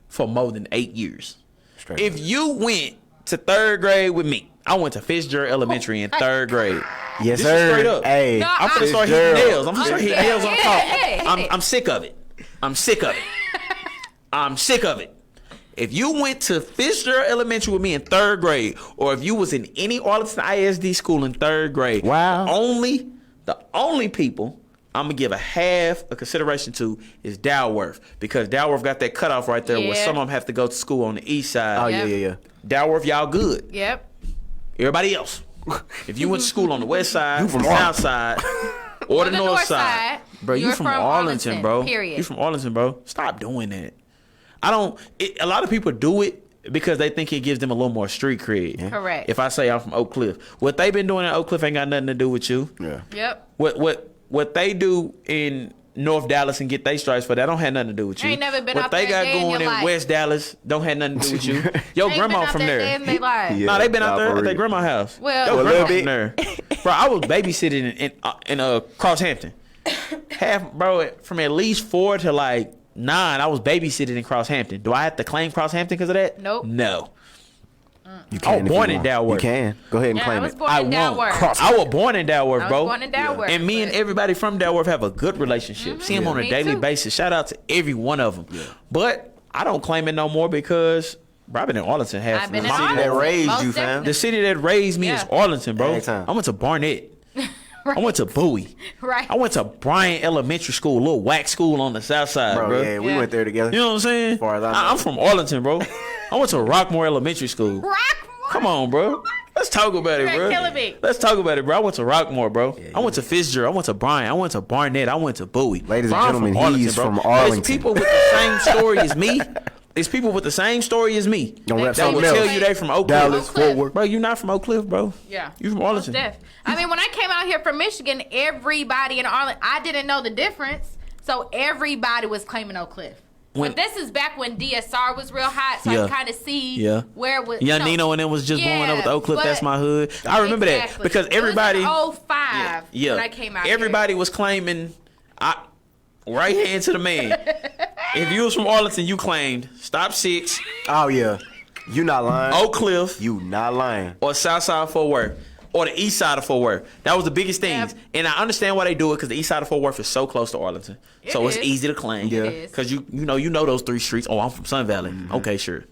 for more than 8 years? Straight If up. you went to 3rd grade with me, I went to Fitzgerald Elementary in 3rd grade. Yes, This is sir. straight up. Hey, No, I'm gonna start Fitzgerald. hitting nails. I'm gonna start hitting Okay. nails on Hit top. it, hit it, hit it. I'm sick of it. I'm sick of it. I'm sick of it. If you went to Fitzgerald Elementary with me in 3rd grade, or if you was in any Arlington ISD school in 3rd grade, Wow. the only people I'm gonna give a half a consideration to is Dalworth, because Dalworth got that cutoff right there where Yeah. some of them have to go to school on the east side. Oh, Yep. yeah. Dalworth, y'all good. Yep. Everybody else, if you went to school on the west side, from the south side, or the north side, bro, you you're from Arlington, bro. Period. You from Arlington, bro. Stop doing that. A lot of people do it because they think it gives them a little more street cred. Correct. If I say I'm from Oak Cliff, what they've been doing in Oak Cliff ain't got nothing to do with you. Yeah. Yep. What they do in North Dallas and get they stripes for that don't have nothing to do with you. Ain't never been what out they there got a day in going your in life. West Dallas don't have nothing to do with you. Your Ain't grandma been out from there there. in their life. Yeah. No, they been out Nah, there for at their real. grandma's house. Well, Your a grandma little from bit. there. Bro, I was babysitting in Crosshampton. From at least 4 to like 9, I was babysitting in Crosshampton. Do I have to claim Crosshampton because of that? Nope. No. You I was if born you in want. Dalworth. You can. Go ahead and Yeah, I claim was it. born I in won't. Dalworth. I was born in Dalworth, I was bro. born in Dalworth, And me and but- everybody from Dalworth have a good relationship. See them on a Me daily too. basis. Shout out to every one of them. But I don't claim it no more because bro, I've been in Arlington half. I've been my- in city that Arlington. raised Most you, fam. definitely. The city that raised me is Yeah. Arlington, bro. Anytime. I went to Barnett. I went to Bowie. Right. I went to Bryan Elementary School, a little whack school on the south side, Bro, bro. yeah, we Yeah. went there together. You know what I'm saying? far as I know. I'm from Arlington, bro. I went to Rockmore Elementary School. Rockmore. Come on, bro. Let's talk about it, You're bro. killing me. Let's talk about it, bro. I went to Rockmore, bro. I went to Fitzgerald. I went to Bryan. I went to Barnett. I went to Bowie. Ladies and Bro, I'm gentlemen, from he's from But Arlington. It's people with the same story as me. It's people with the same story as me Don't rep that will something else. tell you they from Oak Dallas, Cliff. Oak Cliff. Fort Worth. Bro, you not from Oak Cliff, bro. Yeah. You from Most Arlington. def. I mean, when I came out here from Michigan, everybody in Arlington, I didn't know the difference. So everybody was claiming Oak Cliff. When- But this is back when DSR was real hot, so Yeah. I kind of see Yeah. where it was. Young Nino and them was just blowing up with Oak Cliff. but- That's my hood. I remember Exactly. that because everybody. It was in 05 when I came out Everybody was claiming. Right hand to the man. If you was from Arlington, you claimed Stop 6, Oh, yeah. You not lying. Oak Cliff, You not lying. or South Side Fort Worth, or the East Side of Fort Worth. That was the biggest things, Yep. and I understand why they do it because the East Side of Fort Worth is so close to Arlington, so it's is. easy to claim. Yeah. It is. Because you know those 3 streets. Oh, I'm from Sun Valley. Okay, sure.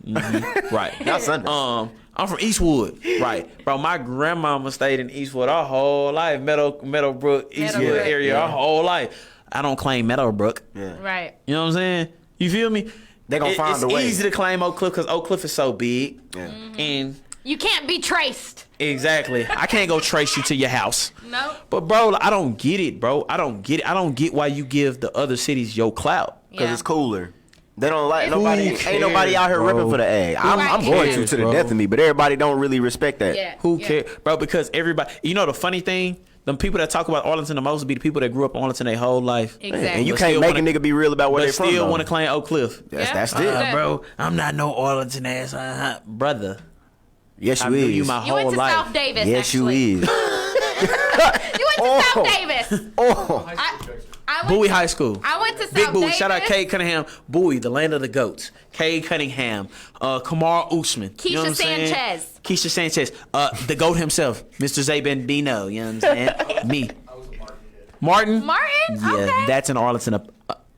Right. Not Sunday. I'm from Eastwood. Right. Bro, my grandmama stayed in Eastwood our whole life. Meadowbrook, Eastwood Meadowbrook. area our whole life. I don't claim Meadowbrook. Yeah. Right. You know what I'm saying? You feel me? They gonna find it's a way. easy to claim Oak Cliff because Oak Cliff is so big. Yeah. And You can't be traced. exactly, I can't go trace you to your house. No. But bro, I don't get it, bro. I don't get it. I don't get why you give the other cities your clout. Because Yeah. it's cooler. They don't like Who nobody. cares, Ain't nobody out here bro? ripping for the egg. I'm Right. going cares, to the bro? death of me, but everybody don't really respect that. Yeah. Who Yeah. cares, bro? Because everybody, you know, the funny thing, the people that talk about Arlington the most be the people that grew up in Arlington their whole life. Exactly. And you But can't still make wanna- a nigga be real about where But they from. still though. want to claim Oak Cliff. That's Yeah. it. Bro, I'm not no Arlington ass, brother. Yes, I you knew is. you my You went whole to life. South Davis. Yes, actually. you is. You went to Oh. South Davis. Oh, I went Bowie to, High School. I went to South Big Bowie. Davis. Shout out Cade Cunningham. Bowie, the land of the goats. Cade Cunningham. Kamar Usman. Keisha you know what I'm saying? Sanchez. Keisha Sanchez. The goat himself. Mr. Zay Bendino. You know what I'm saying? Me. I was a marketing head. Martin. Martin? Yeah, Okay. that's in Arlington.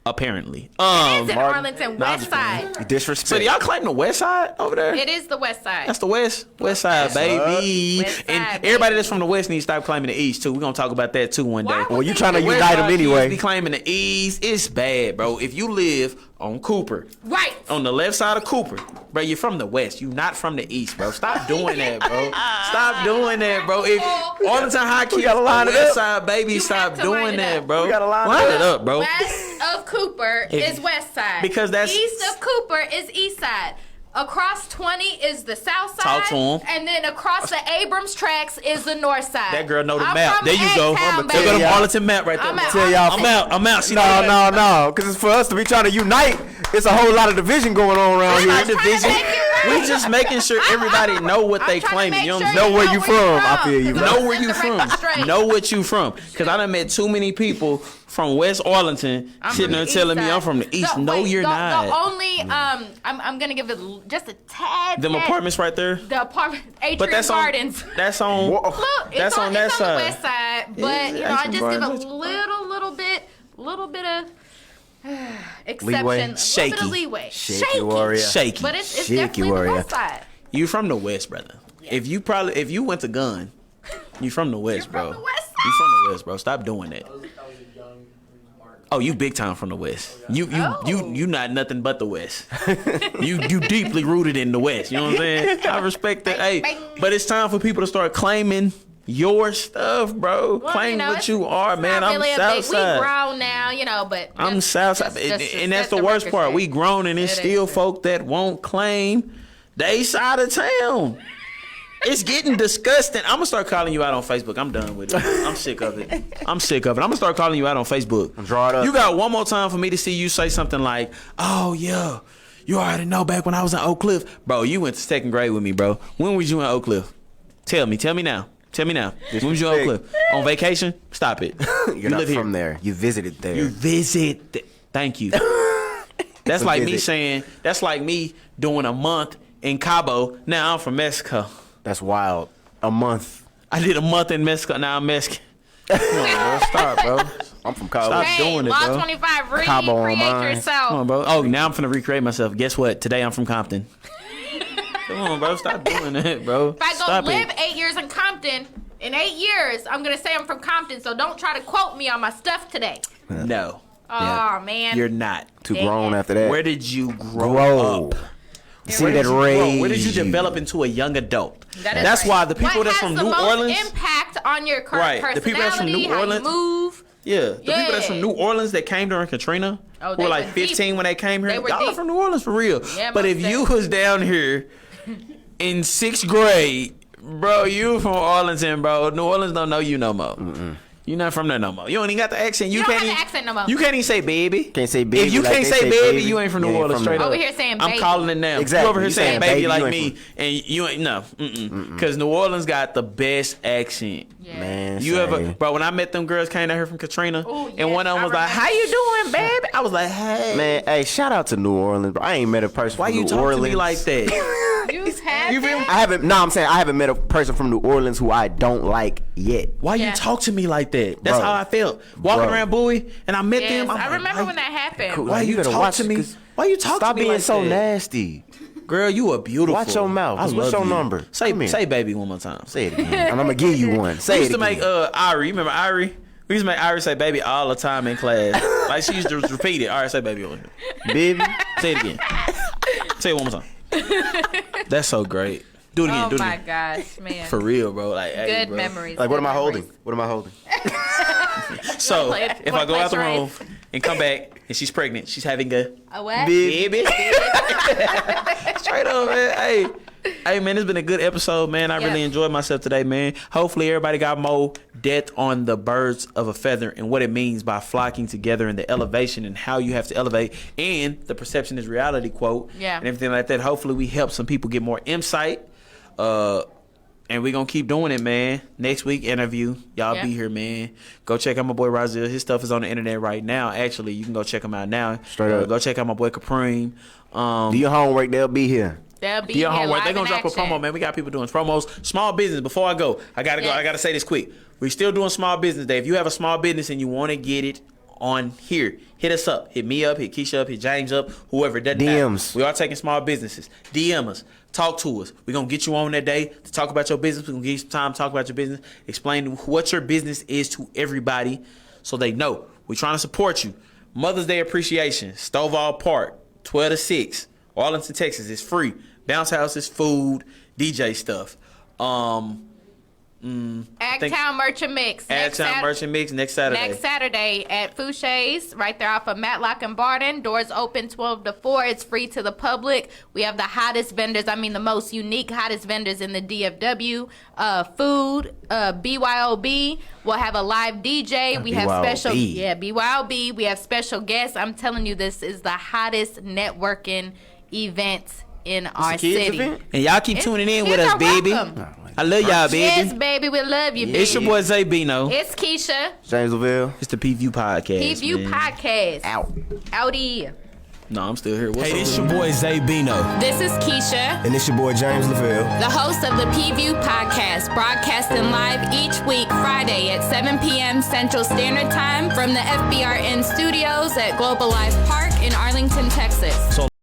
Apparently. It is in Martin. Arlington, West Side. Disrespect. So do y'all claim the West Side over there? It is the West Side. That's the West Side, baby. West Side, and baby. everybody that's from the West needs to stop claiming the East too. We're gonna talk about that too one day. Why would Well, you trying to The West unite them Side kids anyway. be claiming the East. It's bad, bro. If you live on Cooper, Right. on the left side of Cooper, bro, you're from the West. You not from the East, bro. Stop doing that, bro. Stop doing that, bro. If Arlington High kids gotta on line the it West up. Side, baby, You stop have to line doing it that, up. bro. We gotta line Line it it up, bro. West of Cooper is West Side. Because that's- East of Cooper is East Side. Across 20 is the South Side. Talk to 'em. And then across the Abrams tracks is the North Side. That girl know the I'm map. from There you go. A-Town, There go baby. the Arlington map right there. I'm at Tell y'all- I'm out. See, No, because it's for us to be trying to unite. It's a whole lot of division going on around I'm here. not trying to division. make it right. We just making sure everybody know what I'm they trying to claiming. make You know sure what I'm saying? Know where you from. I feel you, 'cause bro. I'm Know where you set the from. record straight. Know what you from. Because I done met too many people from West Arlington I'm sitting from there the telling East me I'm Side. from the East. No, wait, you're the not. only I'm gonna give it just a tad. Them tad- apartments right there. The apartment, Atrium But that's Gardens. on. That's on. Whoa. Look, it's That's on that it's side. on the west side, but Yeah, you know, I Atrium just give Gardens. a little bit of exception, Leeway. a little bit Shaky. of leeway. Shaky warrior. Shaky. But it's Shaky definitely warrior. the west side. You from the West, brother. If you went to Gun, you from the West, You're bro. from the West side. You from the West, bro. Stop doing that. I was a young Martin. Oh, you big time from the West. You Oh. not nothing but the West. you deeply rooted in the West. You know what I'm saying? I respect that. Hey, Bang. but it's time for people to start claiming your stuff, bro. Well, Claim you know, what it's- you are, it's man. not I'm really a South big- Side. We grown now, you know, but I'm just- South Side, just and that's set the worst record part. straight. We grown, and it's It still is. folk that won't claim they side of town. It's getting disgusting. I'm gonna start calling you out on Facebook. I'm done with it. I'm sick of it. I'm gonna start calling you out on Facebook. Draw it up. You got one more time for me to see you say something like, "Oh yeah, you already know back when I was in Oak Cliff, bro. You went to second grade with me, bro. When was you in Oak Cliff? Tell me now. When was you in Oak Cliff? On vacation? Stop it. You're not live here. from there. You visited there. You visit. Thank you. That's a like me visit. saying. That's like me doing a month in Cabo. Now I'm from Mexico. That's wild. A month. I did a month in Mexico. Now I'm Mexican. Come on, bro. Stop, bro. I'm from Cabo. Stop. Hey, doing it, Law bro. 25, Cabo on recreate mine. yourself. Come on, bro. Oh, now I'm finna recreate myself. Guess what? Today I'm from Compton. Come on, bro. Stop doing that, bro. If I go Stop live it. 8 years in Compton, in 8 years, I'm gonna say I'm from Compton. So don't try to quote me on my stuff today. No, Oh man, you're not. Too Yeah. grown after that. Where did you grow grow? up? You see Where that did you grow? rage? Where did you develop into a young adult? That is That's right. why the people what that's has from the New most Orleans. impact on your current Right, the people that's from personality, New Orleans- how you move. Yeah, the people that's from Yeah. New Orleans that came during Katrina, Oh, who they were like were 15 deep. when they came They here. were Y'all are deep. from New Orleans for real. Yeah, but most if you definitely. was down here in 6th grade, bro, you from Arlington, bro. New Orleans don't know you no more. You're not from there no more. You don't even got the accent. You don't can't have the even, accent no more. You can't even say baby. Can't say baby If you like can't they say say baby, baby, you ain't from you New ain't Orleans from straight there. up. Over here saying I'm baby. calling it now. Exactly. You over here You saying saying baby baby, like you ain't me, and you ain't no. Because New Orleans got the best accent. Yeah. Man, You say. ever, bro? When I met them girls came down here from Katrina, Ooh, and yes, one of them I was like, remember. "How you doing, baby?" I was like, "Hey, Man, hey, shout out to New Orleans, bro. I ain't met a person why from you New talk Orleans. to me like that?" You've had You feel me? that? I haven't. No, I'm saying I haven't met a person from New Orleans who I don't like yet. Why Yeah. you talk to me like that? That's Bro. how I felt walking Bro. around Bowie, and I met Yes, them. I'm I like, remember why- when that happened. Why you better talk watch to it, me? 'cause Why you talk Stop to me being like so that? nasty. Girl, you are beautiful. Watch your mouth. I What's love your you. number? Say Come here. say baby one more time. Say it again. And I'm gonna give you one. We Say used it to again. make Ari. You remember Ari? We used to make Ari say baby all the time in class. Like she used to repeat it. All right, say baby on here. baby. Say it again. Say it one more time. That's so great. Do it again. Oh do it my again. gosh, man. For real, bro. Like, hey, Good bro. memories. Like, what good am I holding? memories. What am I holding? So play it- if wanna I go play out the room charades? and come back and she's pregnant, she's having a A what? baby. Straight up, man. Hey, man, it's been a good episode, man. I really Yeah. enjoyed myself today, man. Hopefully, everybody got more depth on the birds of a feather and what it means by flocking together and the elevation and how you have to elevate and the perception is reality quote Yeah. and everything like that. Hopefully, we help some people get more insight. And we're going to keep doing it, man. Next week, interview. Y'all Yeah. be here, man. Go check out my boy Razil. His stuff is on the internet right now. Actually, you can go check him out now. Straight up. Go check out my boy Capreme. Do your homework. They'll be here. They'll be Do your here homework. live They're gonna in drop a action. promo, man. We got people doing promos. Small business. Before I go, I gotta go. Yes. I gotta say this quick. We're still doing Small Business Day. If you have a small business and you want to get it on here, hit us up. Hit me up. Hit Keisha up. Hit James up. Whoever. Doesn't matter. DMs. We are taking small businesses. DM us. Talk to us. We're gonna get you on that day to talk about your business. We're gonna give you some time to talk about your business. Explain what your business is to everybody, so they know. We're trying to support you. Mother's Day appreciation. Stovall Park, 12 to 6. Arlington, Texas. It's free. Bounce houses, food, DJ stuff. Agtown Merchant Mix. Agtown Merchant Mix next Saturday. Next Saturday at Foucher's, right there off of Matlock and Barden. Doors open 12 to 4. It's free to the public. We have the hottest vendors. I mean, the most unique, hottest vendors in the DFW. Food, BYOB. We'll have a live DJ. We have special, BYOB. We have special guests. I'm telling you, this is the hottest networking event in our city. Event? And y'all keep tuning in with kids us, are baby. welcome. I love y'all, baby. Yes, baby, we love you, baby. It's your boy Zay Bino. It's Keisha. James Lavelle. It's the P-View Podcast. P-View man. Podcast. Out. Outie. No, I'm still here. What's Hey, up? this your boy Zay Bino. This is Keisha, And it's your boy James Lavelle. the host of the P-View Podcast, broadcasting live each week, Friday at 7 p.m. Central Standard Time from the FBRN studios at Global Life Park in Arlington, Texas. So